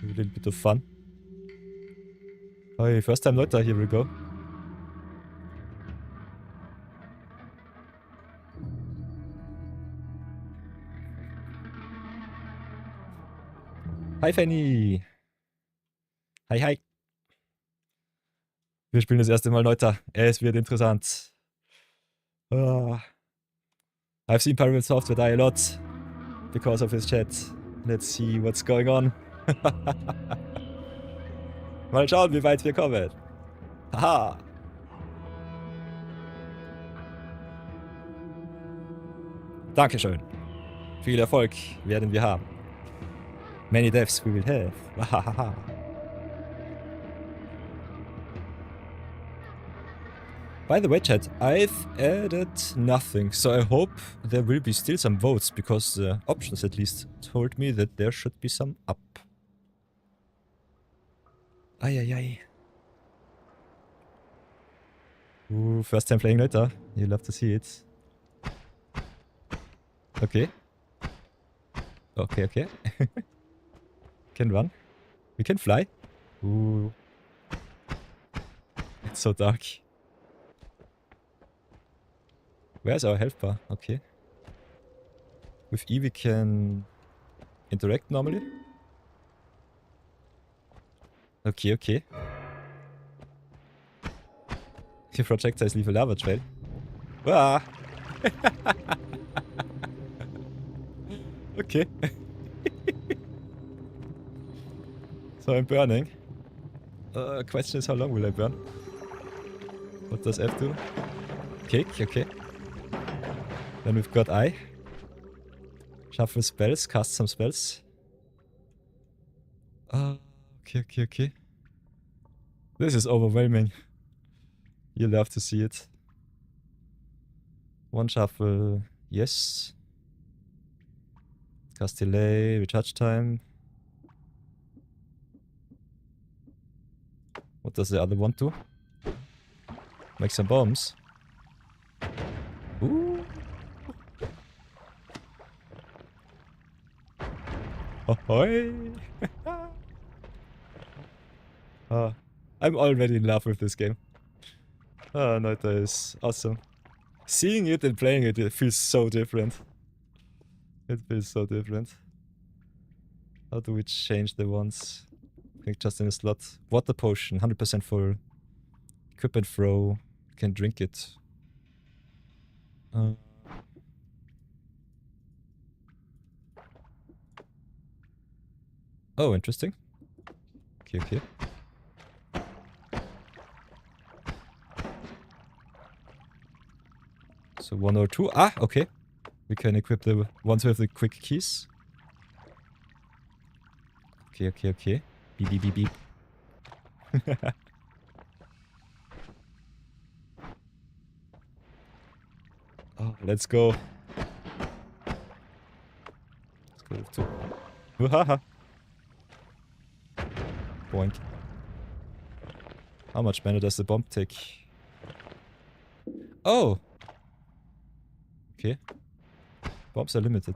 little bit of fun. Hey, first time Noita, here we go. Hi Fanny! Hi, hi! Wir spielen das erste Mal Noita. Es wird interessant. Ah. I've seen Pyramid Software die a lot because of his chat. Let's see what's going on. Mal schauen, wie weit wir kommen. Haha! Dankeschön. Viel Erfolg werden wir haben. Many deaths we will have. Hahaha. By the way, chat, I've added nothing, so I hope there will be still some votes, because the options at least told me that there should be some up. Ay ay ay. Ooh, first time playing Noita. You love to see it. Okay. Okay, okay. Can run. We can fly. Ooh. It's so dark. Where's our health bar? Okay. With E we can interact normally. Okay, okay. Your projectiles leave a lava trail. Ah! Okay. So I'm burning. Question is, how long will I burn? What does F do? Cake, okay. Then we've got I. Shuffle spells, cast some spells. Okay, okay, okay. This is overwhelming. You'll love to see it. One shuffle, yes. Cast delay, recharge time. What does the other one do? Make some bombs. Ooh. Ahoy! I'm already in love with this game. Noita is awesome. Seeing it and playing it, it feels so different. It feels so different. How do we change the ones? I think just in a slot. Water potion, 100% full. Equip and throw. You can drink it. Oh, interesting. Okay, okay. So 1 or 2. Ah, okay. We can equip the ones with the quick keys. Okay, okay, okay. Beep, beep, beep, beep. Oh, let's go. Let's go with 2. Wahaha. Boink. How much mana does the bomb take? Oh! Okay. Bombs are limited.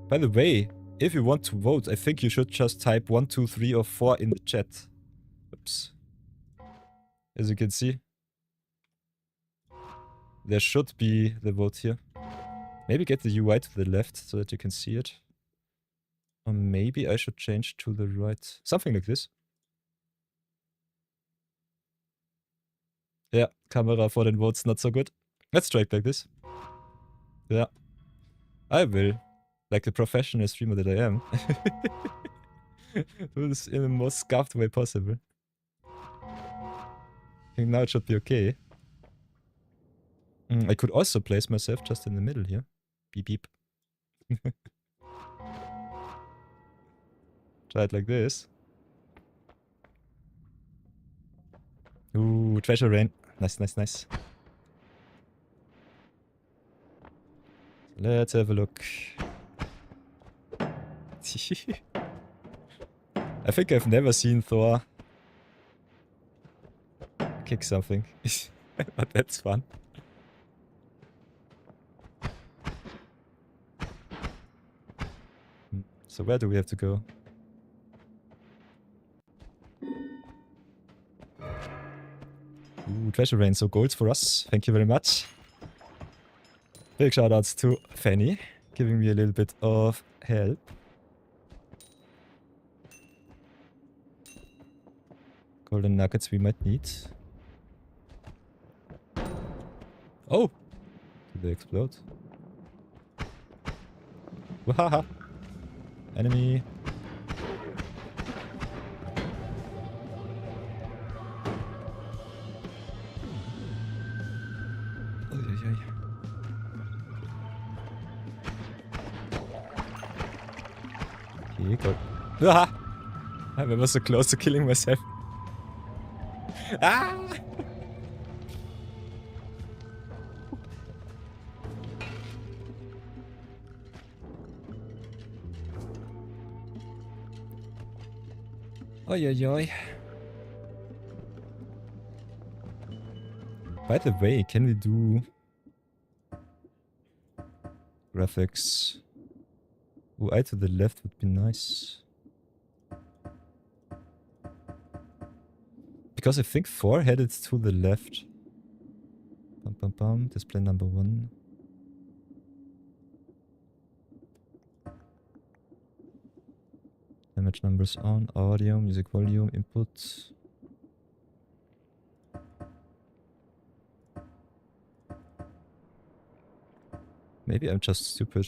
By the way, if you want to vote, I think you should just type 1, 2, 3 or 4 in the chat. Oops. As you can see, there should be the vote here. Maybe get the UI to the left so that you can see it. Or maybe I should change to the right. Something like this. Yeah, camera for den votes not so good. Let's try it like this. Yeah. I will. Like the professional streamer that I am. Do this in the most scuffed way possible. I think now it should be okay. I could also place myself just in the middle here. Beep beep. Try it like this. Ooh, treasure rain. Nice, nice, nice. Let's have a look. I think I've never seen Thor kick something. But that's fun. So where do we have to go? Ooh, treasure rain, so golds for us. Thank you very much. Big shoutouts to Fanny, giving me a little bit of help. Golden nuggets we might need. Oh! Did they explode? Wahaha! Enemy! Okay, go. Ah! I was so close to killing myself. Ah! Oi, oi, oi. By the way, can we do graphics? UI to the left would be nice. Because I think 4 headed to the left. Bum, bum, bum. Display number 1. Image numbers on. Audio, music volume, input. Maybe I'm just stupid.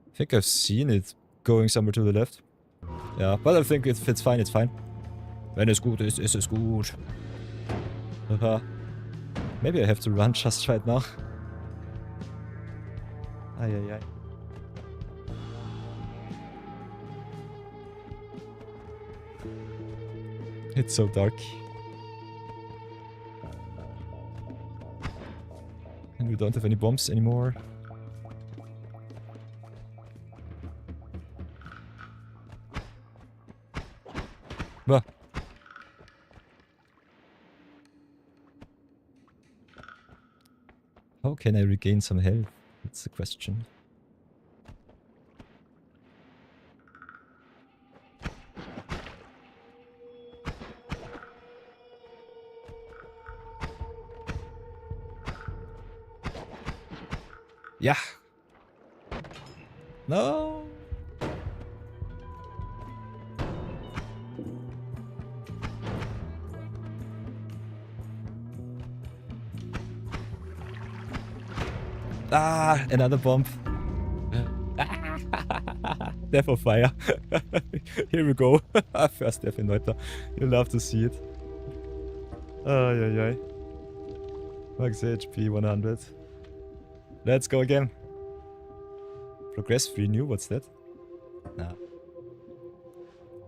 I think I've seen it going somewhere to the left. Yeah, but I think if it's fine, it's fine. Wenn es gut ist, ist es gut. Haha. Maybe I have to run just right now. Ay, ay, ay. It's so dark. And we don't have any bombs anymore. Bah. How can I regain some health? That's the question. Yeah. No. Ah, another bomb. Death of fire. Here we go. First death in Noita. You'll love to see it. Ay, ay, ay. Max HP 100. Let's go again. Progress renew, what's that? Nah.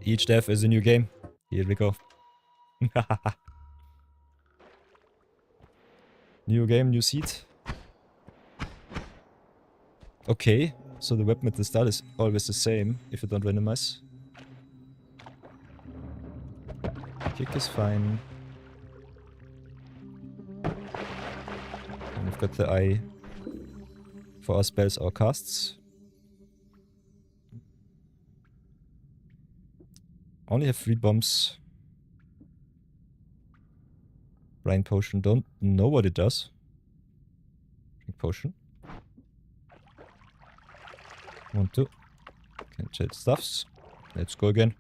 Each death is a new game. Here we go. New game, new seat. Okay, so the weapon at the start is always the same if you don't randomize. Kick is fine. And we've got the eye for our spells or casts. Only have 3 bombs. Brain potion, don't know what it does. Drink potion. 1, 2. Can trade stuffs. Let's go again.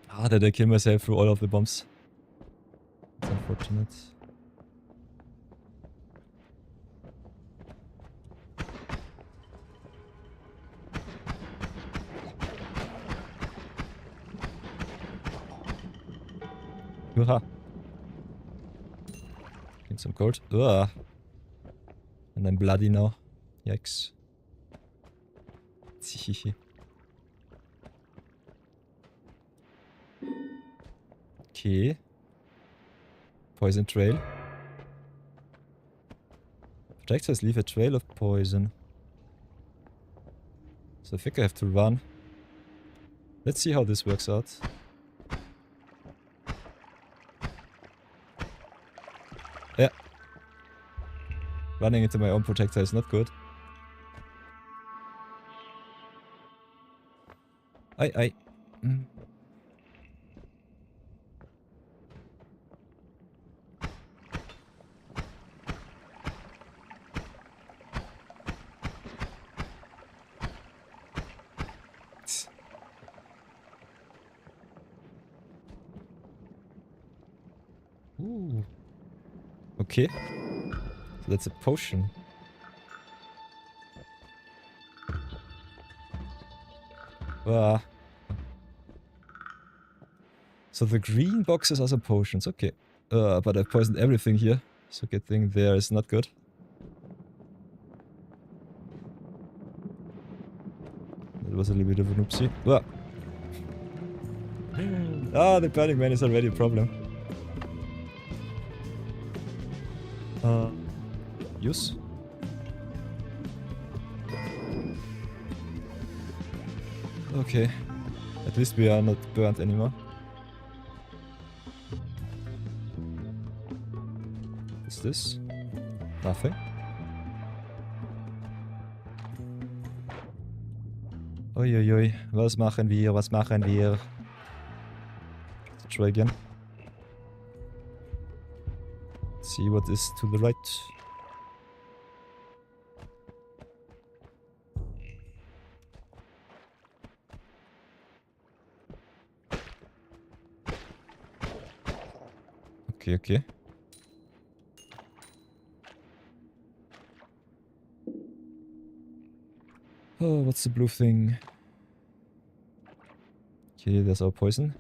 Ah, did I kill myself through all of the bombs? That's unfortunate. Haha. Get some gold. Ugh. And I'm bloody now. Yikes. Okay. Poison trail. Projectiles leave a trail of poison. So I think I have to run. Let's see how this works out. Yeah. Running into my own projectile is not good. Aye. Ooh. Okay. So that's a potion. Ah. So the green boxes are some potions, okay. But I poisoned everything here, so getting there is not good. That was a little bit of an oopsie. Ah, the Burning Man is already a problem. Use. Okay. At least we are not burnt anymore. What's this? Nothing. Uiuiui. Was machen wir? Was machen wir? Let's try again. See what is to the right. Okay. Oh, what's the blue thing? Okay, there's our poison.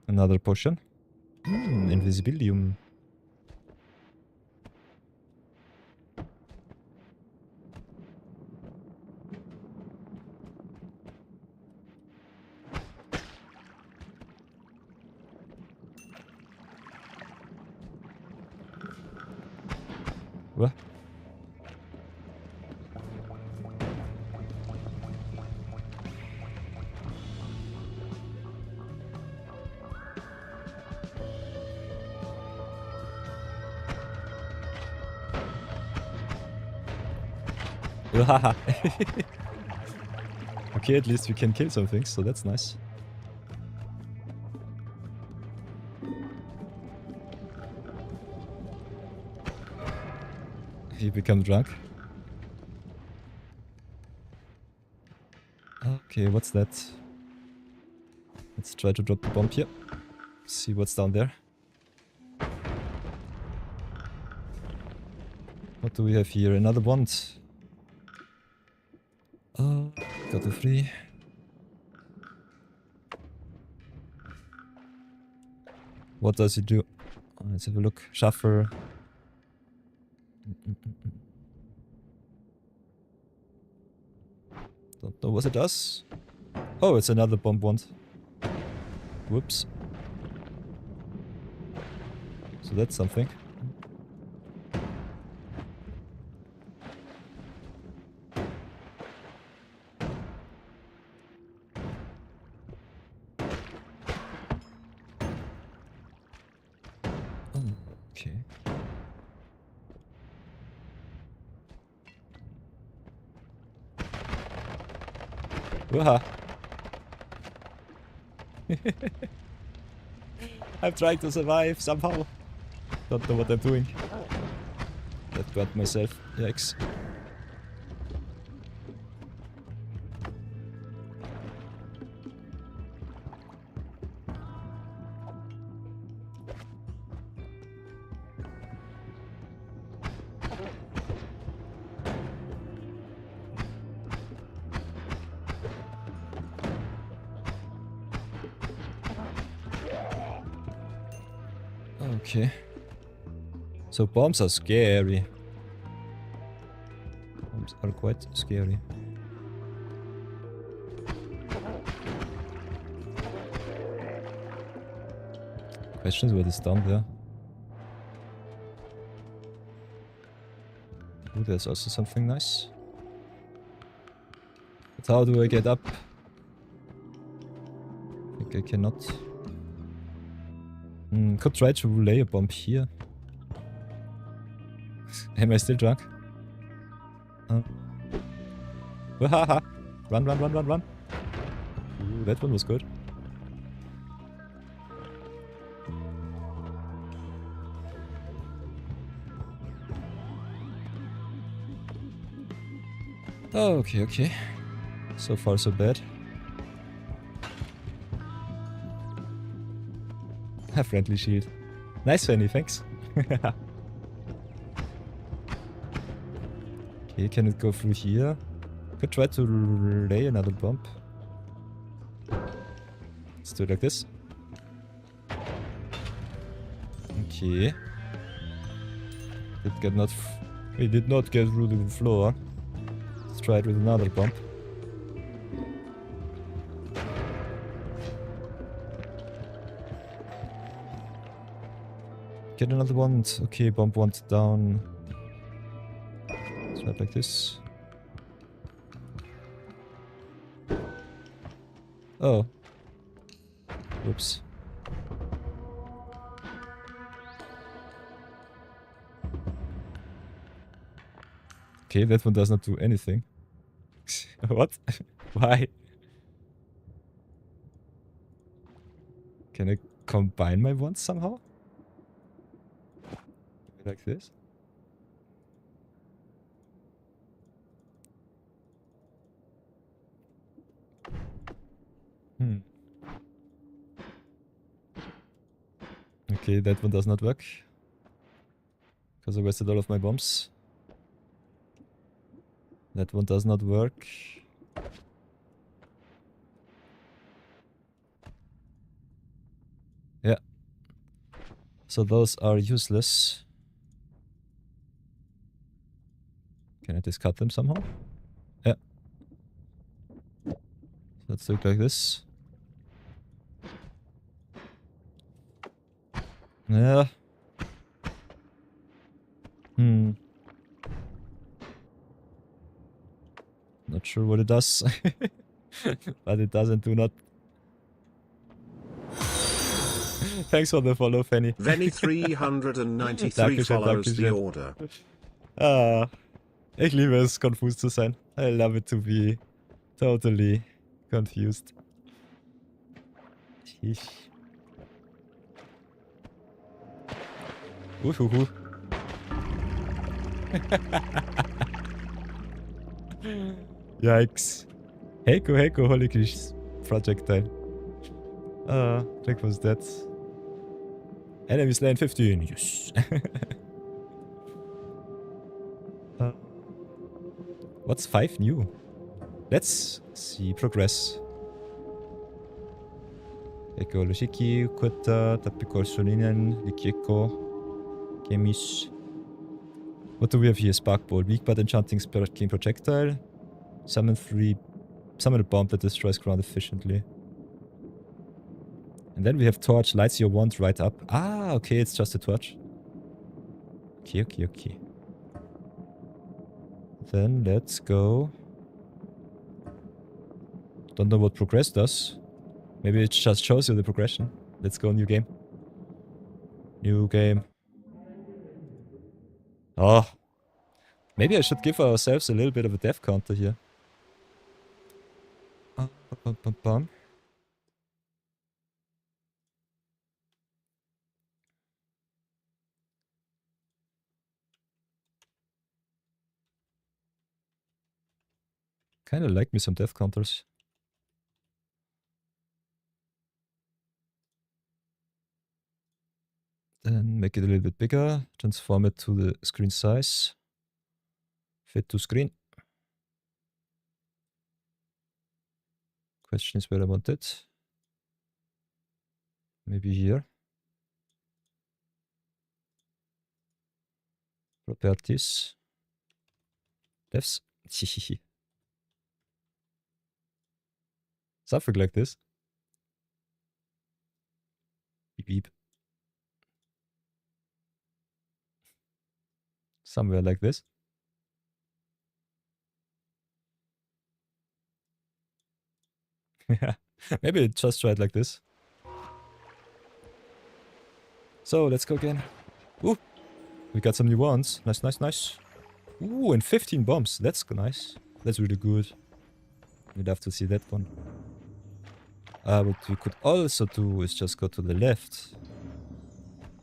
Another potion. Invisibilium. What? Okay, at least we can kill some things, so that's nice. He become drunk. Okay, what's that? Let's try to drop the bomb here. See what's down there. What do we have here? Another wand. Got the 3. What does it do? Let's have a look. Shuffle. Don't know what it does. Oh, it's another bomb wand. Whoops. So that's something. Okay. Waha. I'm trying to survive somehow. Don't know what I'm doing. That got myself. Yikes. Okay. So bombs are scary. Bombs are quite scary. Questions what is down there? Ooh, there's also something nice. But how do I get up? I think I cannot. Could try to lay a bomb here. Am I still drunk? Wahaha! Run, run, run, run, run! Ooh, that one was good. Oh, okay, okay. So far, so bad. A friendly shield. Nice, Fanny, thanks. Okay, can it go through here? Could try to lay another bomb. Let's do it like this. Okay. We did not get through the floor. Let's try it with another bomb. Get another one. Okay, bomb one down. Let's try it like this. Oh. Whoops. Okay, that one does not do anything. What? Why? Can I combine my ones somehow? Like this? Okay, that one does not work. Because I wasted all of my bombs. That one does not work. Yeah. So those are useless. Can I discard them somehow? Yeah. Let's look like this. Yeah. Not sure what it does. But it doesn't do not. Thanks for the follow, Fanny. Venny393 Dankeschön, follows the Dankeschön. order. Ich liebe es, confused zu sein. I love it to be totally confused. Uhuhu. Yikes. Heiko, holy Krish projectile. Check was that. Enemy slain 15. Yes. What's 5 new? Let's see progress. Eko Lushiki, Kweta, Tapiko Soninen, Likieko, Kemish. What do we have here? Spark Ball, weak but enchanting spirit king projectile. Summon a bomb that destroys ground efficiently. And then we have torch, lights your wand right up. Ah, okay, it's just a torch. Okay. Then let's go. Don't know what progress does. Maybe it just shows you the progression. Let's go, new game. New game. Oh. Maybe I should give ourselves a little bit of a death counter here. Kinda like me some death counters. Then make it a little bit bigger. Transform it to the screen size. Fit to screen. Question is where I want it. Maybe here. Properties. Devs. Something like this. Beep beep. Somewhere like this. Maybe just try it like this. So let's go again. Ooh, we got some new ones. Nice, nice, nice. Ooh, and 15 bombs. That's nice. That's really good. We'd have to see that one. What we could also do is just go to the left.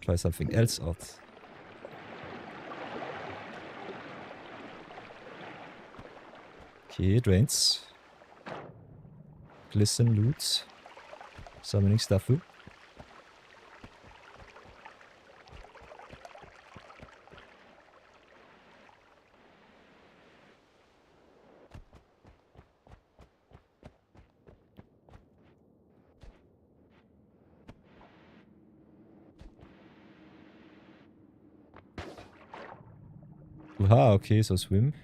Try something else out. Okay, drains. Glisten, loot. Summoning Staffu. Aha, okay, so swim.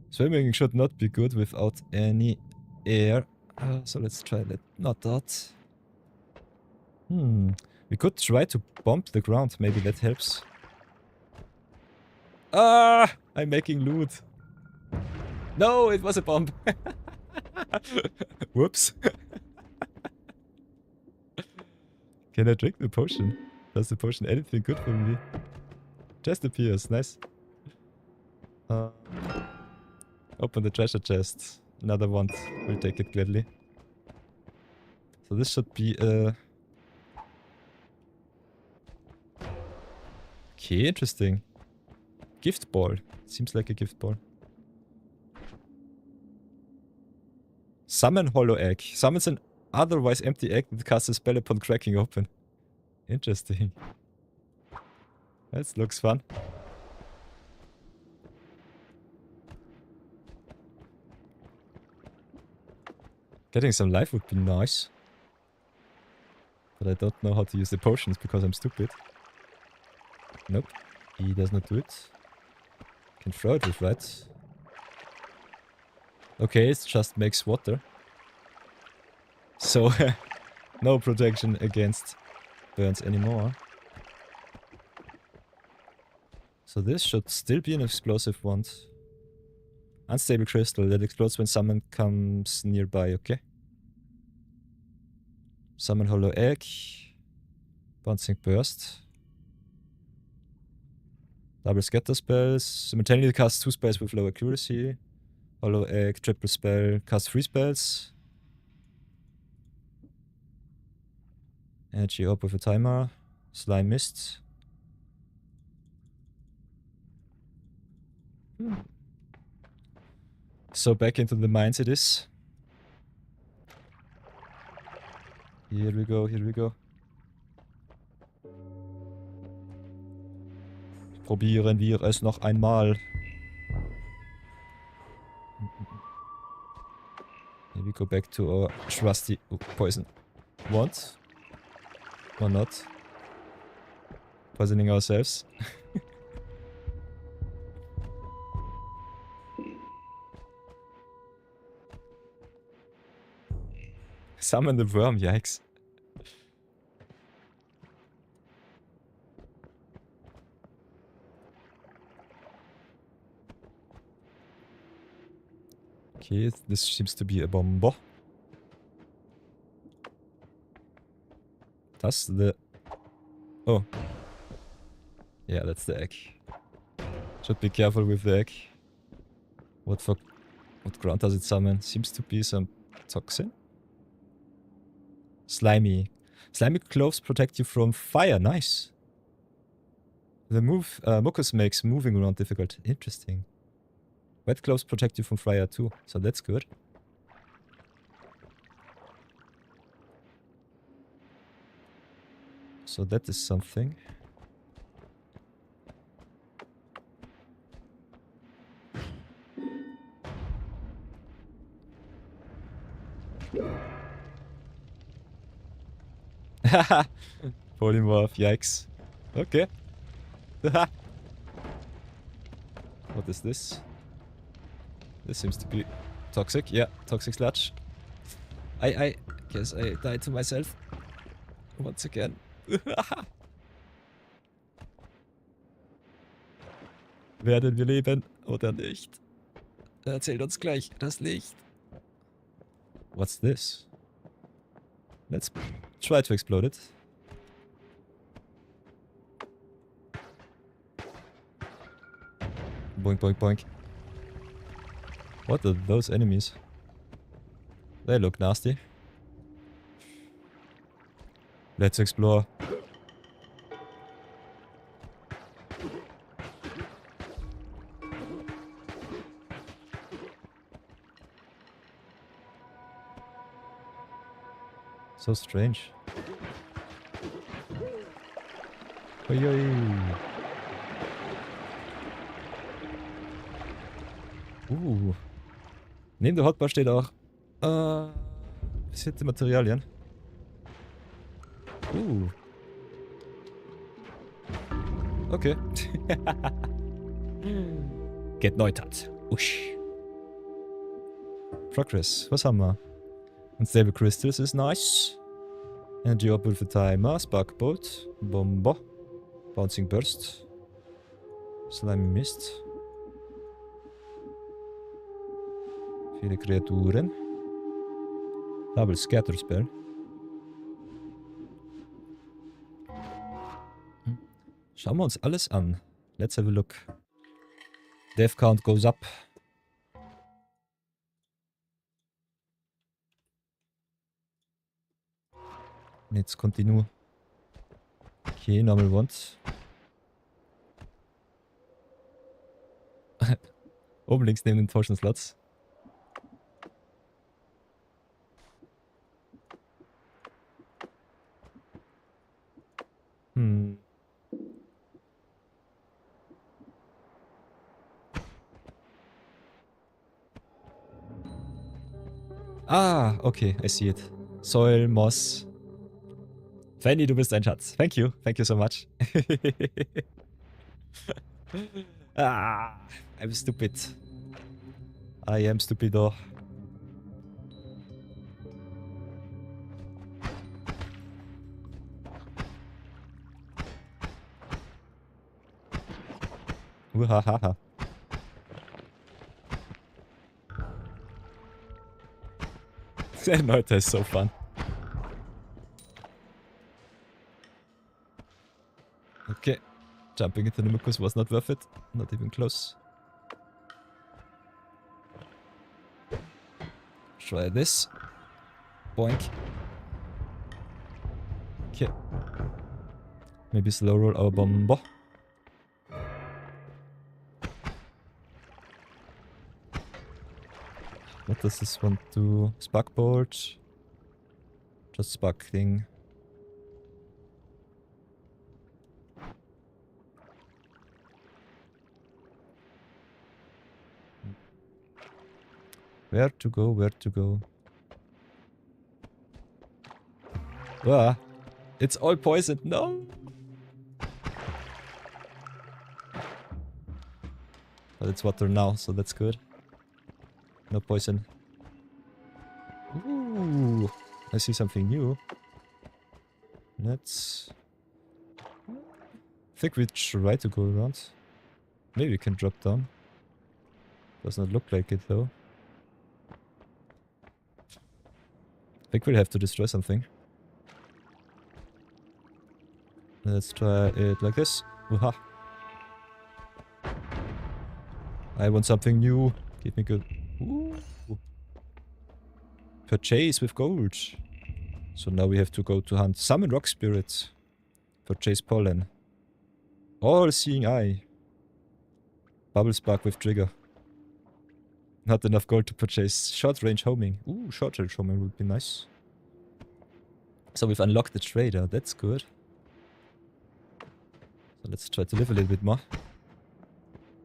Swimming should not be good without any air. So let's try that. Not that. We could try to bump the ground. Maybe that helps. Ah! I'm making loot. No, it was a bomb. Whoops. Can I drink the potion? Does the potion anything good for me? Chest appears. Nice. Open the treasure chest. Another one. We'll take it gladly. So this should be a... Okay, interesting. Gift ball. Seems like a gift ball. Summon hollow egg. Summons an otherwise empty egg that casts a spell upon cracking open. Interesting. That looks fun. Getting some life would be nice. But I don't know how to use the potions because I'm stupid. Nope. He does not do it. Can throw it with, right? Okay, it just makes water. So, no protection against burns anymore. So this should still be an explosive one. Unstable crystal that explodes when someone comes nearby, okay? Summon hollow egg. Bouncing burst. Double scatter spells. Simultaneously cast 2 spells with low accuracy. Hollow egg, triple spell, cast 3 spells. Energy orb with a timer. Slime mist. So back into the mines it is. Here we go, here we go. Probieren wir es noch einmal. Here we go back to our trusty poison wand. Or not. Poisoning ourselves. Summon the worm, yikes. Okay, this seems to be a bomber. That's the... Oh. Yeah, that's the egg. Should be careful with the egg. What ground does it summon? Seems to be some toxin. Slimy. Slimy clothes protect you from fire. Nice. The mucus makes moving around difficult. Interesting. Wet clothes protect you from fire too, so that's good. So that is something. Polymorph, yikes. Okay. What is this? This seems to be toxic. Yeah, toxic sludge. I guess I died to myself. Once again. Werden wir leben oder nicht? Erzählt uns gleich das Licht. What's this? Let's try to explode it. Boink, boink, boink. What are those enemies? They look nasty. Let's explore. So strange. Oi, oi. Neben der Hotbar steht auch versierte Materialien. Okay. Get Noita. Usch. Progress. Was haben wir? Unstable Crystals ist nice. Energy Opal für Timer. Spark Bolt. Bomber. Bouncing Burst. Slimy Mist. Viele Kreaturen. Double Scatter Spell. Schauen wir uns alles an. Let's have a look. Death Count goes up. Let's continue. Okay, normal ones. Oben links neben den Potion Slots. Ah, okay, I see it. Soil, Moss. Fanny, du bist ein Schatz. Thank you so much. I'm stupid. I am stupido. Uhahaha. Noita is so fun. Okay. Jumping into the mucus was not worth it. Not even close. Try this. Boink. Okay. Maybe slow roll our bombo. What does this want to... Spark bolt? Just sparkling. Where to go, where to go? Ah, it's all poisoned, no! But it's water now, so that's good. No poison. Ooh, I see something new. Let's... I think we try to go around. Maybe we can drop down. Does not look like it though. I think we'll have to destroy something. Let's try it like this. Uha. I want something new. Give me good. Ooh. Purchase with gold. So now we have to go to hunt summon rock spirits. Purchase pollen. All-seeing eye. Bubble spark with trigger. Not enough gold to purchase short range homing. Ooh, short range homing would be nice. So we've unlocked the trader. That's good. So let's try to live a little bit more.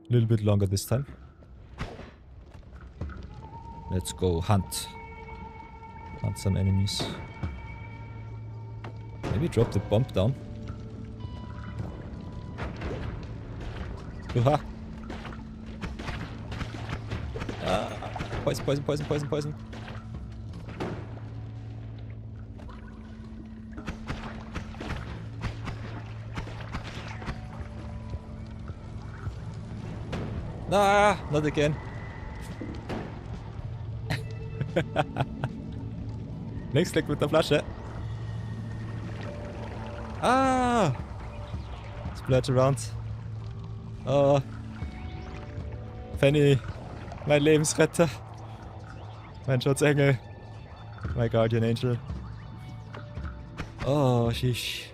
A little bit longer this time. Let's go hunt. Hunt some enemies. Maybe drop the bomb down. Uha. Poison, poison, poison, poison, poison. Ah, not again. Linksklick mit der Flasche. Ah! Splash around. Oh. Penny. Mein Lebensretter. Mein Schutzengel. My Guardian Angel. Oh, sheesh.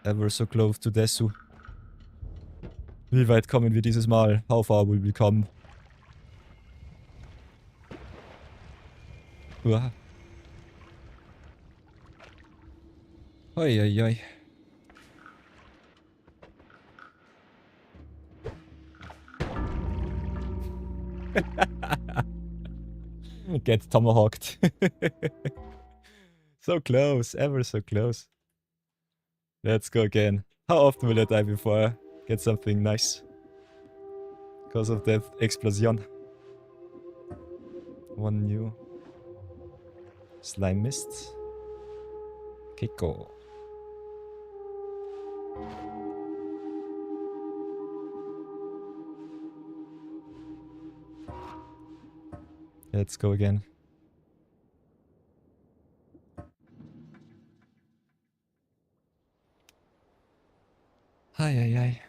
Ever so close to Desu. Wie weit kommen wir dieses Mal? How far will we come? Uah. Oi, oi, oi. Get tomahawked. So close, ever so close. Let's go again. How often will I die before I get something nice? Because of that explosion. One new. Slime mist. Kiko. Let's go again. Hi, hi, hi.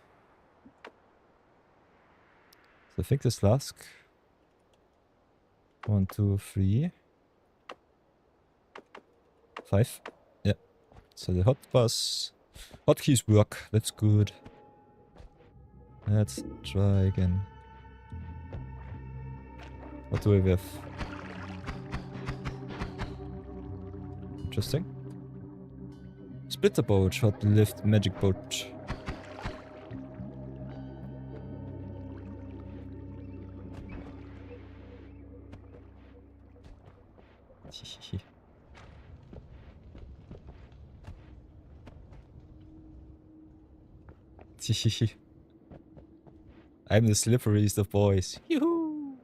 So I think this flask. 1, 2, 3. 5. Yeah. So the hotkeys work. That's good. Let's try again. What do we have? Interesting. Splitter boat, short lived magic boat. I'm the slipperiest of boys. Yoo-hoo!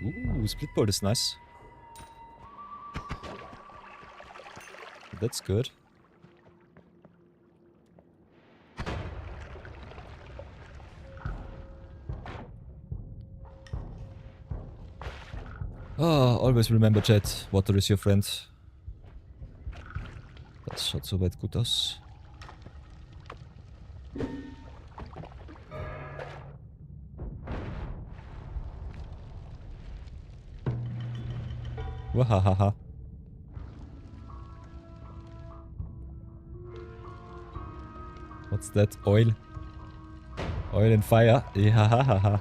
Ooh, split boat is nice. That's good. Oh, always remember, chat. Water is your friend. Das schaut soweit gut aus. Wahahaha. What's that? Oil? Oil and fire? Yeah.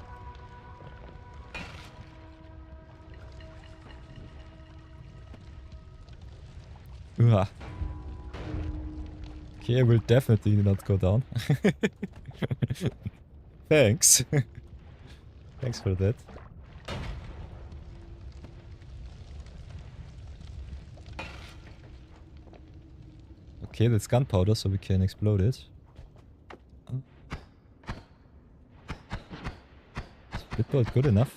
Okay, I will definitely not go down. Thanks. Thanks for that. Okay, that's gunpowder, so we can explode it. Splitbolt good enough.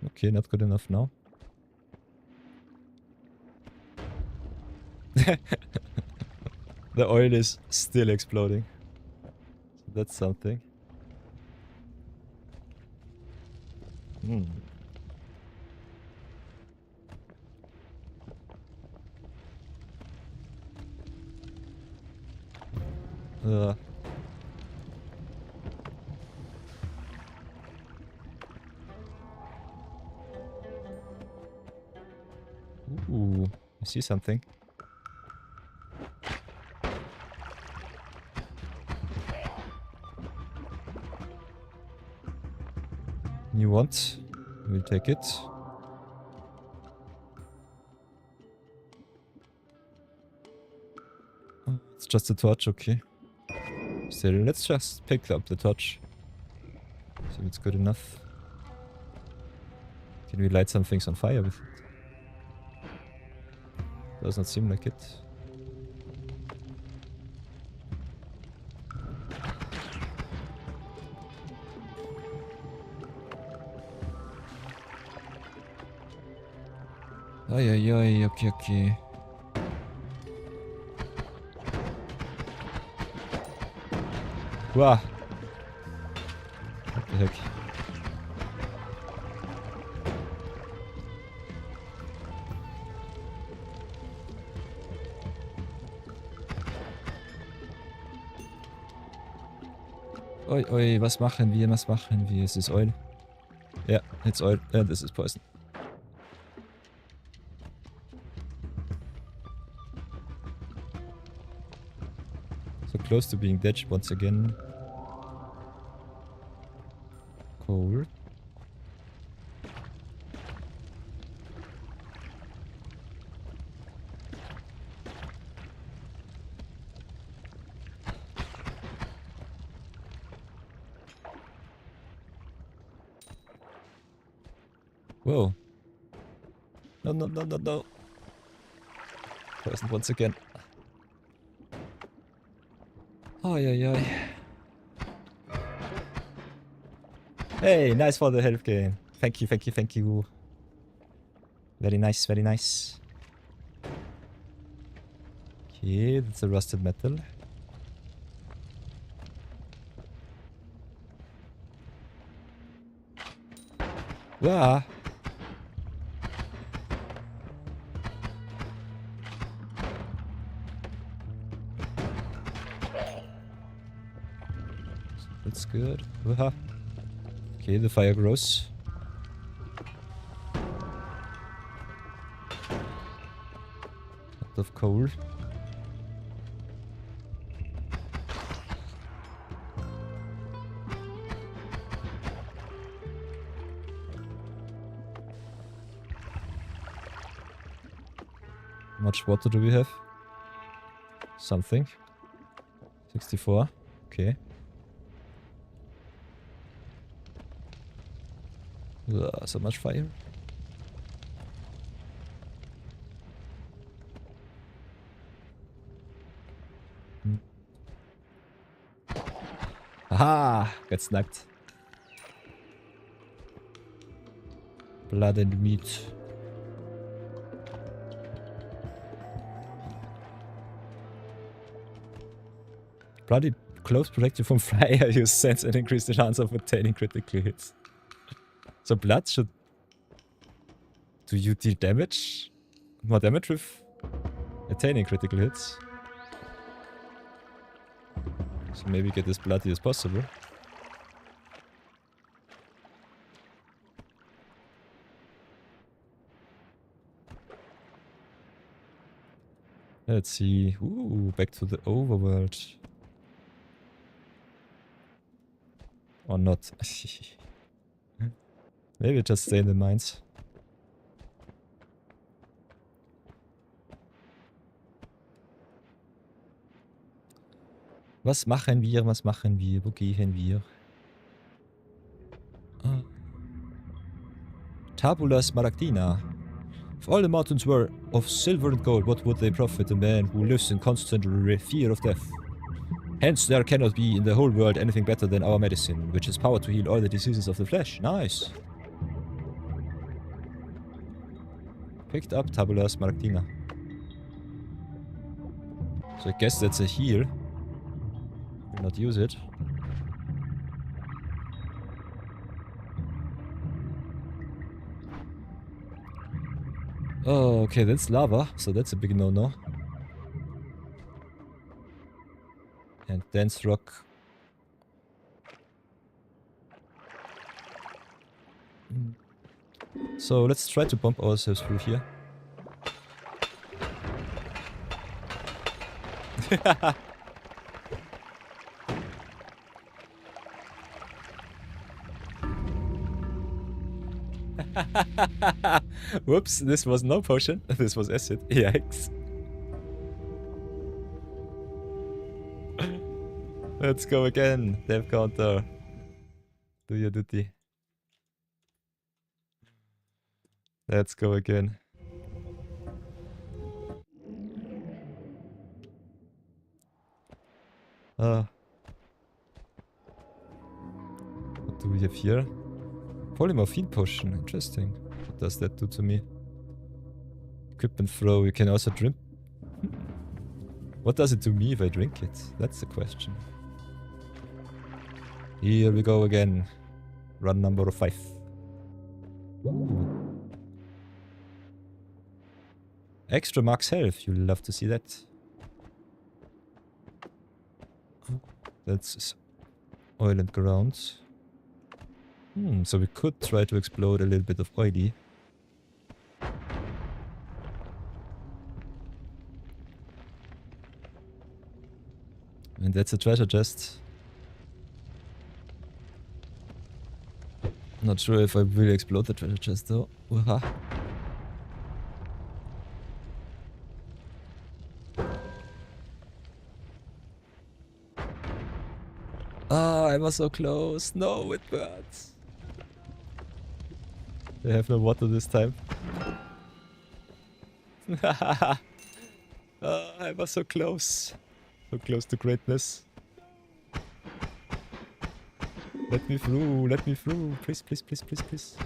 Okay, not good enough now. The oil is still exploding. So that's something. Hmm. Ooh, I see something. You want? We'll take it. Oh, it's just a torch, okay. Still, let's just pick up the torch. See if it's good enough. Can we light some things on fire with it? Does not seem like it. Ay, ay, ay, okay, okay. Wow. What the heck? Oi, oi, was machen wir? Was machen wir? Is this oil? Yeah, it's oil. And this is poison. So close to being dead once again. Coal. Whoa. No, no, no, no, no. Poison once again. Ay, ay, ay. Hey, nice for the health gain. Thank you, thank you, thank you. Very nice, very nice. Okay, that's a rusted metal. Wow. That's good. Wow. Okay, the fire grows. Lot of coal. How much water do we have? Something. 64. Okay. So much fire. Aha! Got snagged. Blood and meat. Bloody close protect you from fire. Use sense and increase the chance of attaining critical hits. So blood should... Do you deal damage? More damage with attaining critical hits? So maybe get as bloody as possible. Let's see. Ooh, back to the overworld. Or not. Maybe just stay in the mines. Was machen wir? Was machen wir? Wo gehen wir? Ah. Tabula Smaragdina. If all the mountains were of silver and gold, what would they profit a man who lives in constant fear of death? Hence, there cannot be in the whole world anything better than our medicine, which has power to heal all the diseases of the flesh. Nice. Picked up Tabula Smaragdina. So I guess that's a heal. Will not use it. Oh, okay, that's lava, so that's a big no-no. And dense rock. So let's try to bump ourselves through here. Whoops, this was no potion. This was acid. Yikes. Let's go again. Dev counter. Do your duty. Let's go again. What do we have here? Polymorph heal potion. Interesting. What does that do to me? Equipment throw. You can also drink. What does it to me if I drink it? That's the question. Here we go again. Run number 5. Ooh. Extra max health. You'll love to see that. That's oil and ground. So we could try to explode a little bit of oily. And that's a treasure chest. Not sure if I will explode the treasure chest though. Waha. Ah, I was so close. No, it burns. They have no water this time. I was so close. So close to greatness. Let me through, let me through. Please, please, please, please, please.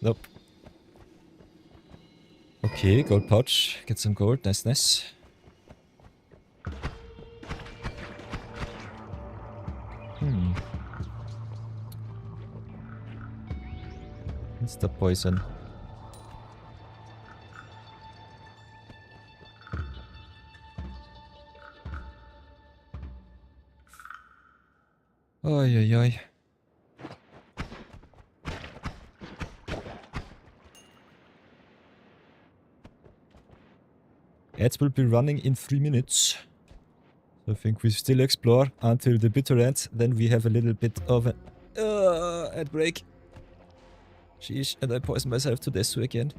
Nope. Okay, gold pouch. Get some gold. Nice, nice. Insta poison. Oi, oi, oi. Ads will be running in 3 minutes. So I think we still explore until the bitter end. Then we have a little bit of an ad break. Sheesh, and I poisoned myself to death again.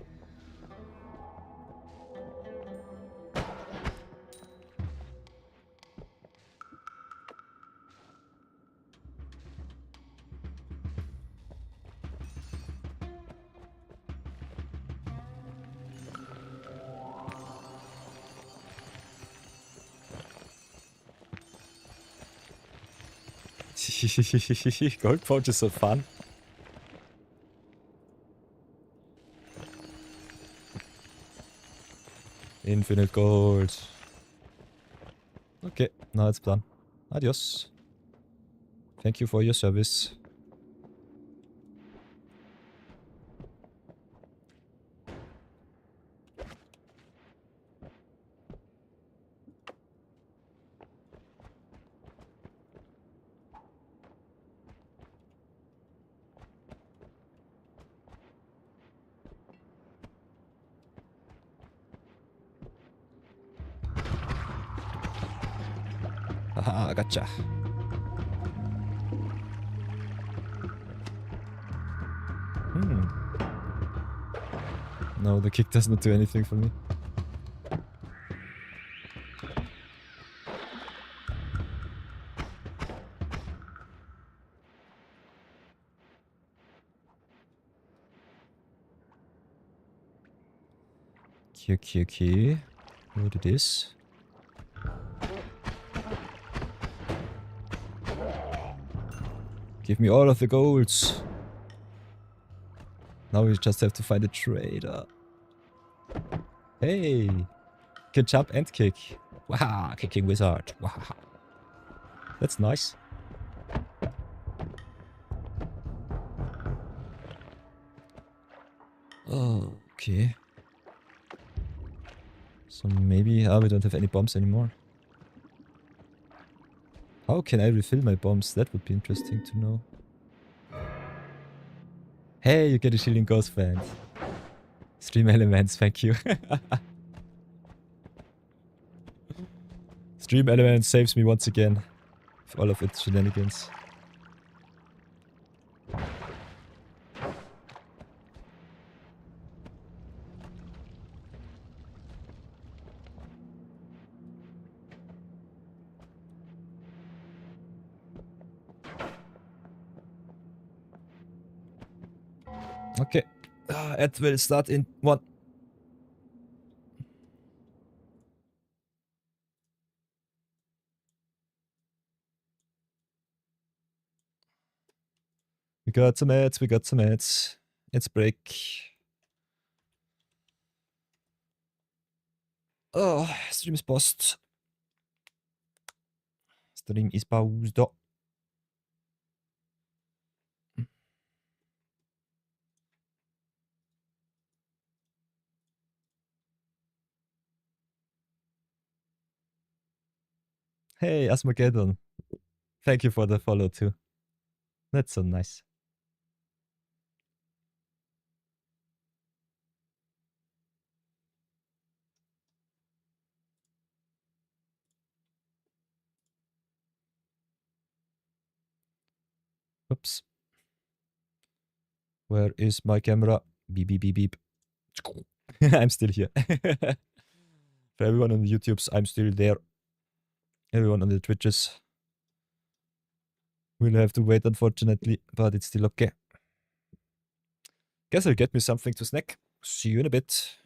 Gold pouch is so fun. Infinite gold. Okay, now it's done. Adios. Thank you for your service. Haha, gotcha. No, the kick does not do anything for me. Okay. What it is? Give me all of the golds. Now we just have to find a trader. Hey! Can jump and kick. Wow, kicking wizard. Wow. That's nice. Oh, okay. So maybe... Ah, we don't have any bombs anymore. How can I refill my bombs? That would be interesting to know. Hey, you get a Shielding Ghost fan. Stream Elements, thank you. Stream Elements saves me once again. With all of its shenanigans. Okay, Ad will start in 1. We got some ads, we got some ads. It's break. Oh, stream is paused. Stream is paused. Hey, Asmageddon. Thank you for the follow too. That's so nice. Oops. Where is my camera? Beep, beep, beep, beep. I'm still here. For everyone on the YouTubes, I'm still there. Everyone on the Twitches will have to wait, unfortunately, but it's still okay. Guess I'll get me something to snack. See you in a bit.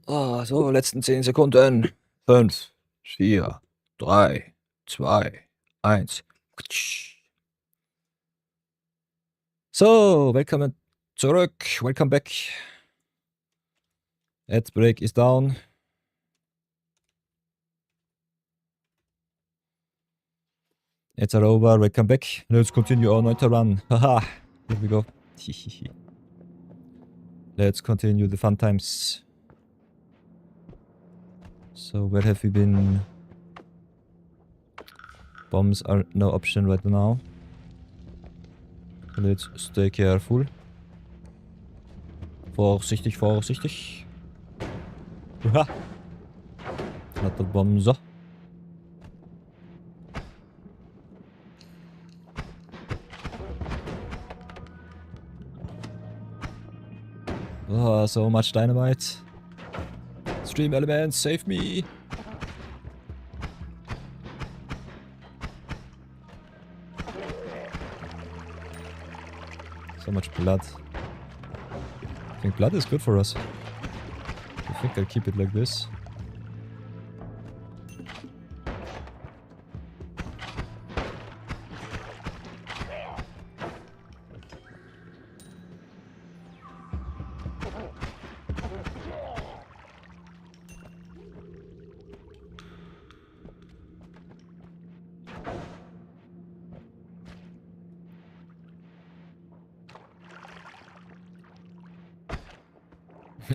So, letzten 10 Sekunden. 5, 4, 3, 2, 1. So, willkommen zurück. Welcome back. Ad break is down. Ads are over. Welcome back. Let's continue our Noita run. Haha. Here we go. Let's continue the fun times. So, where have we been? Bombs are no option right now. Let's stay careful. Vorsichtig, vorsichtig. Haha. Not the bombs. Oh, so much dynamite. Stream elements, save me. So much blood. I think blood is good for us. I think I'll keep it like this.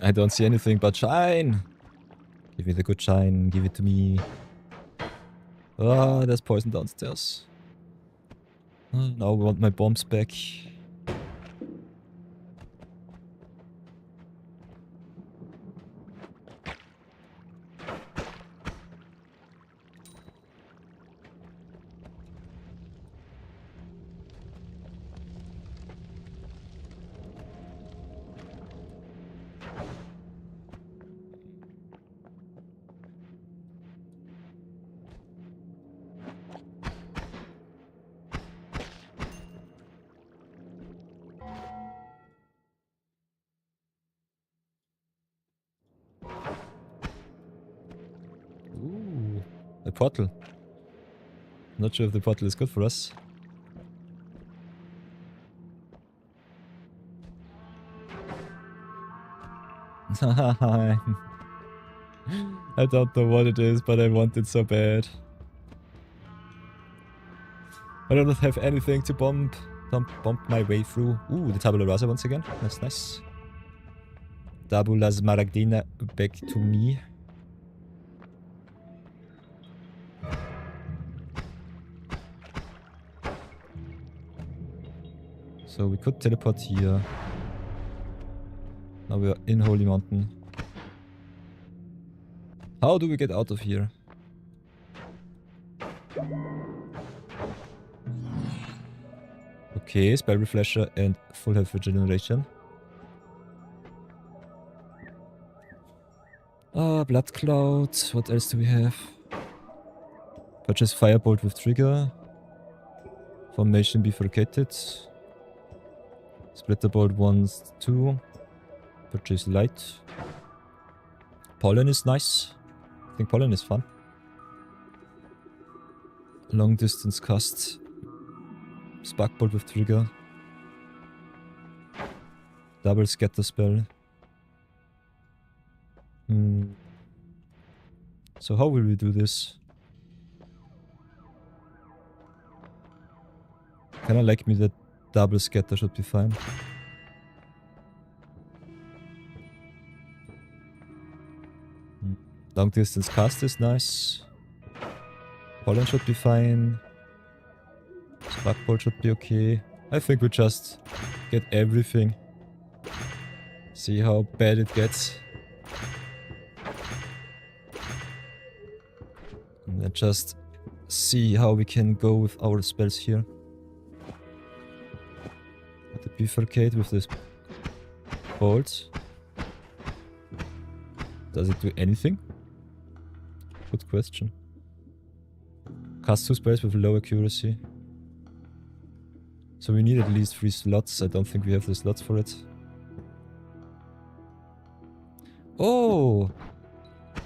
I don't see anything but shine. Give me the good shine. Give it to me. Oh, there's poison downstairs. Now I want my bombs back. Ooh, a portal. Not sure if the portal is good for us. I don't know what it is, but I want it so bad. I don't have anything to bump my way through. Ooh, the tabula rasa once again. That's nice. Tabula smaragdina back to me. So we could teleport here. Now we are in Holy Mountain. How do we get out of here? Okay, Spell Refresher and full health regeneration. Blood Cloud. What else do we have? Purchase Firebolt with trigger. Formation bifurcated. Splitter Bolt 1, 2. Purchase light. Pollen is nice. I think pollen is fun. Long distance cast. Spark Bolt with trigger. Double scatter spell. So how will we do this? Kinda like me that double scatter should be fine. Long distance cast is nice. Pollen should be fine. Spark Bolt should be okay. I think we just get everything. See how bad it gets. And then just see how we can go with our spells here. The bifurcate with this bolt. Does it do anything? Good question. Cast 2 spells with low accuracy. So we need at least 3 slots. I don't think we have the slots for it. Oh!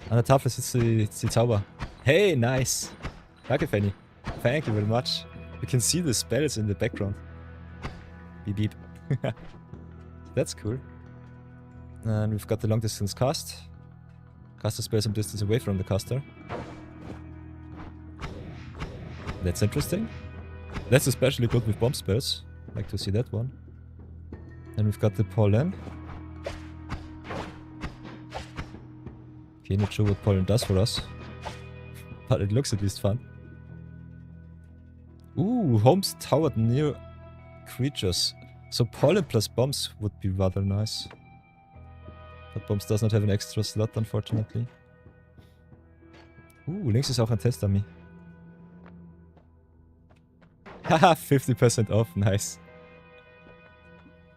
An der Tafel sitzt die Zauber. Hey, nice! Danke, Fanny. Thank you very much. You can see the spells in the background. Beep beep. That's cool. And we've got the long distance cast. Cast a spell some distance away from the caster. That's interesting. That's especially good with bomb spells. I'd like to see that one. And we've got the pollen. Okay, not sure what pollen does for us. But it looks at least fun. Ooh, homes towered near creatures. So pollen plus bombs would be rather nice. But bombs does not have an extra slot, unfortunately. Links ist auch ein Test-Dummy. Haha, 50% off, nice.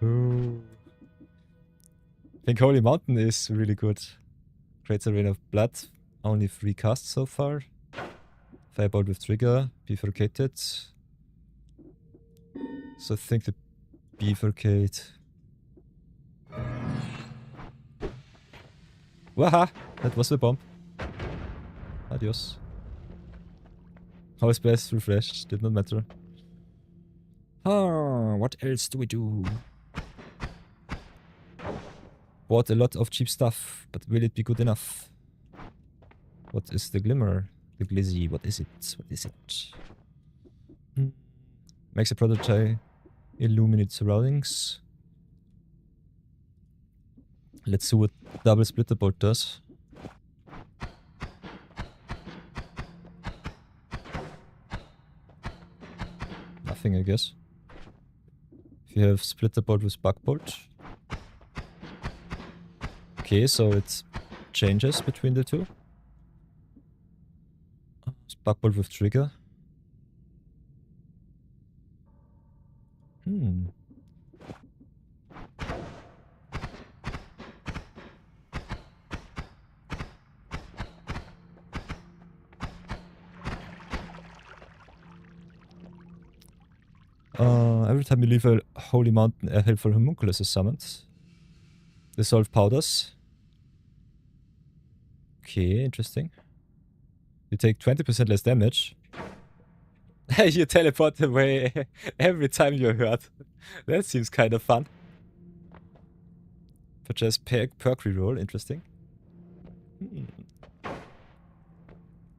Ooh. I think Holy Mountain is really good. Creates a rain of blood. Only 3 casts so far. Firebolt with trigger. Bifurcated. So I think the bifurcate. Waha! That was the bomb. Adios. How best refreshed, did not matter. What else do we do? Bought a lot of cheap stuff, but will it be good enough? What is the glimmer? The glizzy, what is it? What is it? Makes a prototype illuminate surroundings. Let's see what double splitter bolt does. Nothing, I guess. If you have splitter bolt with bug bolt. Okay, so it changes between the two. Bug bolt with trigger. Every time you leave a holy mountain, a helpful homunculus is summoned. Dissolve powders. Okay, interesting. You take 20% less damage. You teleport away every time you're hurt. That seems kind of fun. Purchase perk reroll, interesting.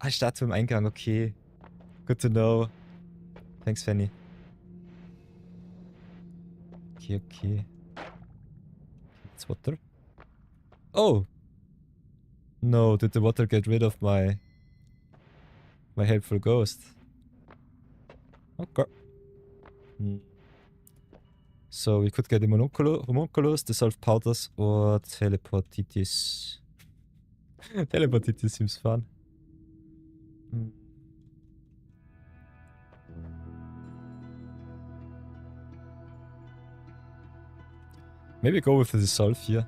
Ah, Statue im Eingang, okay. Good to know. Thanks, Fanny. Okay. It's water. Oh! No, did the water get rid of my helpful ghost? Okay. So we could get a homunculus, dissolve powders, or teleportitis. Teleportitis seems fun. Maybe go with the dissolve here.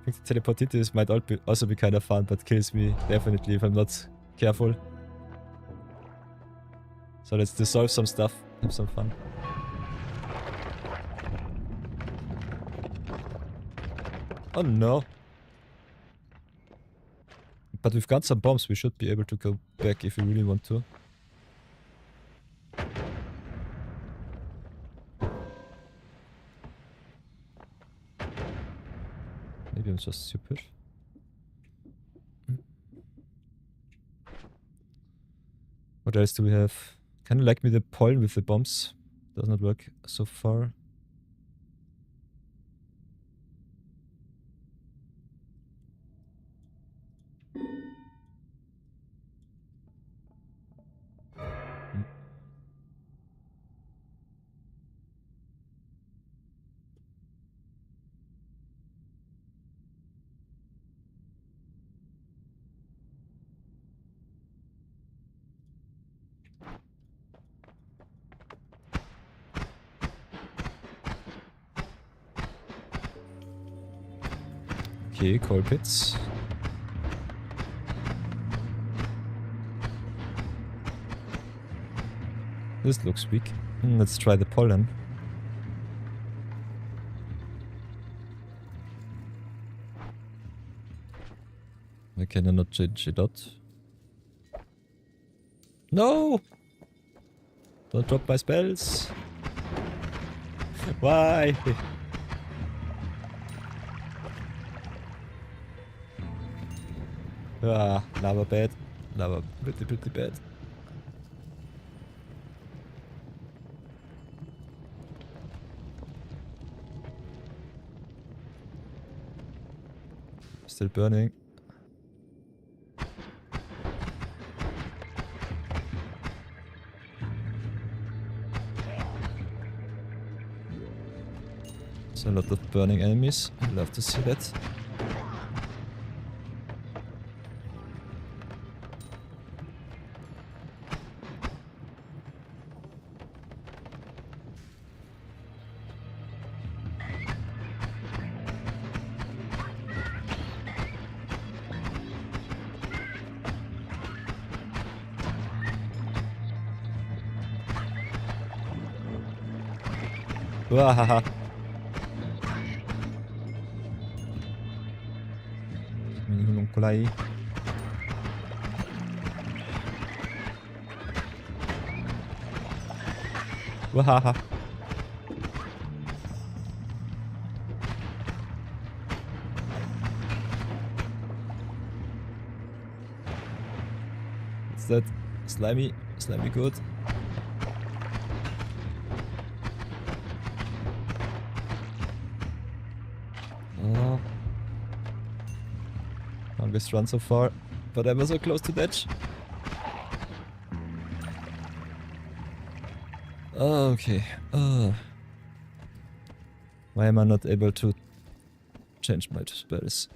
I think the teleportitis might also be kind of fun, but kills me definitely if I'm not careful. So let's dissolve some stuff, have some fun. Oh no. But we've got some bombs, we should be able to go back if we really want to. Maybe I'm just stupid. What else do we have? Kinda like me the pollen with the bombs. Does not work so far. Okay, coal pits. This looks weak. Let's try the pollen. Why can I not change it out? No! Don't drop my spells! Why? Ah, lava bad. Lava pretty bad. Still burning. There's a lot of burning enemies. I'd love to see that. Wahaha. Mini homunculai. Wahaha. What's that? Slimy good. Longest run so far. But I was so close to that. Okay. Why am I not able to change my spells?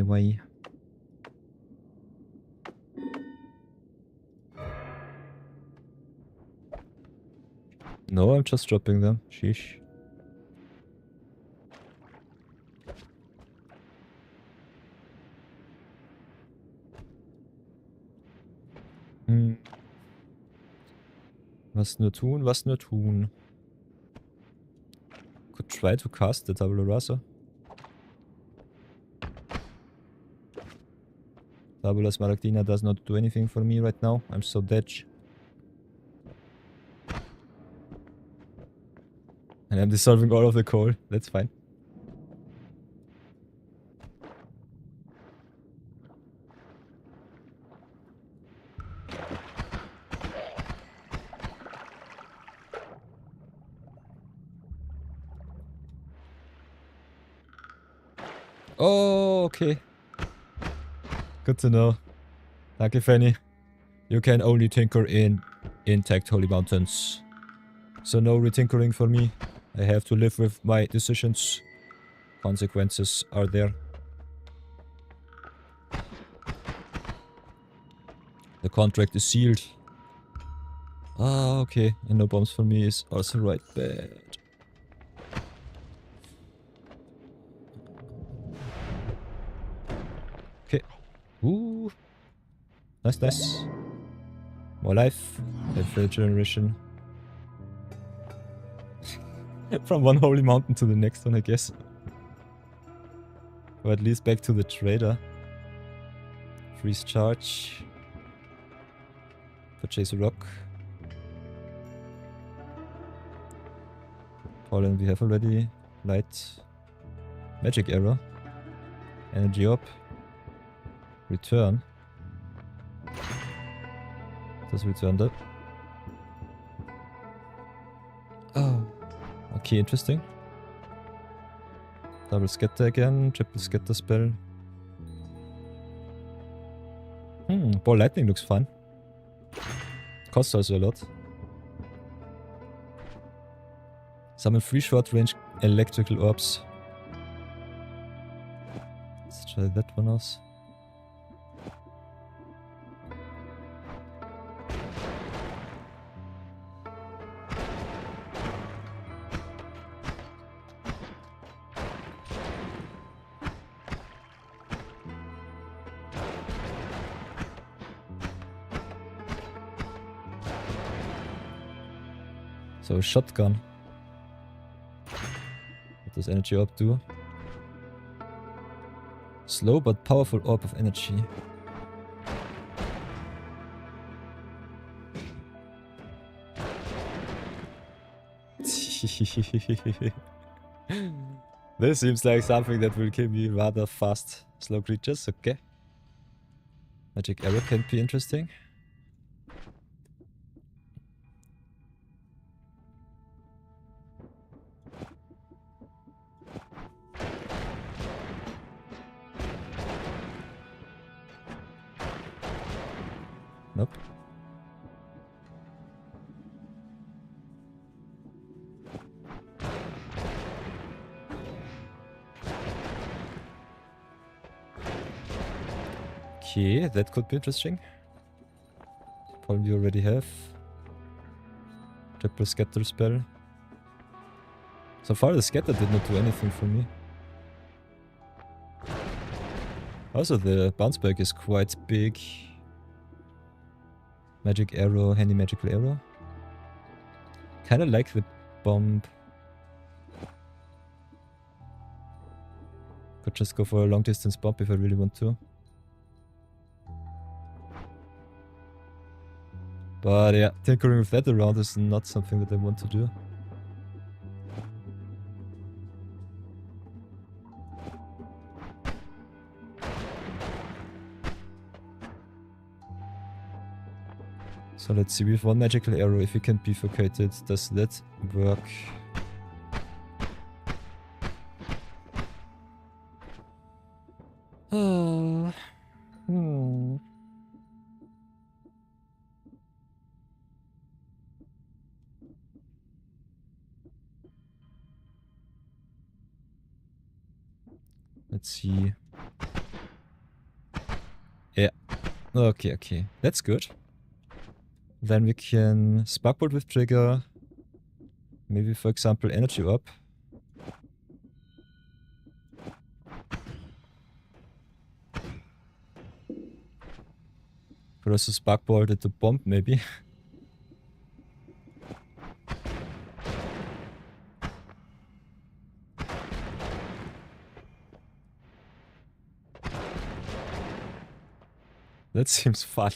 Why? No, I'm just dropping them. Sheesh. Was nur tun? Could try to cast the Tabula Rasa. Tabula Smaragdina does not do anything for me right now. I'm so dead. And I'm dissolving all of the coal. That's fine. Oh, okay. Good to know. Danke, Fanny. You can only tinker in intact holy mountains. So no retinkering for me. I have to live with my decisions. Consequences are there. The contract is sealed. Ah, okay. And no bombs for me is also right bad. Okay. Ooh. Nice. More life. Every generation. From one holy mountain to the next one, I guess. Or at least back to the trader. Freeze charge. Purchase a rock. Pollen we have already. Light. Magic arrow. Energy orb. Return. Does return that? Oh. Okay, interesting. Double scatter again. Triple scatter spell. Ball lightning looks fun. Costs also a lot. Summon 3 short range electrical orbs. Let's try that one out. So, shotgun. What does energy orb do? Slow but powerful orb of energy. This seems like something that will kill me rather fast. Slow creatures, okay. Magic arrow can be interesting. Nope. Okay, that could be interesting. Pollen we already have. Triple scatter spell. So far the scatter did not do anything for me. Also the bounce back is quite big. Magic arrow, handy magical arrow. Kinda like the bomb. Could just go for a long distance bomb if I really want to. But yeah, tinkering with that around is not something that I want to do. So let's see, with one magical arrow, if it can bifurcate it, does that work? Hmm. Let's see. Yeah. Okay, okay. That's good. Then we can Sparkbolt with trigger. Maybe, for example, energy up. Could also Sparkbolt at the bomb, maybe. That seems fun.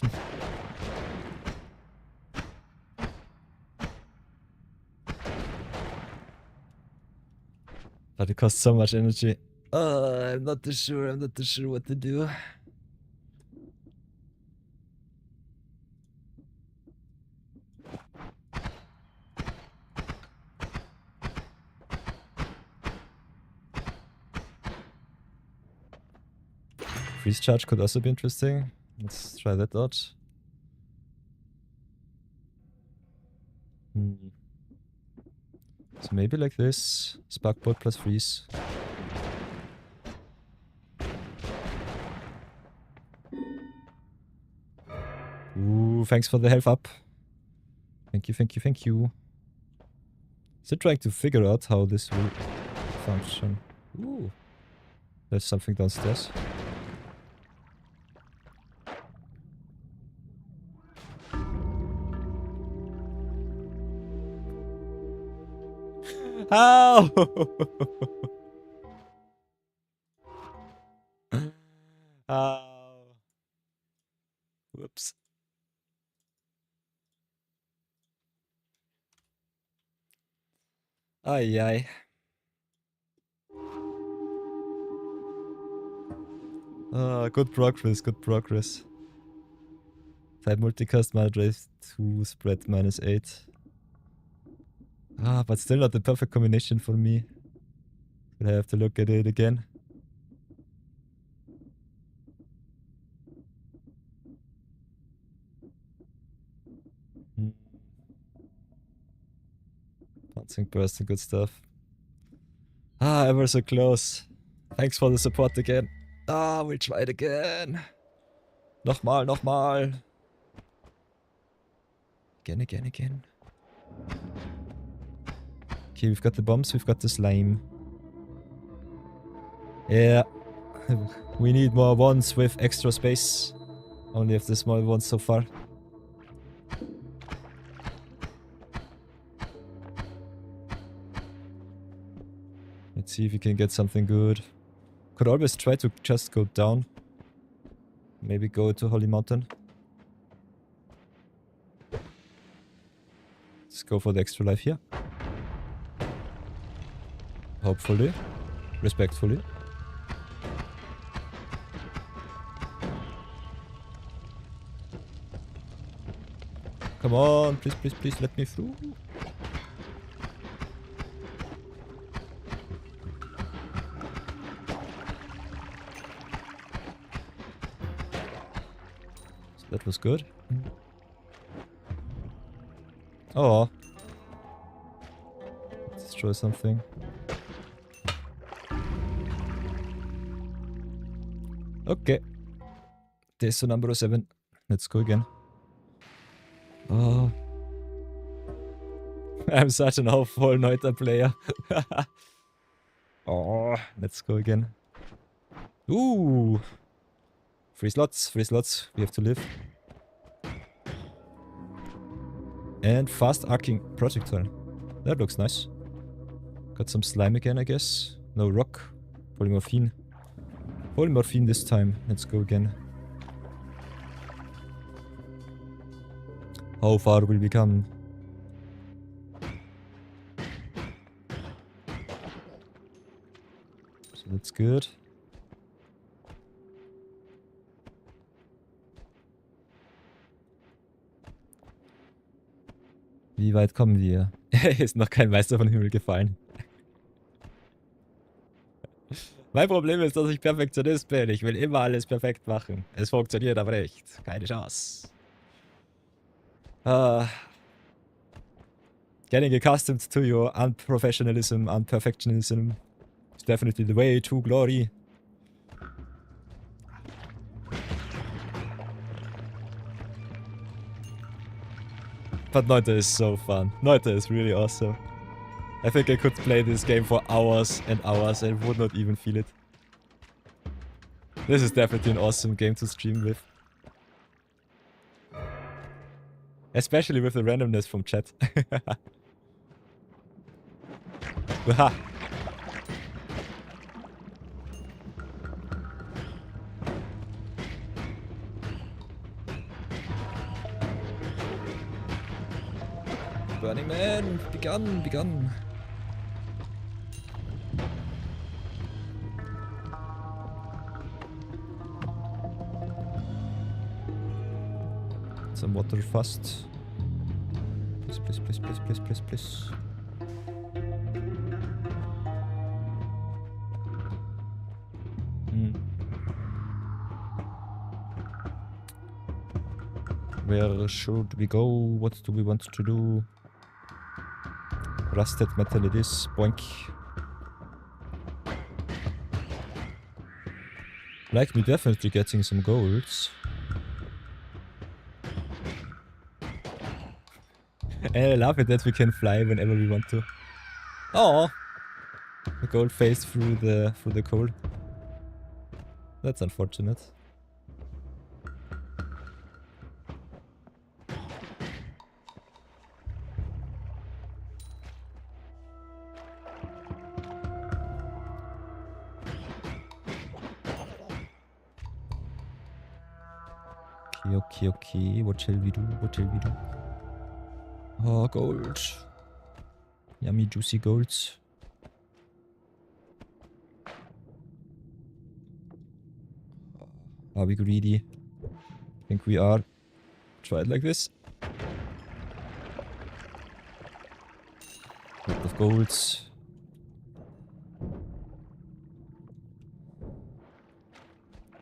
But it costs so much energy. I'm not too sure what to do. Freeze charge could also be interesting. Let's try that out. So maybe like this. Sparkbolt plus freeze. Ooh, thanks for the health up. Thank you, thank you, thank you. Still trying to figure out how this will function. Ooh. There's something downstairs. How? How? Whoops. Ay, ay. Good progress, good progress. Type multicast, mana drive 2, spread -8. But still not the perfect combination for me. I have to look at it again. Bouncing burst and good stuff. Ever so close. Thanks for the support again. We'll try it again. Nochmal, nochmal. Again. Okay, we've got the bombs, we've got the slime. Yeah. We need more ones with extra space. Only have the small ones so far. Let's see if we can get something good. Could always try to just go down. Maybe go to Holy Mountain. Let's go for the extra life here. Hopefully. Respectfully. Come on, please, please, please let me through. So that was good. Oh. Let's destroy something. Okay. Test number 7. Let's go again. Oh. I'm such an awful Noita player. Oh, let's go again. Ooh. Free slots. We have to live. And fast arcing projectile. That looks nice. Got some slime again, I guess. No rock. Polymorphine. Polymorphine this time. Let's go again. How far will we come? So that's good. Wie weit kommen wir? Ist noch kein Meister vom Himmel gefallen. Mein Problem ist, dass ich Perfektionist bin. Ich will immer alles perfekt machen. Es funktioniert aber nicht. Keine Chance. Getting accustomed to your unprofessionalism, unperfectionism is definitely the way to glory. But Noita is so fun. Noita is really awesome. I think I could play this game for hours and hours and would not even feel it. This is definitely an awesome game to stream with. Especially with the randomness from chat. Aha. Burning Man, begun. Some water fast. Please. Where should we go? What do we want to do? Rusted metal it is. Boink. Like me definitely getting some golds. And I love it that we can fly whenever we want to. Oh, the gold phased through the coal. That's unfortunate. Okay. What shall we do? Oh, gold. Yummy, juicy golds. Are we greedy? I think we are. Try it like this. Lot of golds.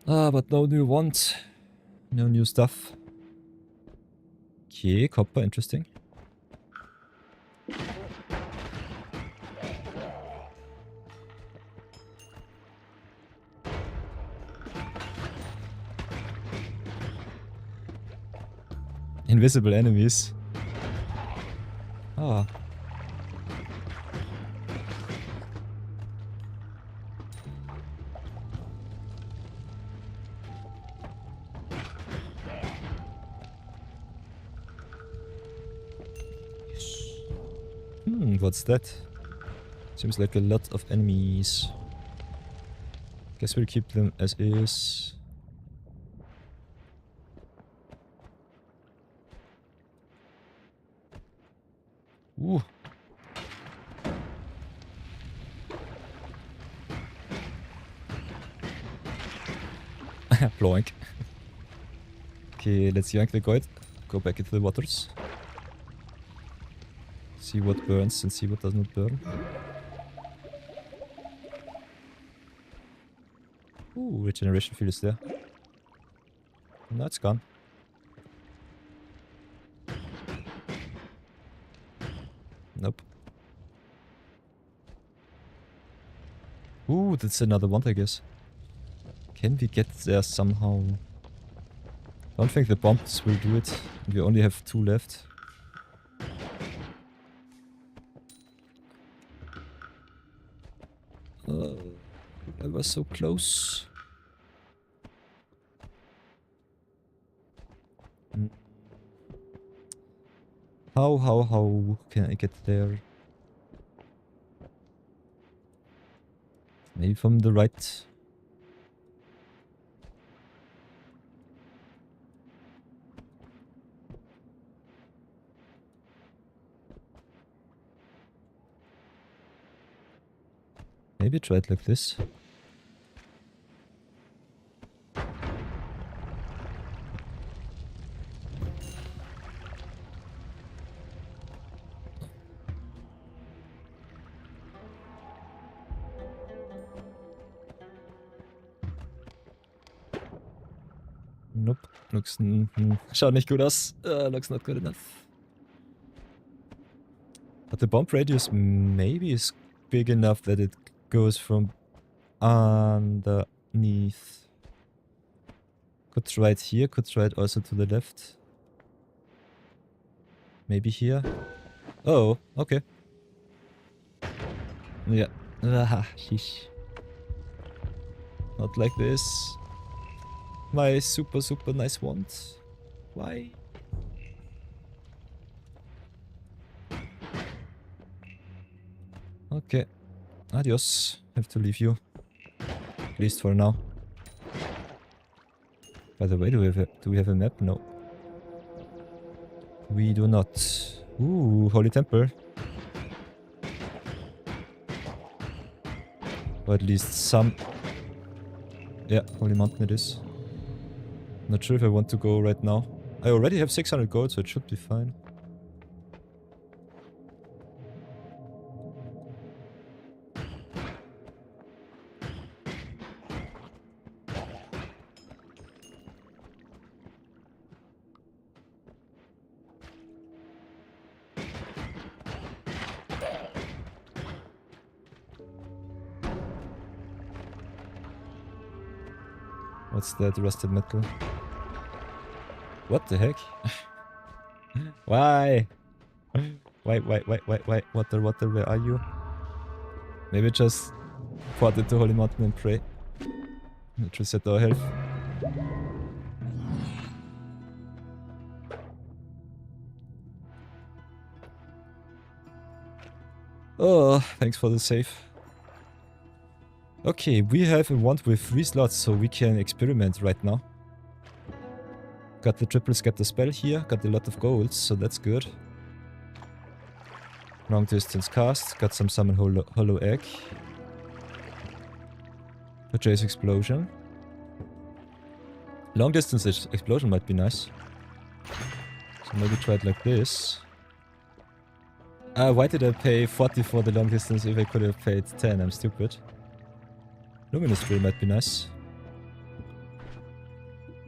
But no new wands. No new stuff. Okay, copper, interesting. Invisible enemies. Ah. What's that? Seems like a lot of enemies. Guess we'll keep them as is. Ooh. Ploink. Okay, let's yank the gold. Go back into the waters. See what burns and see what does not burn. Ooh, regeneration field is there. No, it's gone. Nope. Ooh, that's another one, I guess. Can we get there somehow? Don't think the bombs will do it. We only have 2 left. I was so close. How can I get there? Maybe from the right. Maybe try it like this. Nope. Looks... Schaut nicht gut aus. Looks not good enough. But the bomb radius maybe is big enough that it goes from underneath. Could try it here, could try it also to the left. Maybe here. Oh, okay. Yeah. Sheesh. Not like this. My super nice wand. Why? Okay. Adios. Have to leave you. At least for now. By the way, do we have a map? No. We do not. Ooh, Holy Temple. Or at least some... Yeah, Holy Mountain it is. Not sure if I want to go right now. I already have 600 gold, so it should be fine. What's that? Rusted metal. What the heck? Why? Why? Water, where are you? Maybe just port it to Holy Mountain and pray. Let's reset our health. Oh, thanks for the save. Okay, we have a wand with 3 slots, so we can experiment right now. Got the triple scatter spell here, got a lot of golds, so that's good. Long distance cast, got some summon hollow egg. Purchase explosion. Long distance explosion might be nice. So maybe try it like this. Why did I pay 40 for the long distance if I could have paid 10? I'm stupid. Luminous drill might be nice.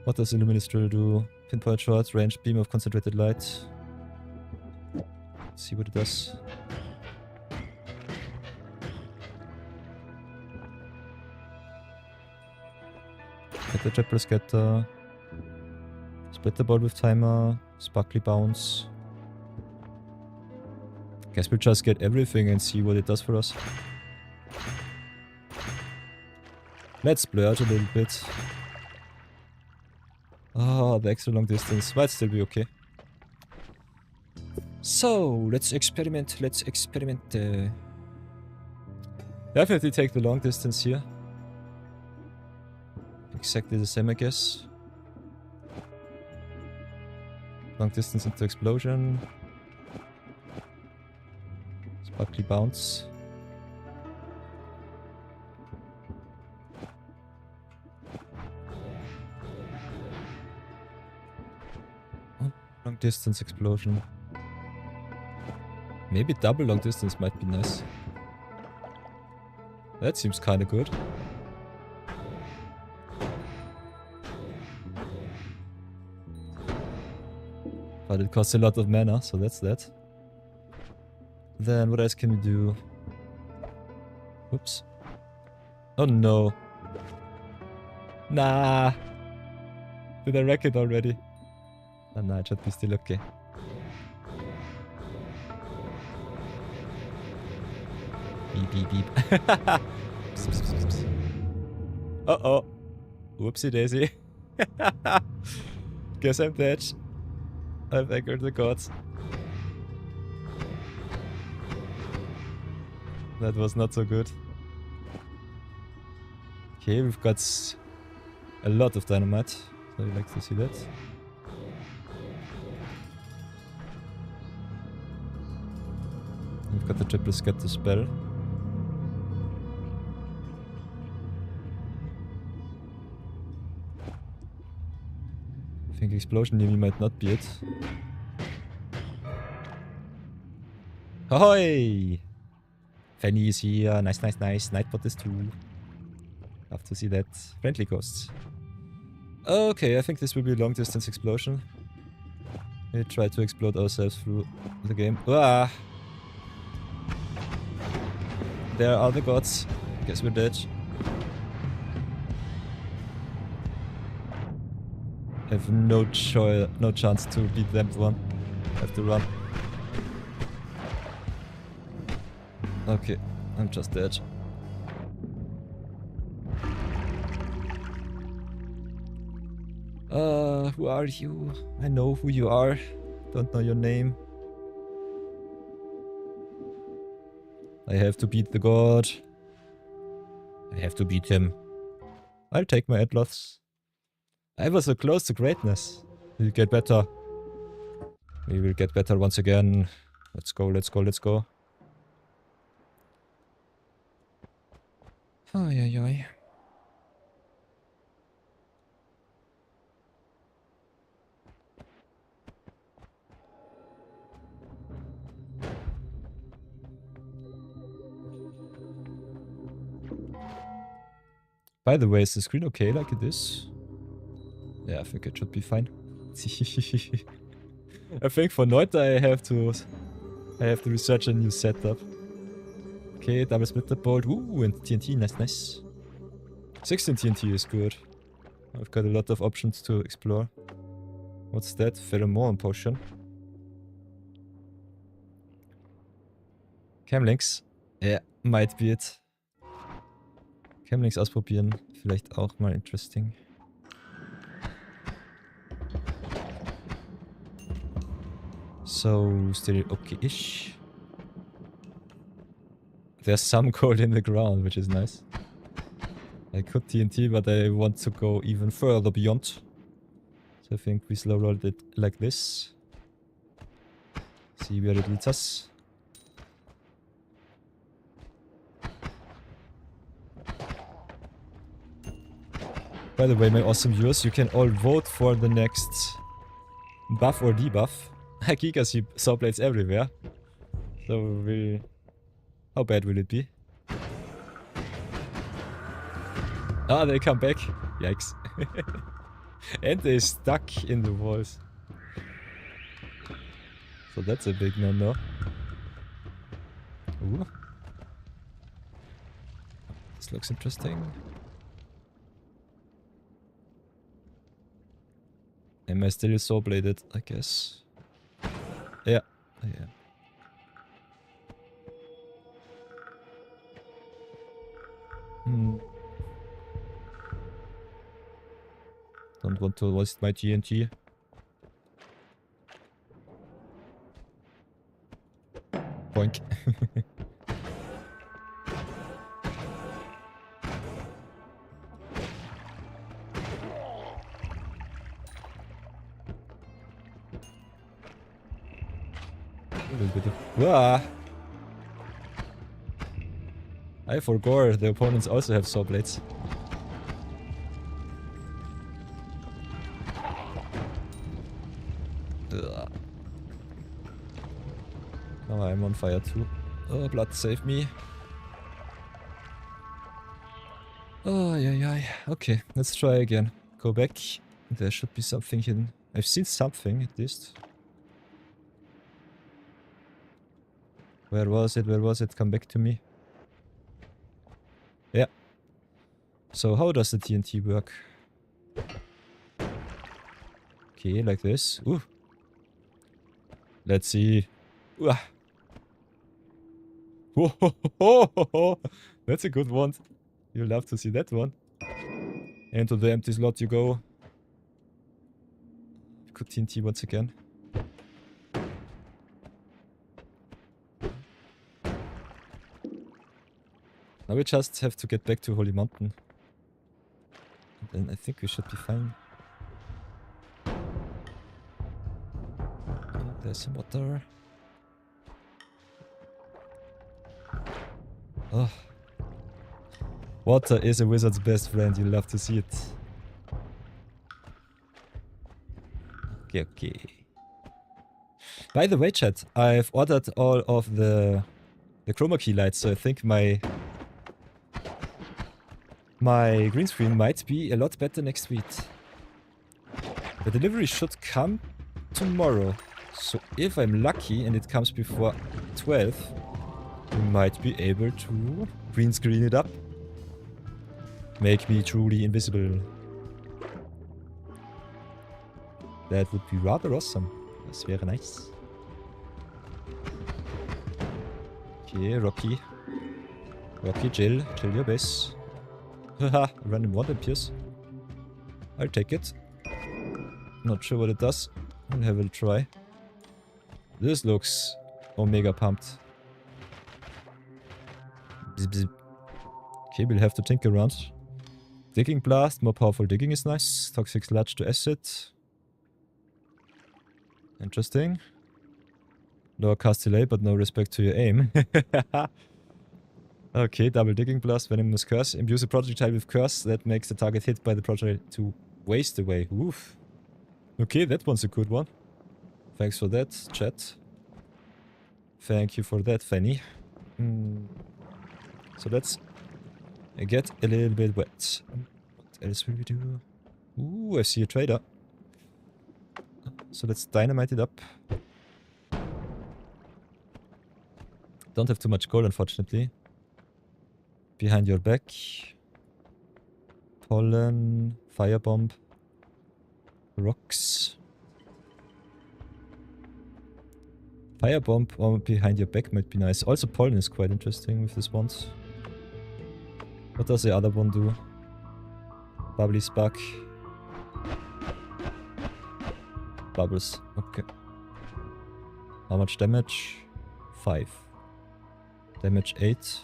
What does a luminous drill do? Pinpoint shot, range beam of concentrated light. Let's see what it does. Get the triple scatter. Split the ball with timer. Sparkly bounce. Guess we'll just get everything and see what it does for us. Let's splurge a little bit. Oh, the extra long distance might still be okay. So, let's experiment, Definitely take the long distance here. Exactly the same, I guess. Long distance into explosion. Sparkly bounce. Long distance explosion. Maybe double long distance might be nice. That seems kinda good. But it costs a lot of mana, so that's that. Then what else can we do? Oops. Oh no. Nah. Did I wreck it already? Oh, nah, it should be still okay. Beep. Uh-oh. Whoopsie daisy. Guess I'm dead. I've angered the gods. That was not so good. Okay, we've got a lot of dynamite. So I'd like to see that. We've got the triple scatter spell. I think explosion near me might not be it. Ahoy! Fanny is here. Nice. Nightbot is too. Love to see that. Friendly ghosts. Okay, I think this will be a long distance explosion. We try to explode ourselves through the game. Ah! There are the gods. Guess we're dead. I have no chance to beat them one. I have to run. Okay, I'm just dead. Who are you? I know who you are. Don't know your name. I have to beat the god. I have to beat him. I'll take my Atlas. I was so close to greatness. We'll get better. We will get better once again. Let's go, let's go, let's go. Ay, ay, ay. By the way, is the screen okay like it is? Yeah, I think it should be fine. I think for Noita I have to research a new setup. Okay, double splitter bolt. Ooh, and TNT, nice, nice. 16 TNT is good. I've got a lot of options to explore. What's that? Pheromone potion. Camlinks. Ja, might be it. Camlinks ausprobieren. Vielleicht auch mal interesting. So, still okay-ish. There's some gold in the ground, which is nice. I could TNT, but I want to go even further beyond. So I think we slow rolled it like this. See where it leads us. By the way, my awesome viewers, you can all vote for the next buff or debuff. I Giga see saw blades everywhere. So how bad will it be? Ah, they come back. Yikes. And they stuck in the walls. So that's a big no-no. Ooh. This looks interesting. Am I still saw bladed, I guess? Yeah, I am. Don't want to waste my TNT. Boink. Ah. I forgot the opponents also have saw blades. Ugh. Oh, I'm on fire too. Oh, blood save me. Oh, yeah. Okay, let's try again. Go back. There should be something hidden. I've seen something at least. Where was it? Where was it? Come back to me. Yeah. So how does the TNT work? Okay, like this. Ooh. Let's see. Ooh. Whoa. That's a good one. You'll love to see that one. Into the empty slot you go. Could TNT once again. Now we just have to get back to Holy Mountain. And then I think we should be fine. Okay, there's some water. Oh. Water is a wizard's best friend, you love to see it. Okay. By the way, chat, I've ordered all of the chroma key lights, so I think my green screen might be a lot better next week. The delivery should come tomorrow. So if I'm lucky and it comes before 12, we might be able to green screen it up. Make me truly invisible. That would be rather awesome. Das wäre nice. Okay, Rocky. Rocky, chill. Chill your base. Haha, random one appears. I'll take it. Not sure what it does. I'll have a try. This looks omega pumped. Bzz, bzz. Okay, we'll have to think around. Digging blast, more powerful digging is nice. Toxic sludge to acid. Interesting. Lower cast delay, but no respect to your aim. Okay, double digging blast, venomous curse. Imbue a projectile with curse that makes the target hit by the projectile to waste away. Oof. Okay, that one's a good one. Thanks for that, chat. Thank you for that, Fanny. So let's get a little bit wet. What else will we do? Ooh, I see a trader. So let's dynamite it up. Don't have too much gold, unfortunately. Behind your back. Pollen, firebomb, rocks. Firebomb or behind your back might be nice. Also pollen is quite interesting with this one. What does the other one do? Bubbly spark. Bubbles. Okay. How much damage? 5. Damage 8.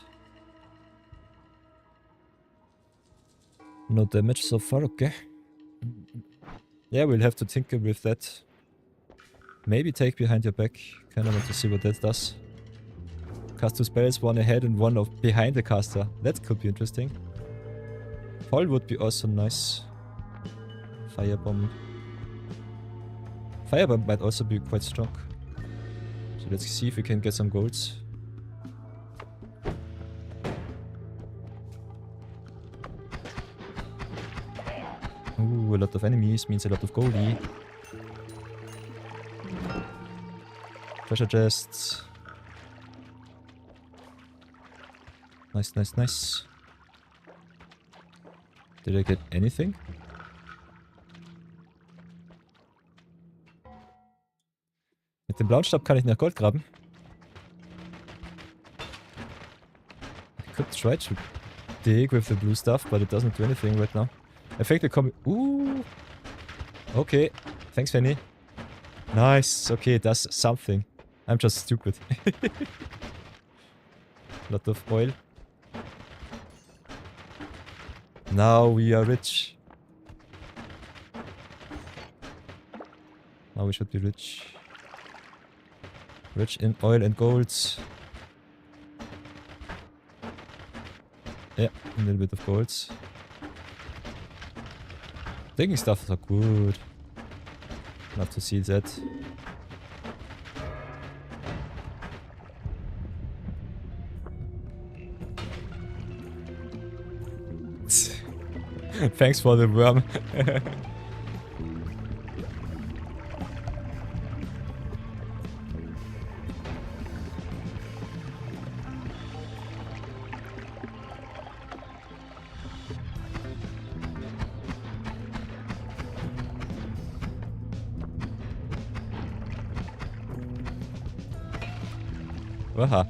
No damage so far, okay. Yeah, we'll have to tinker with that. Maybe take behind your back. Kinda want to see what that does. Cast 2 spells, one ahead and one behind the caster. That could be interesting. Fall would be also nice. Firebomb. Firebomb might also be quite strong. So let's see if we can get some golds. Ooh, a lot of enemies means a lot of goldie. Treasure chests. Nice, nice, nice. Did I get anything? Mit dem blauen Stab kann ich nach Gold graben. I could try to dig with the blue stuff, but it doesn't do anything right now. I think the combi... Ooh! Okay. Thanks, Fanny. Nice. Okay, it does something. I'm just stupid. Lot of oil. Now we are rich. Now we should be rich. Rich in oil and gold. Yeah, a little bit of gold. Digging stuff are good. Love to see that. Thanks for the worm. Aha.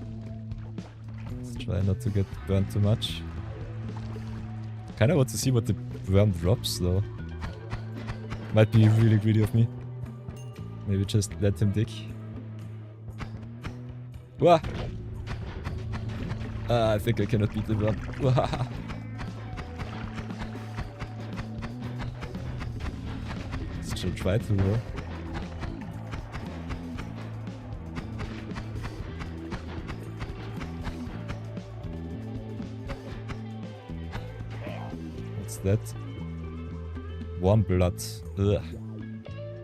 Let's try not to get burned too much. Kinda want to see what the worm drops though. Might be really greedy of me. Maybe just let him dig. Wah! I think I cannot beat the worm. Wah! Let's just try to though. That warm blood. Ugh.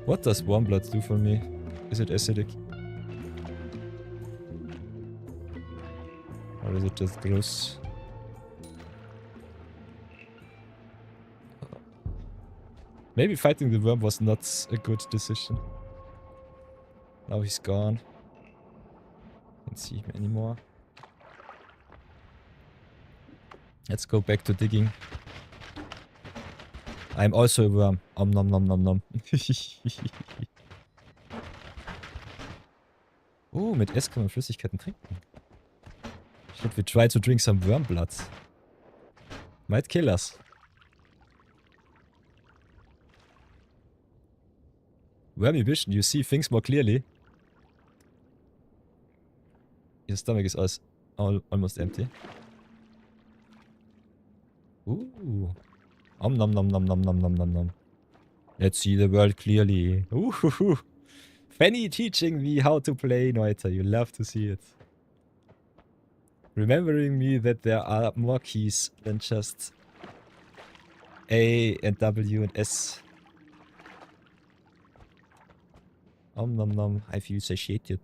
What does warm blood do for me? Is it acidic? Or is it just gross? Maybe fighting the worm was not a good decision. Now he's gone. Can't see him anymore. Let's go back to digging. I'm also a worm. Nom nom nom nom. Oh, mit S kann man Flüssigkeiten trinken. Should we try to drink some worm blood? Might kill us. Wormy vision, you see things more clearly. Your stomach is almost empty. Ooh. Nom nom nom nom nom nom nom nom nom. Let's see the world clearly. Ooh. Fanny teaching me how to play Noita. You love to see it. Remembering me that there are more keys than just A and W and S. Nom nom. I feel satiated.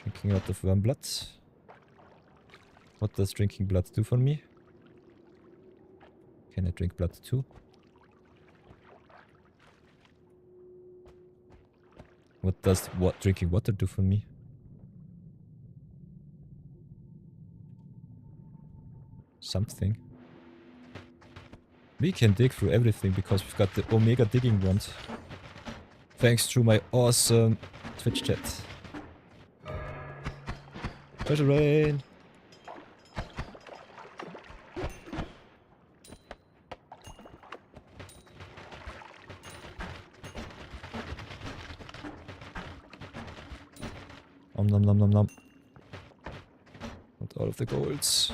Drinking out of worm blood. What does drinking blood do for me? Can I drink blood too? What does drinking water do for me? Something. We can dig through everything because we've got the Omega digging wand. Thanks to my awesome Twitch chat. Treasure rain! Nom nom nom nom. And all of the golds.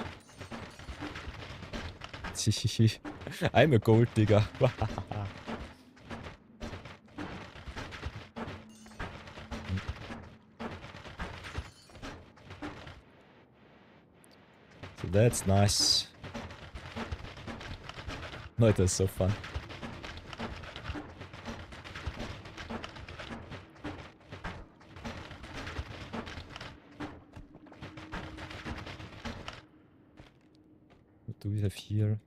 I'm a gold digger. So that's nice. Noita is so fun. What do we have here?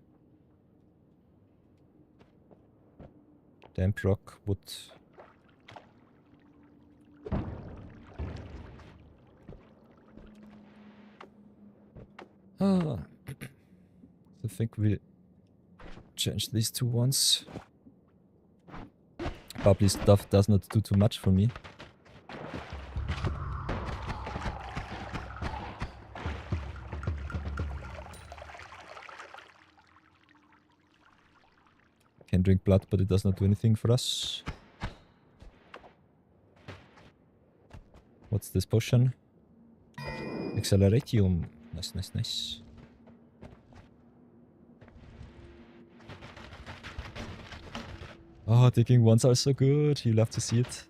Damp rock, wood. Ah. I think we change these two ones. Bubbly stuff does not do too much for me. Can drink blood, but it does not do anything for us. What's this potion? Acceleratium. Nice, nice, nice. Oh, digging ones are so good. You love to see it.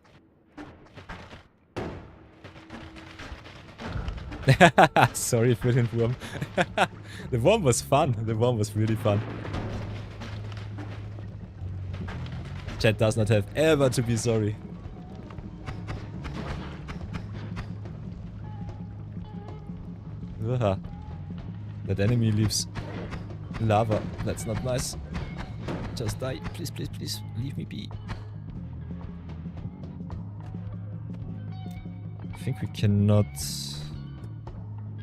Sorry for the worm. The worm was fun. The worm was really fun. Chat does not have ever to be sorry. Ugh. That enemy leaves lava. That's not nice. Just die. Please, please, please. Leave me be. I think we cannot...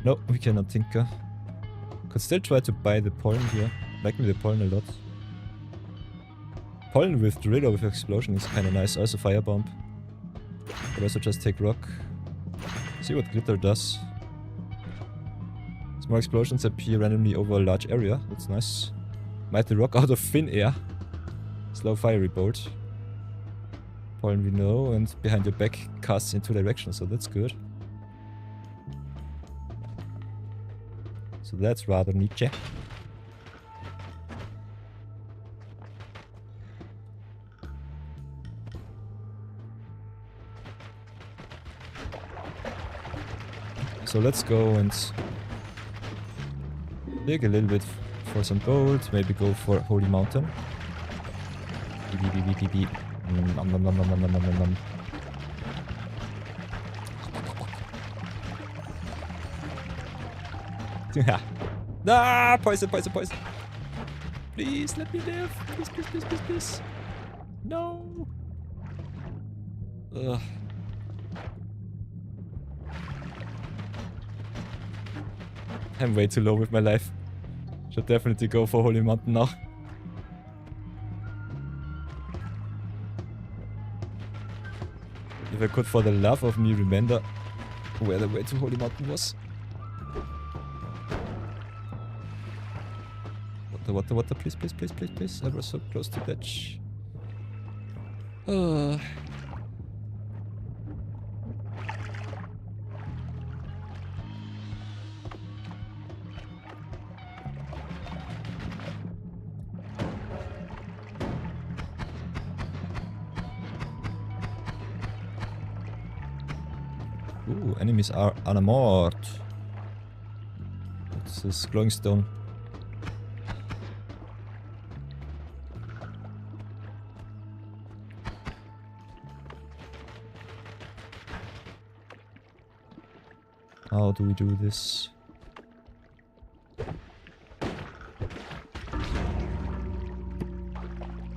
No, we cannot tinker. Could still try to buy the pollen here. Like me the pollen a lot. Pollen with drill or with explosion is kinda nice. Also firebomb. But also just take rock. See what glitter does. Small explosions appear randomly over a large area. That's nice. Mighty rock out of thin air. Slow fiery bolt. Pollen we know, and behind your back casts in two directions, so that's good. So that's rather Nietzsche. So let's go and dig a little bit for some gold, maybe go for Holy Mountain. Nom nom nom nom nom nom nom nom. Ah, poison, poison, poison. Please, let me live. Please, please, please, please, please. No. Ugh. I'm way too low with my life. Should definitely go for Holy Mountain now. If I could for the love of me remember where the way to Holy Mountain was. Water, water, water, please, please, please, please, please. I was so close to that. Ooh, enemies are unarmored. What's this glowing stone? How do we do this?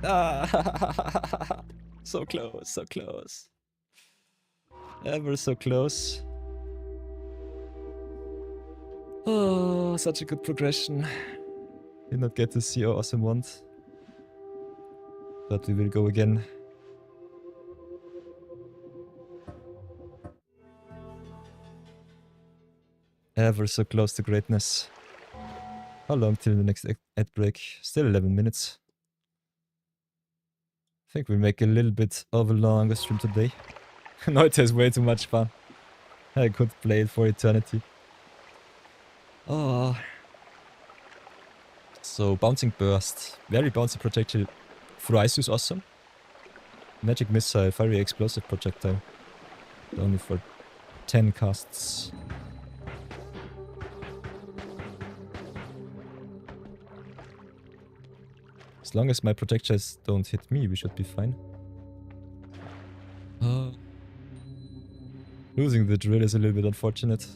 Ah, so close, so close. Ever so close. Oh, such a good progression. Did not get to see our awesome ones. But we will go again. Ever so close to greatness. How long till the next ad break? Still 11 minutes. I think we'll make a little bit of a longer stream today. Noita is way too much fun. I could play it for eternity. Oh. So, Bouncing Burst. Very bouncy projectile. Through Ice is awesome. Magic Missile. Very explosive projectile. Only for 10 casts. As long as my projectiles don't hit me, we should be fine. Losing the drill is a little bit unfortunate.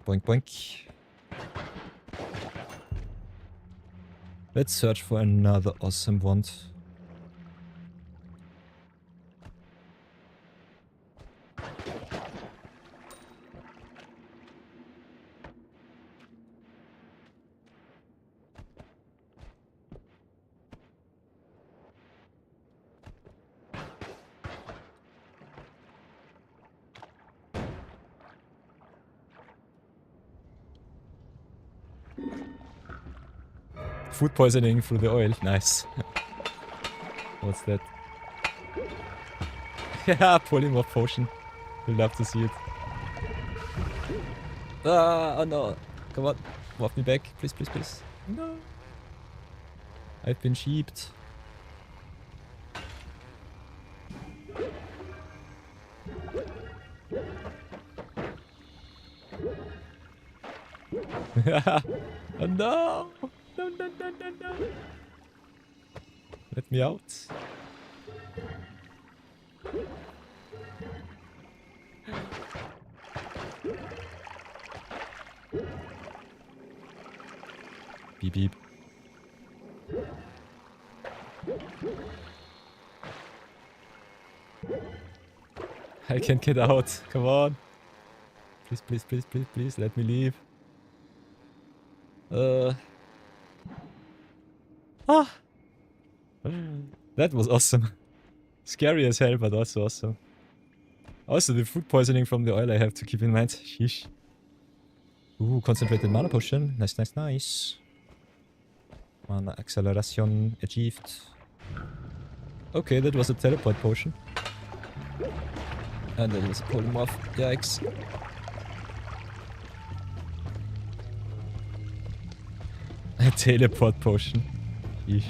Boink boink. Let's search for another awesome wand. Food poisoning through the oil. Nice. What's that? Yeah, polymorph potion. We'll love to see it. Ah, oh no. Come on. Morph me back. Please, please, please. No. I've been sheeped. Oh no. No, no, no, no, no. Let me out. Beep, beep. I can't get out. Come on. Please, please, please, please, please, let me leave. Ah! That was awesome. Scary as hell, but also awesome. Also, the food poisoning from the oil I have to keep in mind. Sheesh. Ooh, concentrated mana potion. Nice, nice, nice. Mana acceleration achieved. Okay, that was a teleport potion. And that was a polymorph. Yikes. A teleport potion. Yeesh.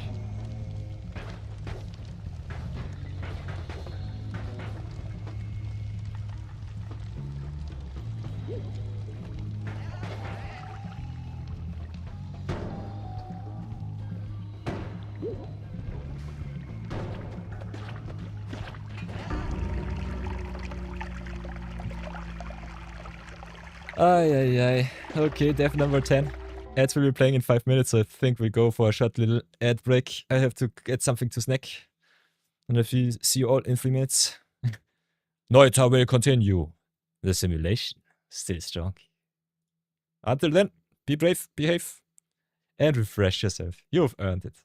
Ay, ay, ay. Okay, dev number 10. Ads will be playing in 5 minutes, so I think we go for a short little ad break. I have to get something to snack. And if you see you all in 3 minutes. Noita will continue. The simulation still strong. Until then, be brave, behave, and refresh yourself. You've earned it.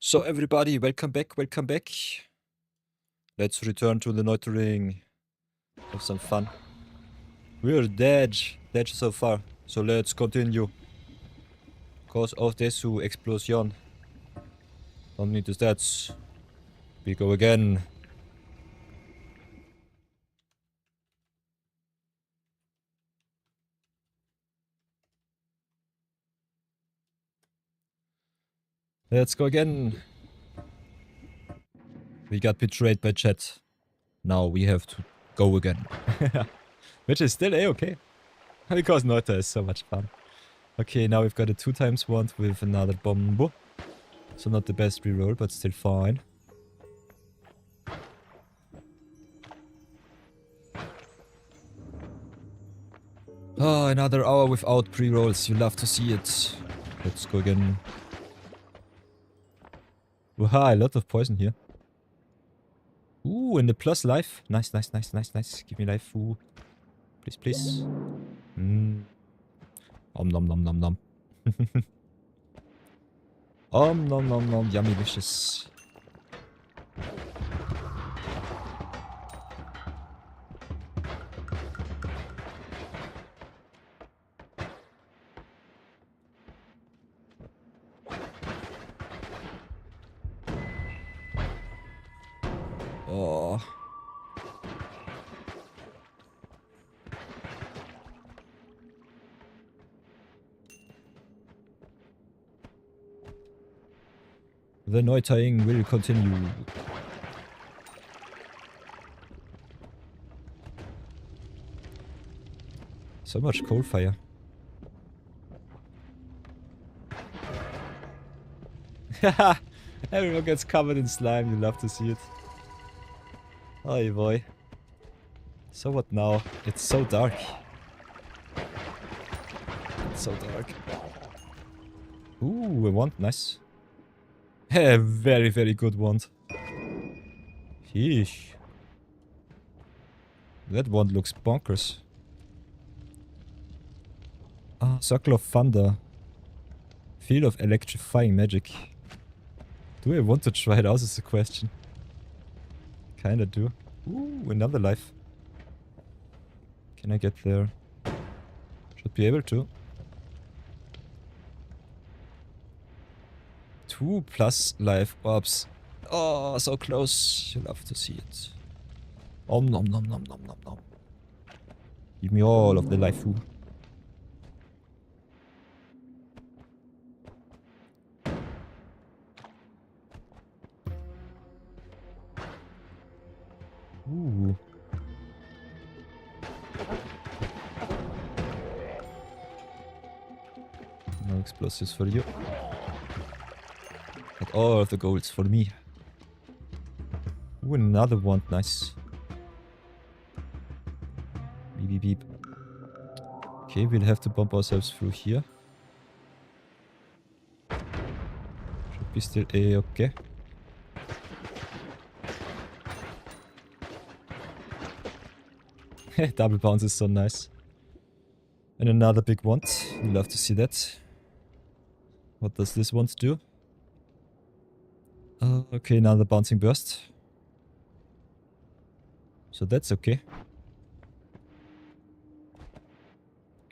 So everybody, welcome back, welcome back. Let's return to the Neutering. Have some fun. We're dead so far. So let's continue. Cause of this explosion. Don't need the stats. We go again. Let's go again. We got betrayed by chat. Now we have to go again. Which is still a-okay. Because Noita is so much fun. Okay, now we've got a 2x wand with another bomb. So not the best reroll, but still fine. Oh, another hour without pre-rolls. You love to see it. Let's go again. Wow, a lot of poison here. Ooh, and the plus life. Nice, nice, nice, nice, nice. Give me life. Ooh. Please, please. Om nom nom nom nom. Om nom nom nom. Yummy vicious. Oh. The Noitaing will continue. So much coal fire. Haha! Everyone gets covered in slime, you love to see it. Oh boy. So what now? It's so dark. It's so dark. Ooh, a wand, nice. A very, very good wand. Sheesh. That wand looks bonkers. Ah, Circle of Thunder. Field of electrifying magic. Do I want to try it out is the question. Kinda do. Ooh, another life. Can I get there? Should be able to. 2+ life orbs. Oh, so close. You love to see it. Om nom nom nom nom nom nom. Give me all of the life food. Ooh. No explosives for you. But all of the golds for me. Ooh, another one. Nice. Beep beep beep. Okay, we'll have to bump ourselves through here. Should be still A-okay. Double bounce is so nice. And another big wand. You love to see that. What does this wand do? Okay, another bouncing burst. So that's okay.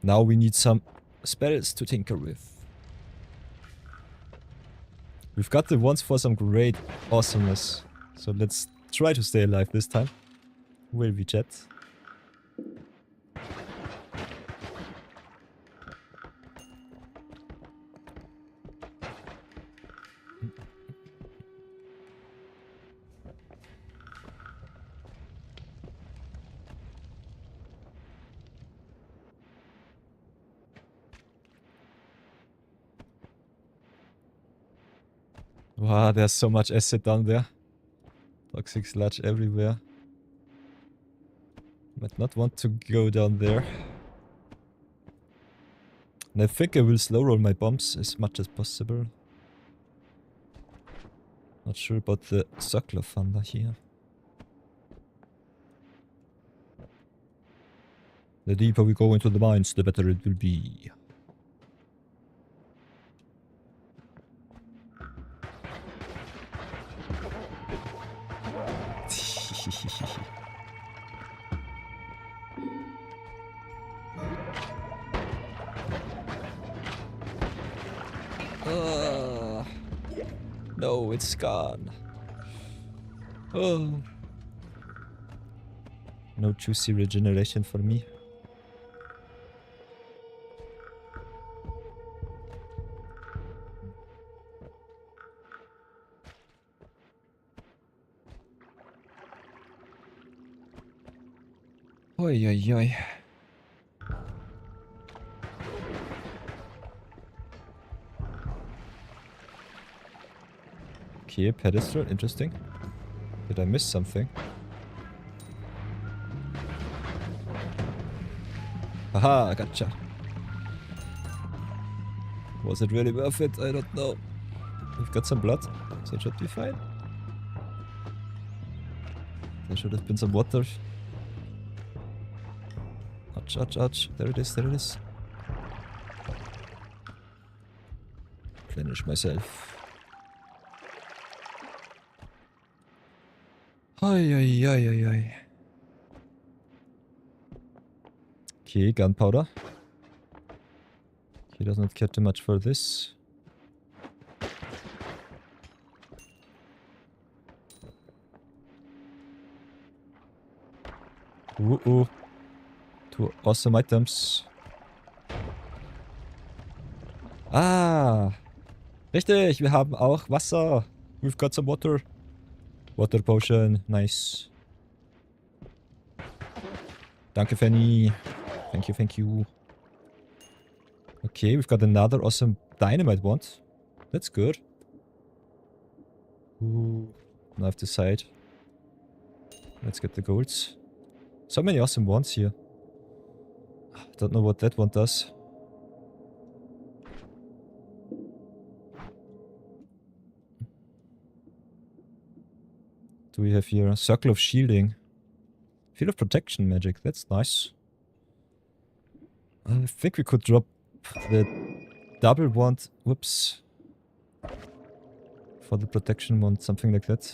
Now we need some spells to tinker with. We've got the wands for some great awesomeness. So let's try to stay alive this time. Will we, chat? Wow, there's so much acid down there. Toxic sludge everywhere. Might not want to go down there. And I think I will slow roll my bombs as much as possible. Not sure about the Circle of Thunder here. The deeper we go into the mines, the better it will be. No, it's gone. Oh. No juicy regeneration for me. Oi, oi, oi. Okay, pedestal, interesting. Did I miss something? Haha, gotcha. Was it really worth it? I don't know. We've got some blood, so it should be fine. There should have been some water. Ouch, ouch, ouch. There it is, there it is. Replenish myself. Oi, oi, oi, oi, oi. Okay, gunpowder. He does not care too much for this. Two awesome items. Ah. Richtig, wir haben auch Wasser. We've got some water. Water potion, nice. Danke, Fanny. Thank you, thank you. Okay, we've got another awesome dynamite wand. That's good. Ooh, now I have to decide. Let's get the golds. So many awesome wands here. Don't know what that one does. Do we have here? Circle of shielding. Field of protection magic. That's nice. I think we could drop the double wand. Whoops. For the protection wand. Something like that.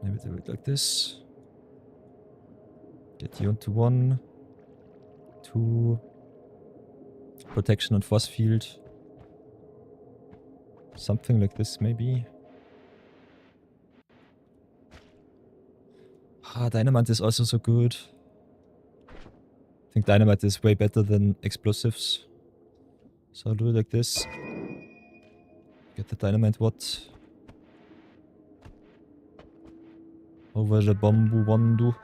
Maybe do it like this. Get you onto 1. 2. Protection and force field. Something like this, maybe. Ah, dynamite is also so good. I think dynamite is way better than explosives. So I'll do it like this. Get the dynamite what? Over the bamboo wandu.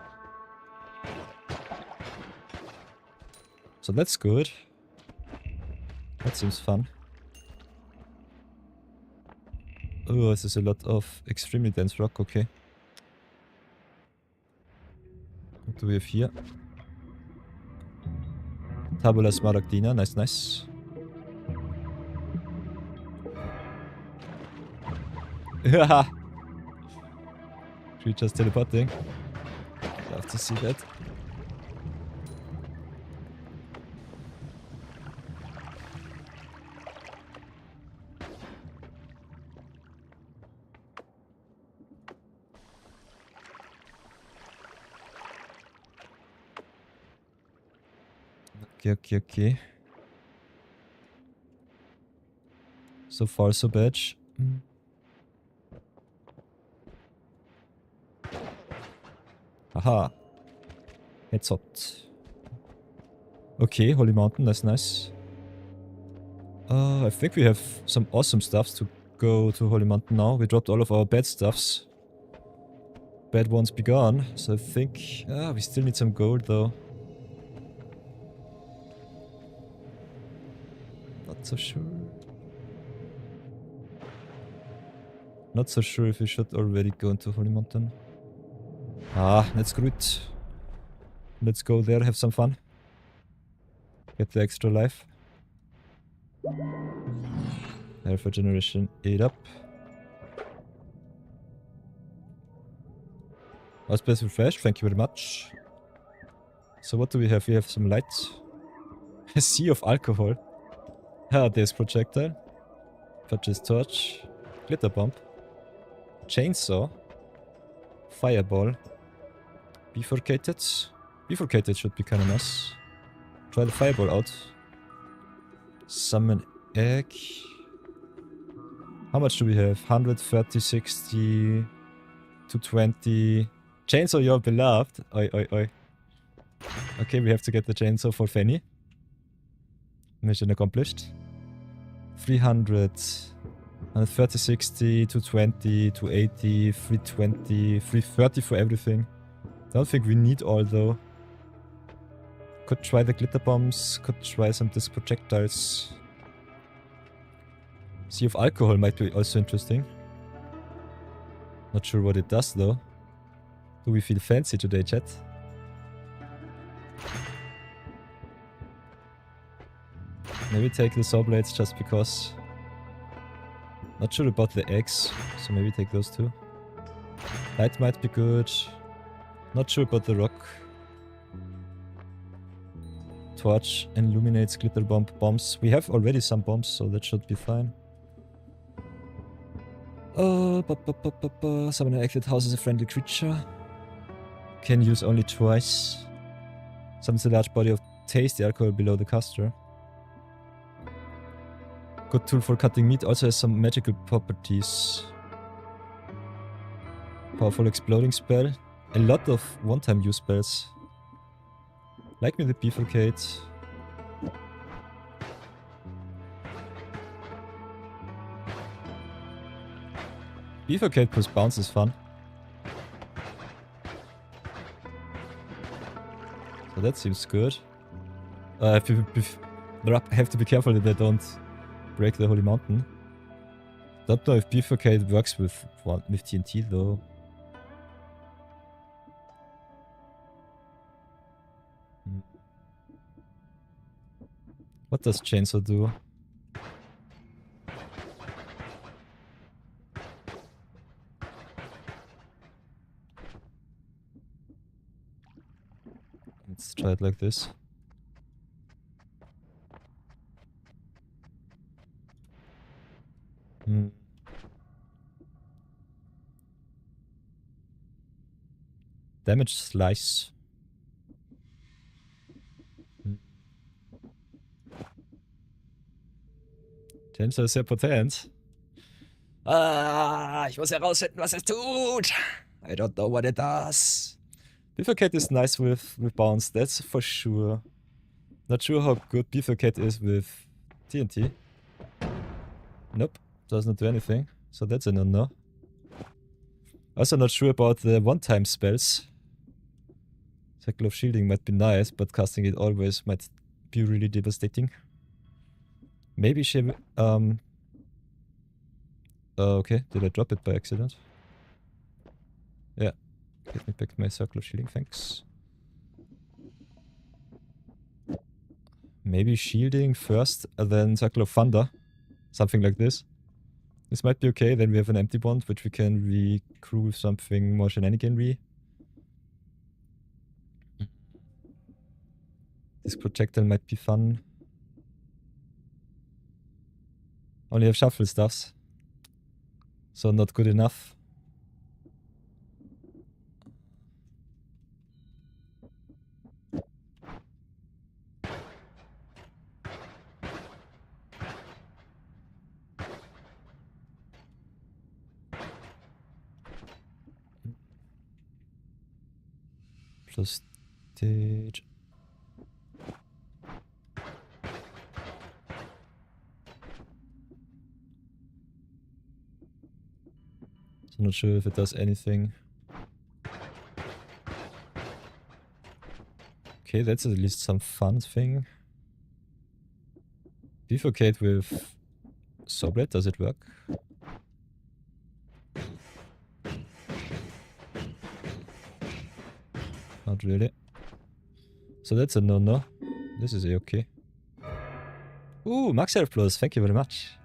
So that's good. That seems fun. Oh, this is a lot of extremely dense rock, okay. What do we have here? Tabula Smaragdina, nice, nice. Haha! Creatures teleporting. Love to see that. Okay. So far, so bad. Haha. Headshot. Okay, Holy Mountain, that's nice. I think we have some awesome stuffs to go to Holy Mountain now. We dropped all of our bad stuffs. Bad ones be gone. So I think... we still need some gold though. Not so sure. Not so sure if we should already go into Holy Mountain. That's good. Let's go there, have some fun. Get the extra life. Alpha Generation 8 up. Auspace refresh, thank you very much. So what do we have? We have some light. A sea of alcohol. There's projectile. Purchase torch. Glitter bomb. Chainsaw. Fireball. Bifurcated. Bifurcated should be kinda nice. Try the fireball out. Summon egg. How much do we have? 130, 60, 220. Chainsaw, your beloved. Oi. Okay, we have to get the chainsaw for Fanny. Mission accomplished. 300. 130, 60, 220, 280, 320, 330 for everything. Don't think we need all though. Could try the glitter bombs, could try some disc projectiles. Sea of alcohol might be also interesting. Not sure what it does though. Do we feel fancy today, chat? Maybe take the saw blades just because. Not sure about the eggs, so maybe take those two. Light might be good. Not sure about the rock. Torch illuminates glitter bomb bombs. We have already some bombs, so that should be fine. Summon an exit houses a friendly creature. Can use only twice. Summons a large body of tasty alcohol below the caster. Good tool for cutting meat. Also has some magical properties. Powerful exploding spell. A lot of one-time use spells. Like me the Bifurcate. Bifurcate plus bounce is fun. So that seems good. I have to be careful that I don't break the Holy Mountain. Don't know if Bifurcate works with TNT though. What does Chainsaw do? Let's try it like this. Damage slice. Chainsaw ist sehr potent. Ich muss herausfinden, was es tut. I don't know what it does. Bifurcate is nice with bounce, that's for sure. Not sure how good Bifurcate is with TNT. Nope, does not do anything. So that's a no-no. Also not sure about the one-time spells. Cycle of Shielding might be nice, but casting it always might be really devastating. Maybe she... okay, did I drop it by accident? Yeah. Give me back my Circle of Shielding, thanks. Maybe Shielding first, and then Circle of Thunder. Something like this. This might be okay, then we have an empty bond, which we can recrew with something more shenanigan-y. This projectile might be fun. Only have shuffle stuffs. So not good enough. Plus stage. So not sure if it does anything. Okay, that's at least some fun thing. Bifurcate with Sobret, does it work? Not really. So that's a no-no. This is okay. Ooh, Max Health Plus, thank you very much.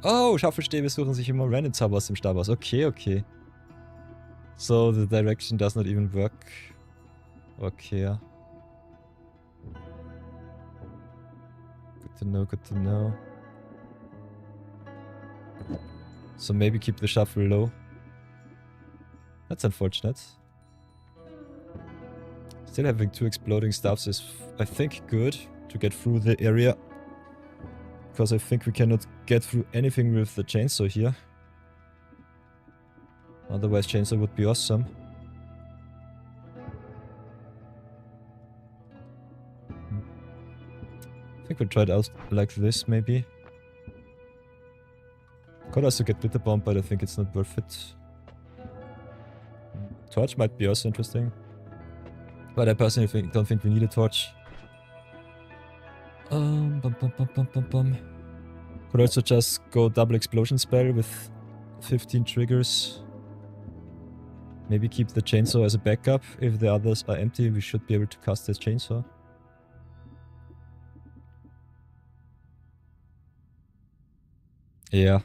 Oh, Schauffelstäbe suchen sich immer random Zauber aus dem Stab aus. Okay, okay. So, the direction does not even work. Okay. Good to know, good to know. So maybe keep the shuffle low. That's unfortunate. Still having 2 exploding staffs is, I think, good to get through the area. Because I think we cannot get through anything with the chainsaw here. Otherwise chainsaw would be awesome. I think we'll try it out like this, maybe. Could also get Bitter Bomb, but I think it's not worth it. Torch might be also interesting. But I personally don't think we need a torch. Could also just go double explosion spell with 15 triggers. Maybe keep the chainsaw as a backup. If the others are empty, we should be able to cast this chainsaw. Yeah.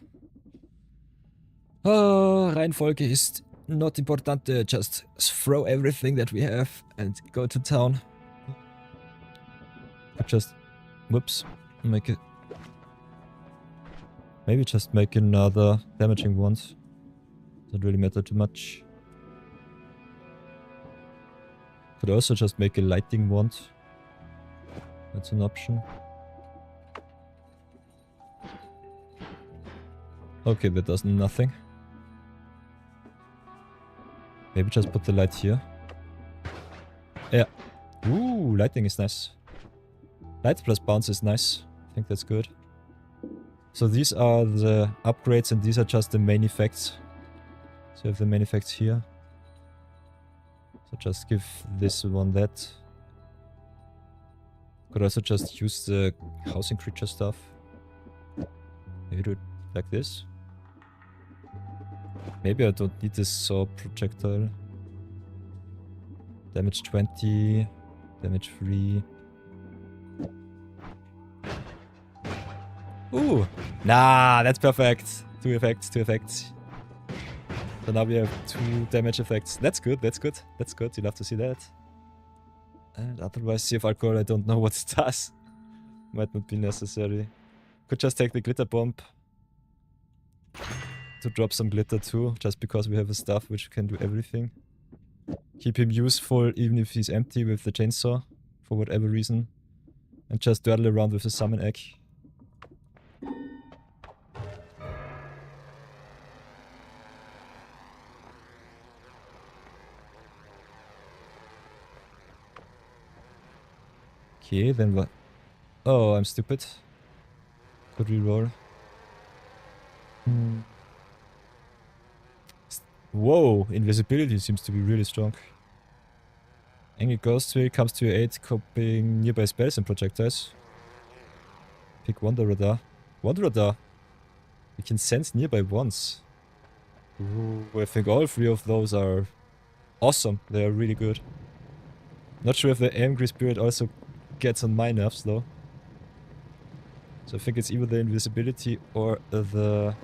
Oh, Reihenfolge ist not important. Just throw everything that we have and go to town. Just, whoops, make it. Maybe just make another damaging wand. Doesn't really matter too much. Could also just make a lighting wand. That's an option. Okay, that does nothing. Maybe just put the light here. Yeah. Ooh, lightning is nice. Light plus bounce is nice. I think that's good. So these are the upgrades and these are just the main effects. So you have the main effects here. So just give this one that. Could also just use the housing creature stuff. Maybe do it like this. Maybe I don't need this saw projectile. Damage 20, damage 3. Ooh! Nah, that's perfect. 2 effects, 2 effects. So now we have 2 damage effects. That's good, that's good, that's good. You'll have to see that. And otherwise, Sea of Alcohol, I don't know what it does. Might not be necessary. Could just take the glitter bomb to drop some glitter too, just because we have a staff which can do everything. Keep him useful even if he's empty with the chainsaw, for whatever reason. And just dawdle around with the summon egg. Okay, then what? Oh, I'm stupid. Could reroll. Whoa, invisibility seems to be really strong. Angry Ghost Wheel comes to your aid, copying nearby spells and projectiles. Pick Wonder Radar. Wonder Radar! You can sense nearby ones. Ooh, I think all 3 of those are awesome. They are really good. Not sure if the Angry Spirit also gets on my nerves though. So I think it's either the invisibility or the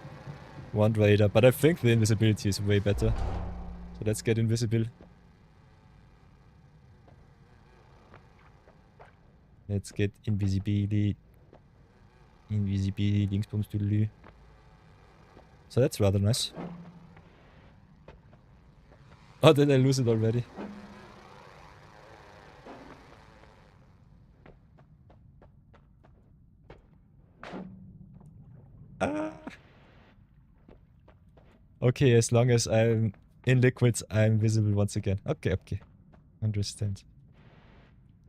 Wand Raider, but I think the invisibility is way better. So let's get invisible. Let's get invisibility. Invisibility, Dingsbums Doodaloo. So that's rather nice. Oh, did I lose it already? Ah. Okay, as long as I'm in liquids, I'm visible once again. Okay, okay. Understand.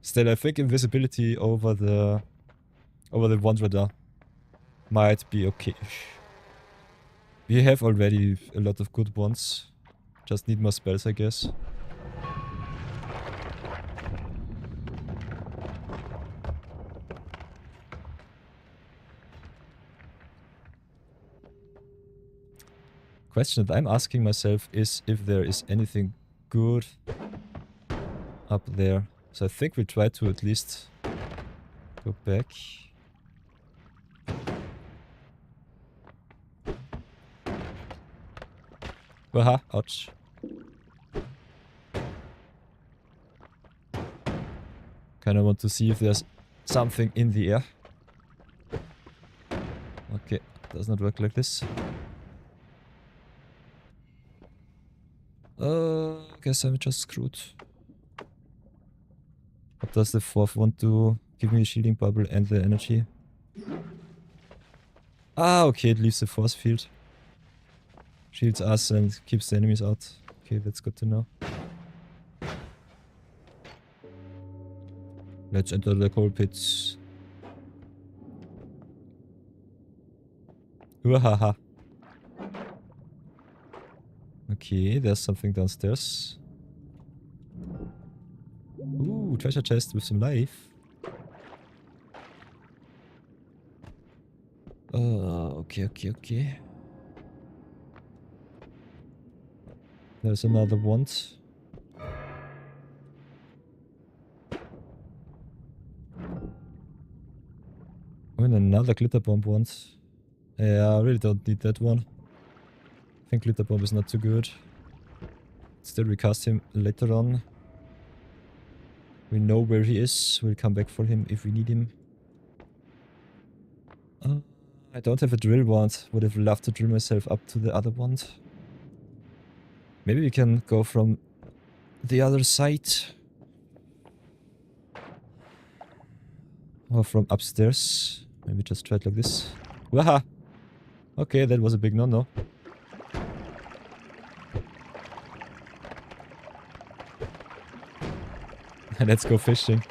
Still, I think invisibility over the Wand Radar might be okay-ish. We have already a lot of good ones. Just need more spells, I guess. Question that I'm asking myself is if there is anything good up there. So I think we try to at least go back. Aha, ouch. Kinda want to see if there's something in the air. Okay, does not work like this. Guess I'm just screwed. What does the 4th want to give me a shielding bubble and the energy? Ah, okay, it leaves the force field. Shields us and keeps the enemies out. Okay, that's good to know. Let's enter the coal pits. Wahaha. Okay, there's something downstairs. Ooh, treasure chest with some life. Okay, okay, okay. There's another wand. Oh, and another glitter bomb wand. Yeah, I really don't need that one. I think glitter bomb is not too good. Still recast him later on. We know where he is. We'll come back for him if we need him. I don't have a drill wand. Would have loved to drill myself up to the other wand. Maybe we can go from the other side. Or from upstairs. Maybe just try it like this. Waha! Okay, that was a big no-no. Let's go fishing.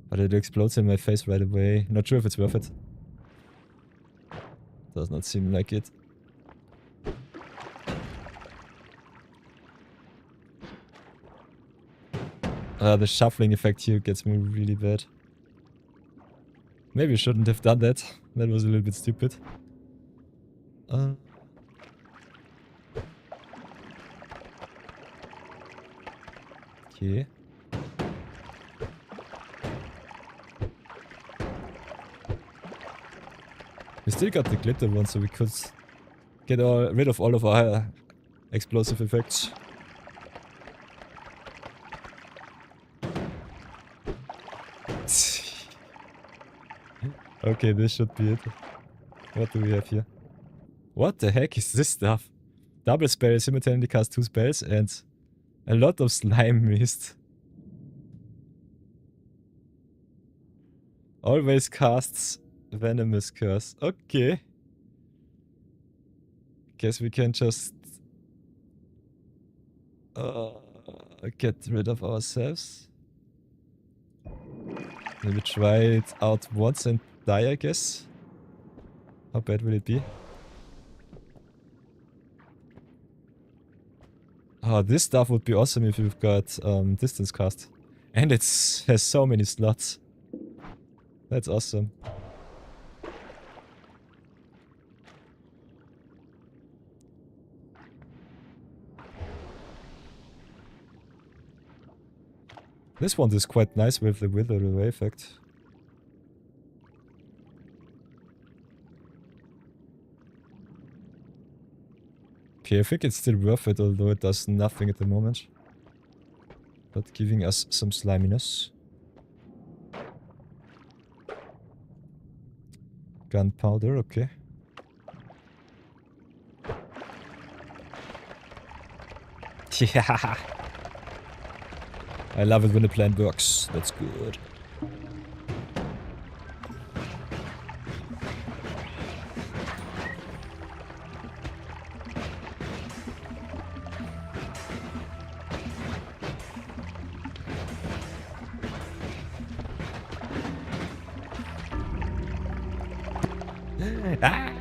But it explodes in my face right away. Not sure if it's worth it. Does not seem like it. The shuffling effect here gets me really bad. Maybe I shouldn't have done that. That was a little bit stupid. Okay. We still got the glitter one, so we could get rid of all of our explosive effects. Okay, this should be it. What do we have here? What the heck is this stuff? Double spell, simultaneously cast 2 spells and a lot of slime mist. Always casts venomous curse. Okay. Guess we can just get rid of ourselves. Maybe try it out once and die, I guess. How bad will it be? Oh, this stuff would be awesome if you've got distance cast. And it has so many slots. That's awesome. This one is quite nice with the wither away effect. Okay, I think it's still worth it, although it does nothing at the moment. But giving us some sliminess. Gunpowder, okay. Yeah. I love it when the plan works. That's good. Ah!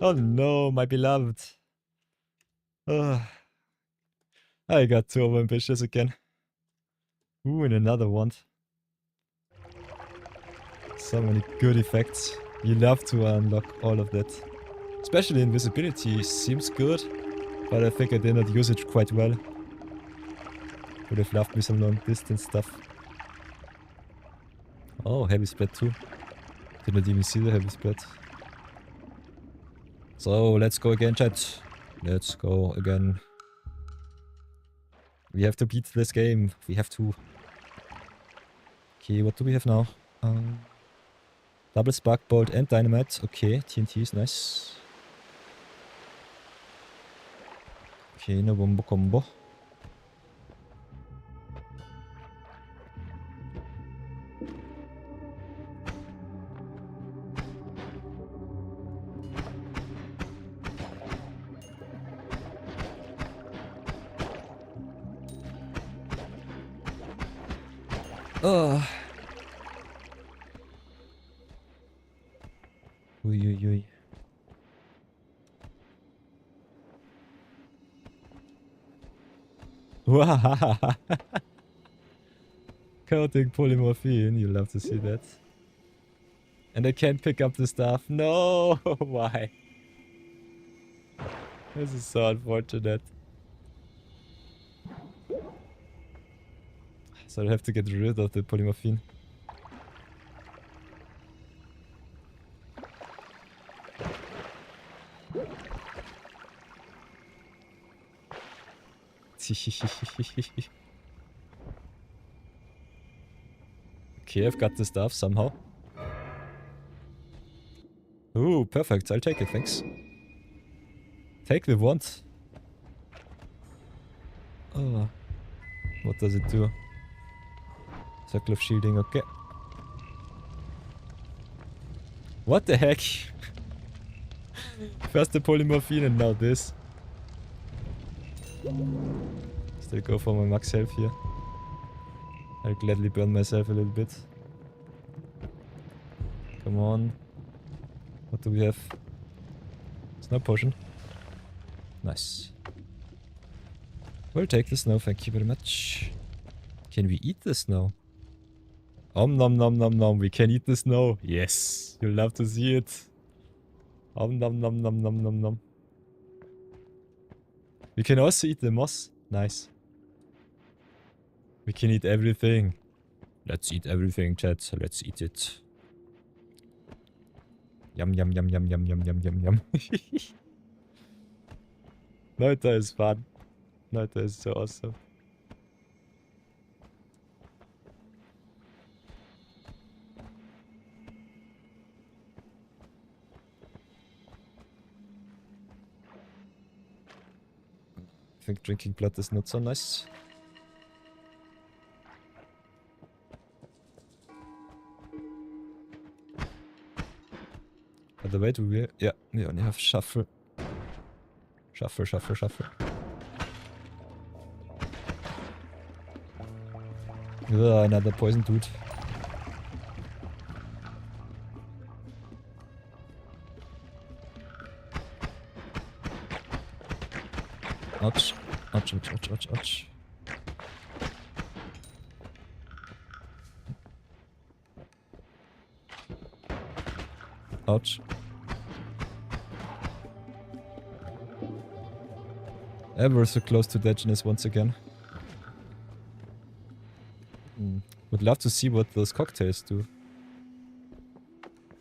Oh no, my beloved. Ugh. I got too overambitious again. Ooh, and another one. So many good effects. You love to unlock all of that. Especially invisibility seems good, but I think I did not use it quite well. Would have loved me some long distance stuff. Oh, heavy spread too. Did not even see the heavy spread. So, let's go again, chat. Let's go again. We have to beat this game. We have to. Okay, what do we have now? Double spark bolt and dynamite. Okay, TNT is nice. Okay, no bombo combo. Ui, ui, ui. Coating polymorphine, you love to see that. And I can't pick up the stuff. No, why? This is so unfortunate. So I have to get rid of the polymorphine. Okay, I've got the stuff somehow. Ooh, perfect. I'll take it, thanks. Take the wand. Oh. What does it do? Circle of shielding, okay. What the heck? First the polymorphine and now this. Still go for my max health here. I'll gladly burn myself a little bit. Come on. What do we have? Snow potion. Nice. We'll take the snow, thank you very much. Can we eat the snow? Nom nom nom nom, we can eat the snow. Yes, you'll love to see it. Nom nom nom nom nom nom nom. We can also eat the moss. Nice. We can eat everything. Let's eat everything, chat. Let's eat it. Yum yum yum yum yum yum yum yum yum. Noita is fun. Noita is so awesome. I think drinking blood is not so nice. By the way, do we... Yeah, we only have shuffle. Shuffle, shuffle, shuffle. Ugh, another poison dude. Ouch. Ouch, ouch, ouch, ouch, ouch. Ouch. Ever so close to deadness once again. Would love to see what those cocktails do.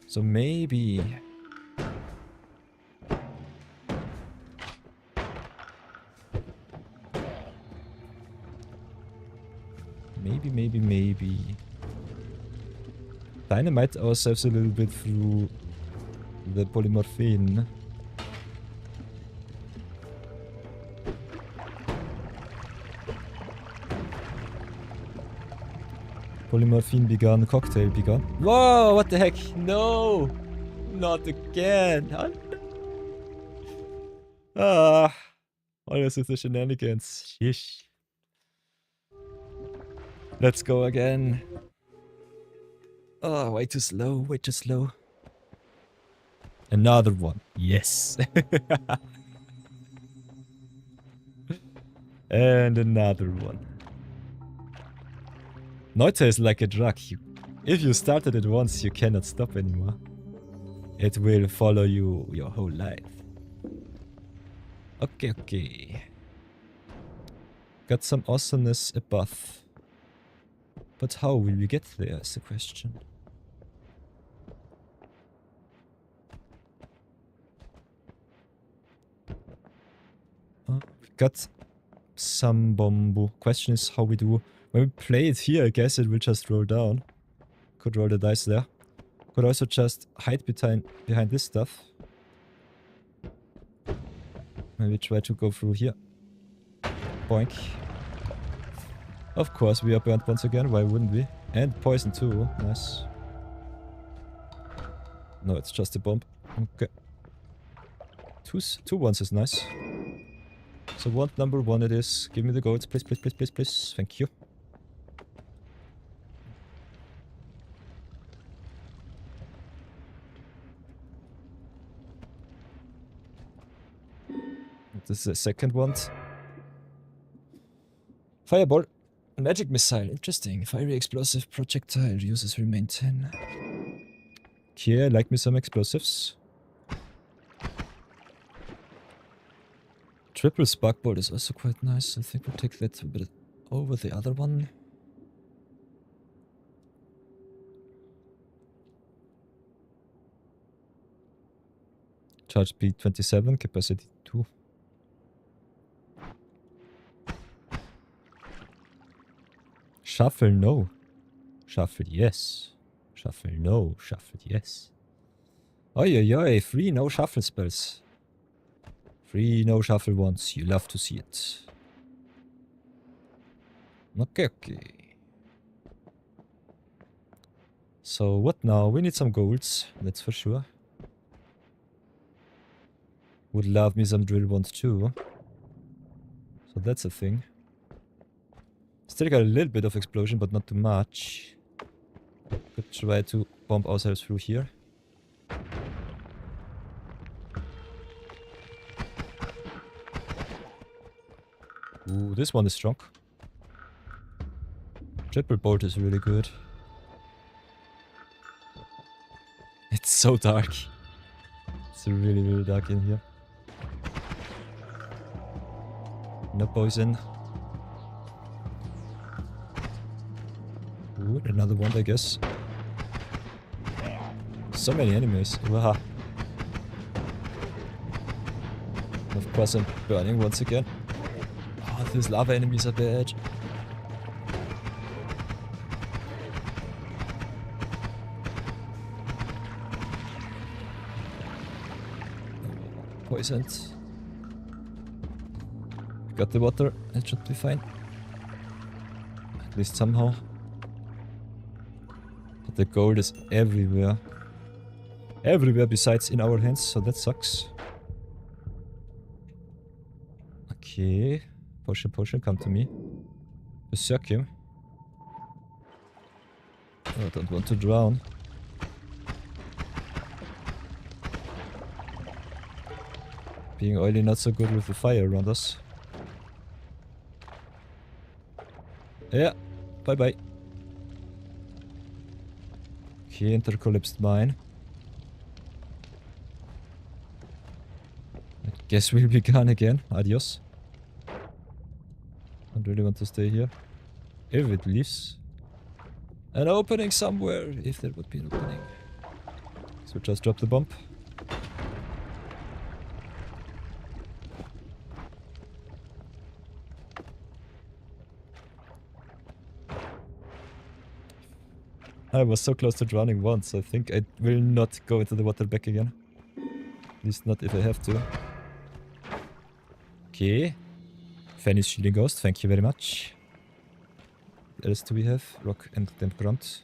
So maybe... Maybe. Dynamite ourselves a little bit through the polymorphine. Polymorphine begun, cocktail begun. Whoa, what the heck? No! Not again! Oh, no. Ah, always with the shenanigans. Sheesh. Let's go again. Oh, way too slow, way too slow. Another one. Yes. And another one. Noita is like a drug. If you started it once, you cannot stop anymore. It will follow you your whole life. Okay. Got some awesomeness above. But how will we get there is the question. We got some bamboo. Question is how we do. When we play it here, I guess it will just roll down. Could roll the dice there. Could also just hide behind this stuff. Maybe try to go through here. Boink. Of course, we are burnt once again. Why wouldn't we? And poison too. Nice. No, it's just a bomb. Okay. Two ones is nice. So want number one it is. Give me the goats, please, please, please, please, please. Thank you. This is the second one. Fireball. Magic missile. Interesting. Fiery explosive projectile. Uses remain 10. Okay, I like me some explosives. Triple spark bolt is also quite nice. I think we'll take that a bit over the other one. Charge speed 27, capacity 2. Shuffle no. Shuffle yes. Shuffle no. Shuffle yes. Oi oi oi, 3 no shuffle spells. 3 no shuffle ones, you love to see it. Okay. So what now? We need some golds, that's for sure. Would love me some drill ones too. So that's a thing. Still got a little bit of explosion, but not too much. Could try to bomb ourselves through here. Ooh, this one is strong. Triple bolt is really good. It's so dark. It's really, really dark in here. No poison. Ooh, another one, I guess. So many enemies. Wow. Of course, I'm burning once again. Oh, these lava enemies are bad. Poisoned. Got the water. It should be fine. At least somehow. But the gold is everywhere. Everywhere besides in our hands, so that sucks. Okay. Potion, come to me. Berserk him. Oh, I don't want to drown. Being oily not so good with the fire around us. Yeah, bye bye. Okay, intercollapsed mine. I guess we'll be gone again. Adios. Don't really want to stay here. If it leaves. An opening somewhere, if there would be an opening. So just drop the bomb. I was so close to drowning once, I think I will not go into the water back again. At least not if I have to. Okay. Fanny's Shielding Ghost, thank you very much. What else do we have? Rock and Damp Grunt.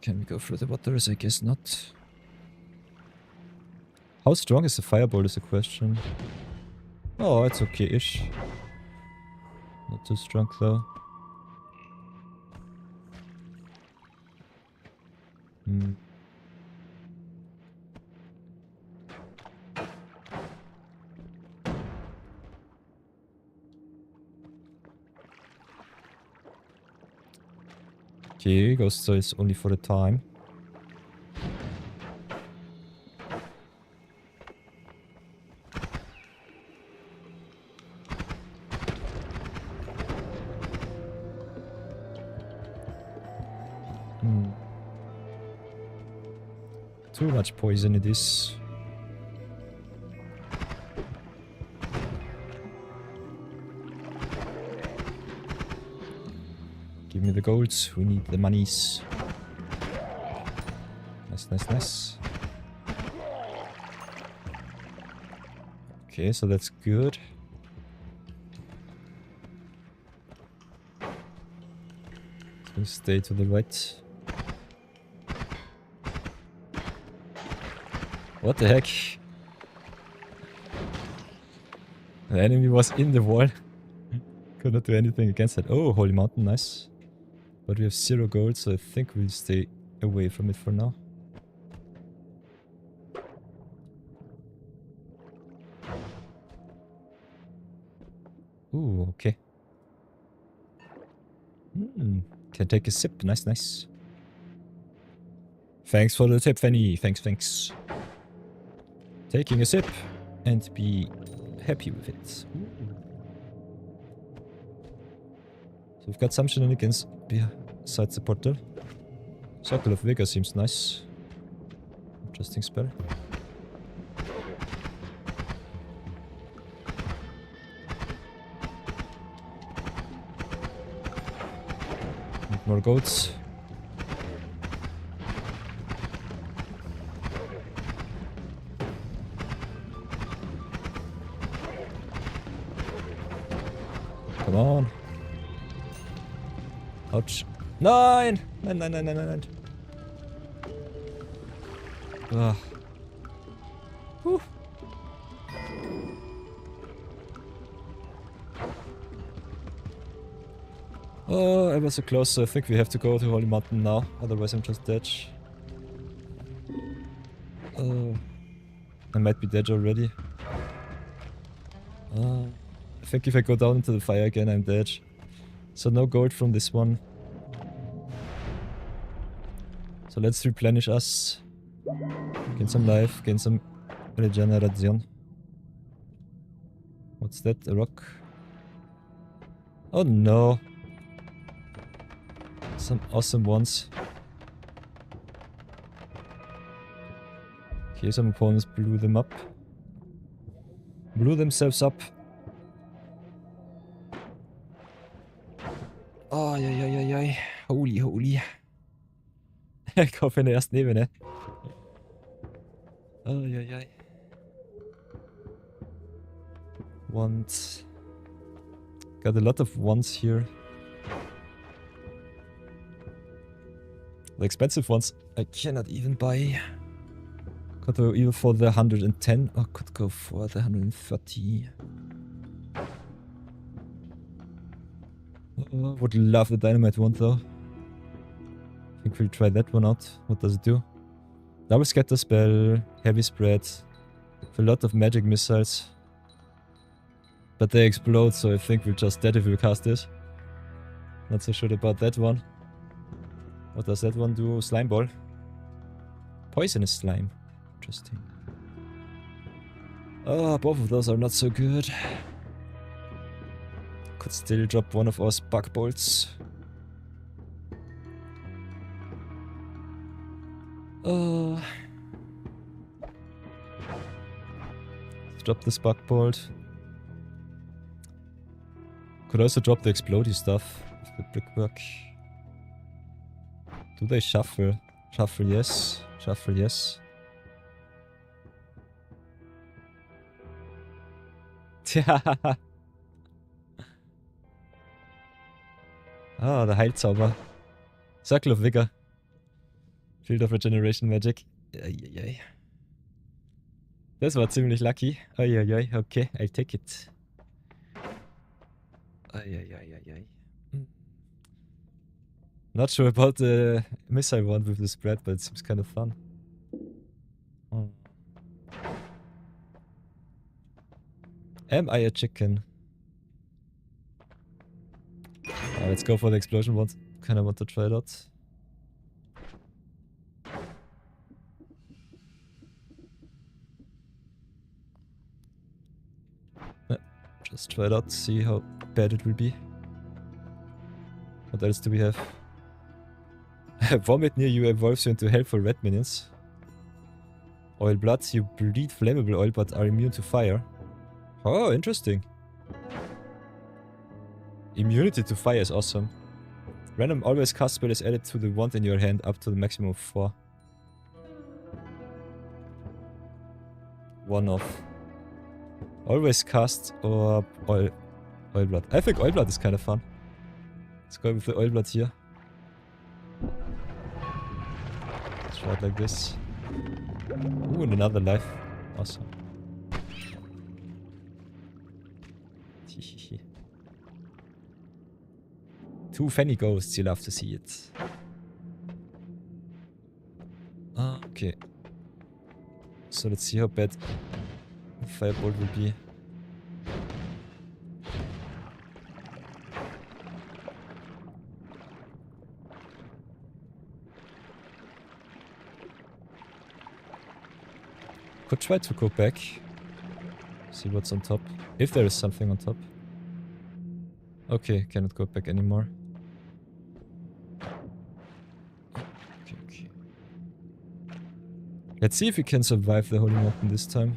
Can we go through the waters? I guess not. How strong is the fireball is a question. Oh, it's okay-ish. Not too strong though. Okay, Ghost Soul is only for a time. Too much poison it is. Give me the golds, we need the monies. Nice, nice, nice. Okay, so that's good. So stay to the right. What the heck? The enemy was in the wall. Could not do anything against it. Oh, Holy Mountain, nice. But we have 0 gold, so I think we'll stay away from it for now. Ooh, okay. Can take a sip. Nice, nice. Thanks for the tip, Fanny. Thanks, thanks. Taking a sip and be happy with it. Ooh. So we've got some shenanigans besides the portal. Circle of Vigor seems nice. Interesting spell. Need more goats. Come on. Ouch. Nein! Nein, nein, nein, nein, nein, nein. Ah. Puh. Oh, I was so close, so I think we have to go to Holy Mountain now, otherwise I'm just dead. I might be dead already. I think if I go down into the fire again, I'm dead. So no gold from this one. So let's replenish us. Gain some life, gain some regeneration. What's that? A rock? Oh no. Some awesome ones. Okay, some opponents blew them up. Blew themselves up. Oh, ja, ja, ja, ja. Holy, holy. Ich kaufe in der ersten Ebene. Oh, ja, ja. Ones. Got a lot of ones here. The expensive ones I cannot even buy. Could go either for the 110 or could go for the 130. Would love the dynamite one though. I think we'll try that one out. What does it do? Double scatter spell, heavy spread, a lot of magic missiles. But they explode, so I think we're just dead if we cast this. Not so sure about that one. What does that one do? Slime ball. Poisonous slime. Interesting. Oh, both of those are not so good. Could still drop one of our spark bolts. Let's drop the spark bolt. Could also drop the explodey stuff with the brickwork. Do they shuffle? Shuffle, yes. Shuffle, yes. Ah, der Heilzauber. Circle of Vigor. Field of Regeneration Magic. Eieiei. Das war ziemlich lucky. Eieiei, okay, I'll take it. Eieiei. Not sure about the missile one with the spread, but it seems kind of fun. Oh. Am I a chicken? Let's go for the explosion ones. Kinda want to try it out. Just try it out, see how bad it will be. What else do we have? Vomit near you evolves you into helpful red minions. Oil bloods, you bleed flammable oil but are immune to fire. Oh, interesting. Immunity to fire is awesome. Random always cast spell is added to the wand in your hand up to the maximum of 4. One off. Always cast or oil blood. I think oil blood is kind of fun. Let's go with the oil blood here. Let's try it like this. Ooh, and another life. Awesome. Two Fanny Ghosts, you love to see it. Okay. So let's see how bad the firebolt will be. Could try to go back. See what's on top. If there is something on top. Okay, cannot go back anymore. Okay. Let's see if we can survive the Holy Mountain this time.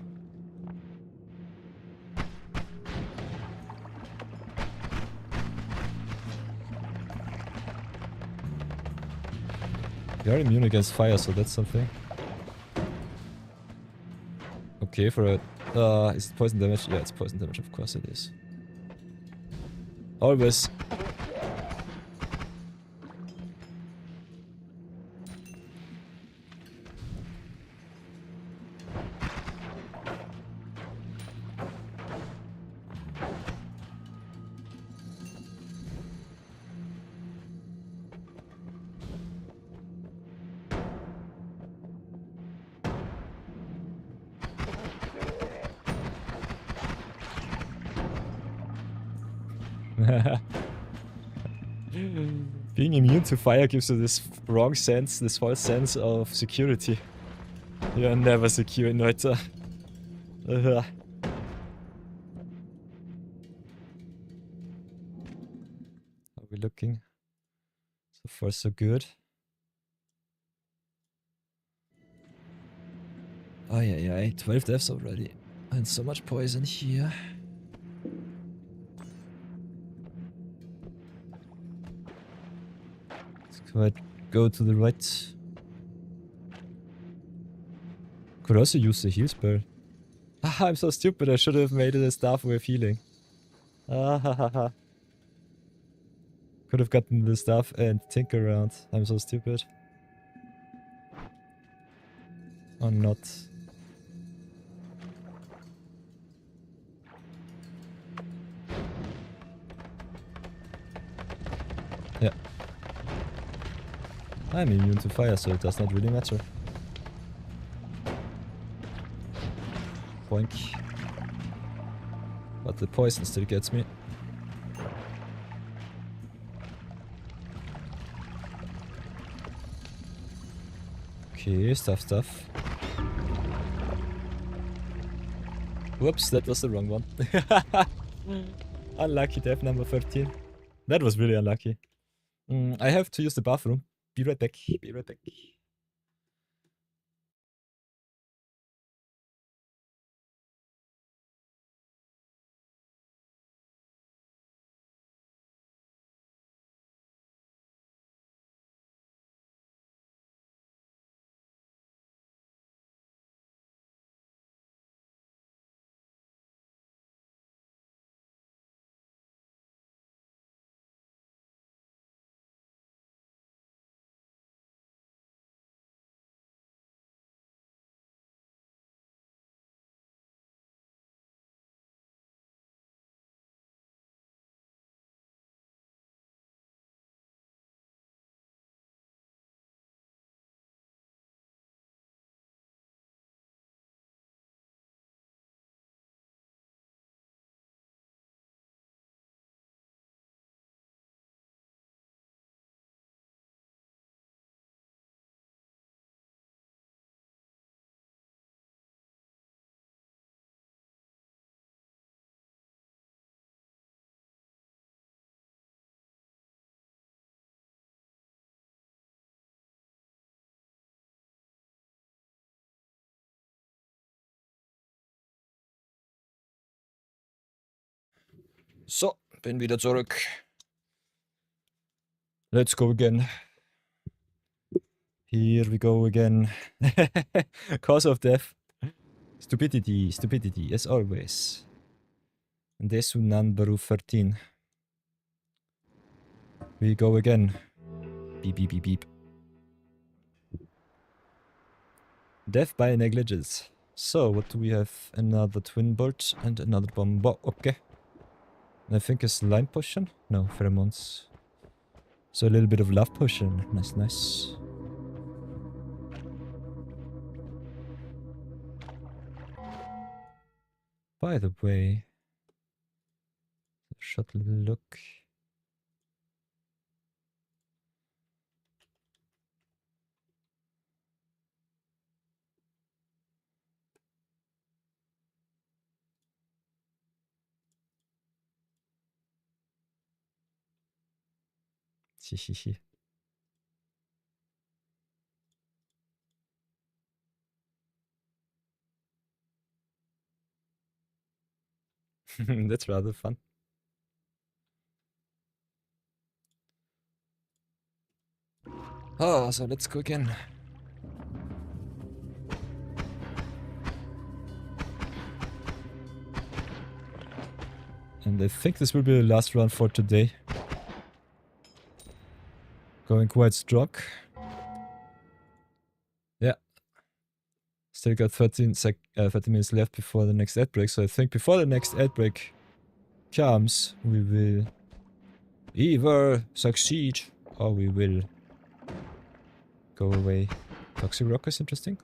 We are immune against fire, so that's something. Okay, for a... is it poison damage? Yeah, it's poison damage, of course it is. Always. Being immune to fire gives you this wrong sense, this false sense of security. You're never secure in Noita. How are we looking? So far so good. Oh yeah, 12 deaths already. And so much poison here. Let's go to the right. Could also use the heal spell. Haha, I'm so stupid, I should have made it a staff with healing. Ah, could have gotten the staff and tinker around. I'm so stupid. Or not. Yeah. I'm immune to fire, so it does not really matter. Boink. But the poison still gets me. Okay, stuff. Whoops, that was the wrong one. Unlucky death number 13. That was really unlucky. I have to use the bathroom. Be right back. So, bin wieder zurück. Let's go again. Here we go again. Cause of death. Stupidity, as always. And this number 13. We go again. Beep. Death by negligence. So, what do we have? Another twin bolt and another bomb. Okay. I think a slime potion? No, pheromones. So a little bit of love potion. Nice. By the way, short little look. Hihihi. That's rather fun. Oh, so let's go again. And I think this will be the last run for today. Going quite strong. Yeah. Still got 30 minutes left before the next ad break. So I think before the next ad break comes, we will either succeed or we will go away. Toxic Rock is interesting.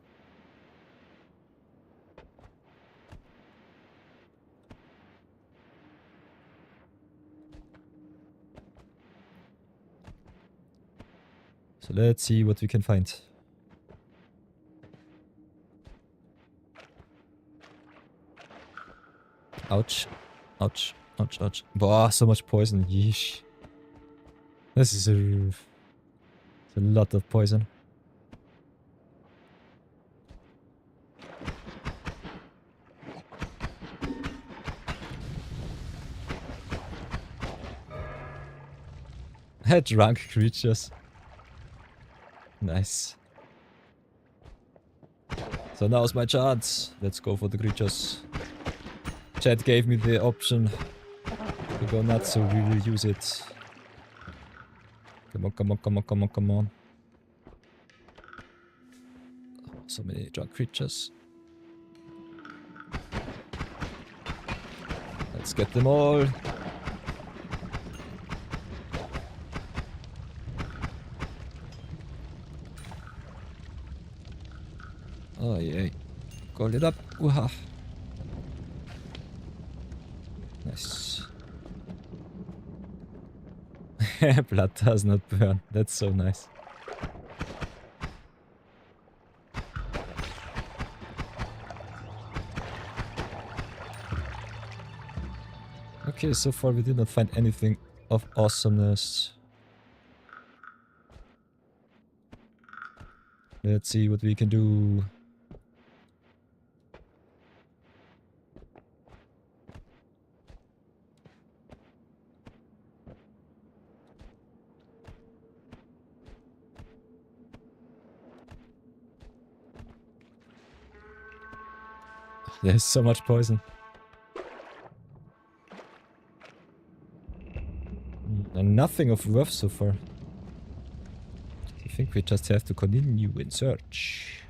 So let's see what we can find. Ouch. Ouch. Ouch. Ouch. Boah, so much poison. Yeesh. This is a lot of poison. Drunk creatures. Nice. So now's my chance. Let's go for the creatures. Chat gave me the option to go nuts, so we will use it. Come on, come on, come on, come on, come on. So many drunk creatures. Let's get them all. Oh yeah. Got it up. Wooha. Nice. Blood does not burn. That's so nice. Okay, so far we did not find anything of awesomeness. Let's see what we can do. There's so much poison. And nothing of worth so far. I think we just have to continue in search.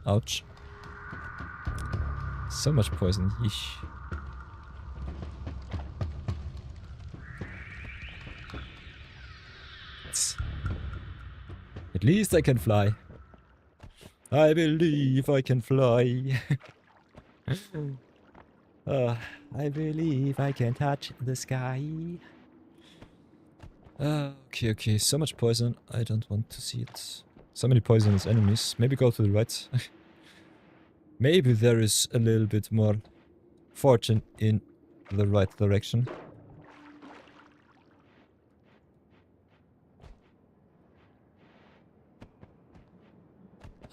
Ouch. So much poison. Yeesh. At least I can fly. I believe I can fly. I believe I can touch the sky. Okay, okay. So much poison. I don't want to see it. So many poisonous enemies. Maybe go to the right. Maybe there is a little bit more fortune in the right direction.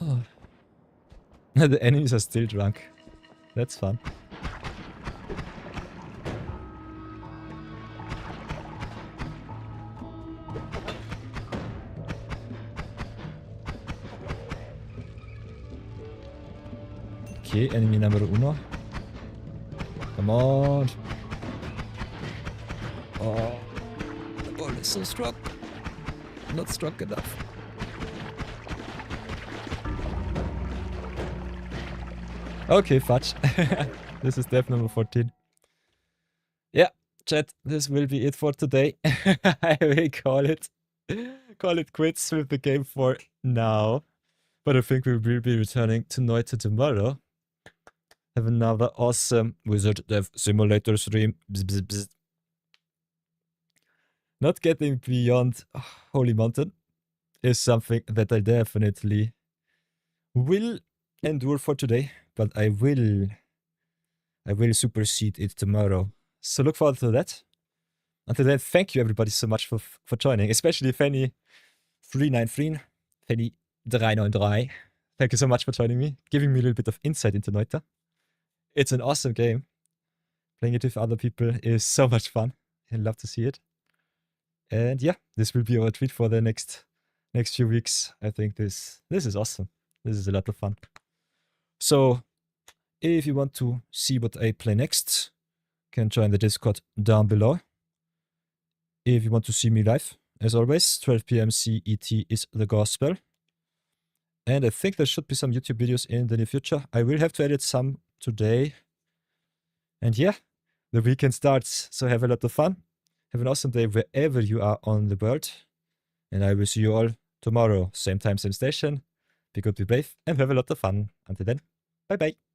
Oh. The enemies are still drunk. That's fun. Okay, enemy number uno. Come on. Oh, the ball is so strong. Not strong enough. Okay, fudge. This is death number 14. Yeah, chat, this will be it for today. I will call it quits with the game for now. But I think we will be returning to Noita tomorrow. Have another awesome Wizard Dev Simulator stream. Bzz, bzz, bzz. Not getting beyond Holy Mountain is something that I definitely will endure for today. But I will supersede it tomorrow. So look forward to that. Until then, thank you everybody so much for joining. Especially Fanny393, Fanny393. Thank you so much for joining me, giving me a little bit of insight into Noita. It's an awesome game. Playing it with other people is so much fun. I love to see it. And yeah, this will be our tweet for the next few weeks. I think this is awesome. This is a lot of fun. So if you want to see what I play next, you can join the Discord down below. If you want to see me live, as always, 12 PM CET is the gospel. And I think there should be some YouTube videos in the near future. I will have to edit some today. And yeah, the weekend starts, so have a lot of fun. Have an awesome day wherever you are on the world. And I will see you all tomorrow, same time, same station. Be good, be brave, and have a lot of fun. Until then, bye-bye.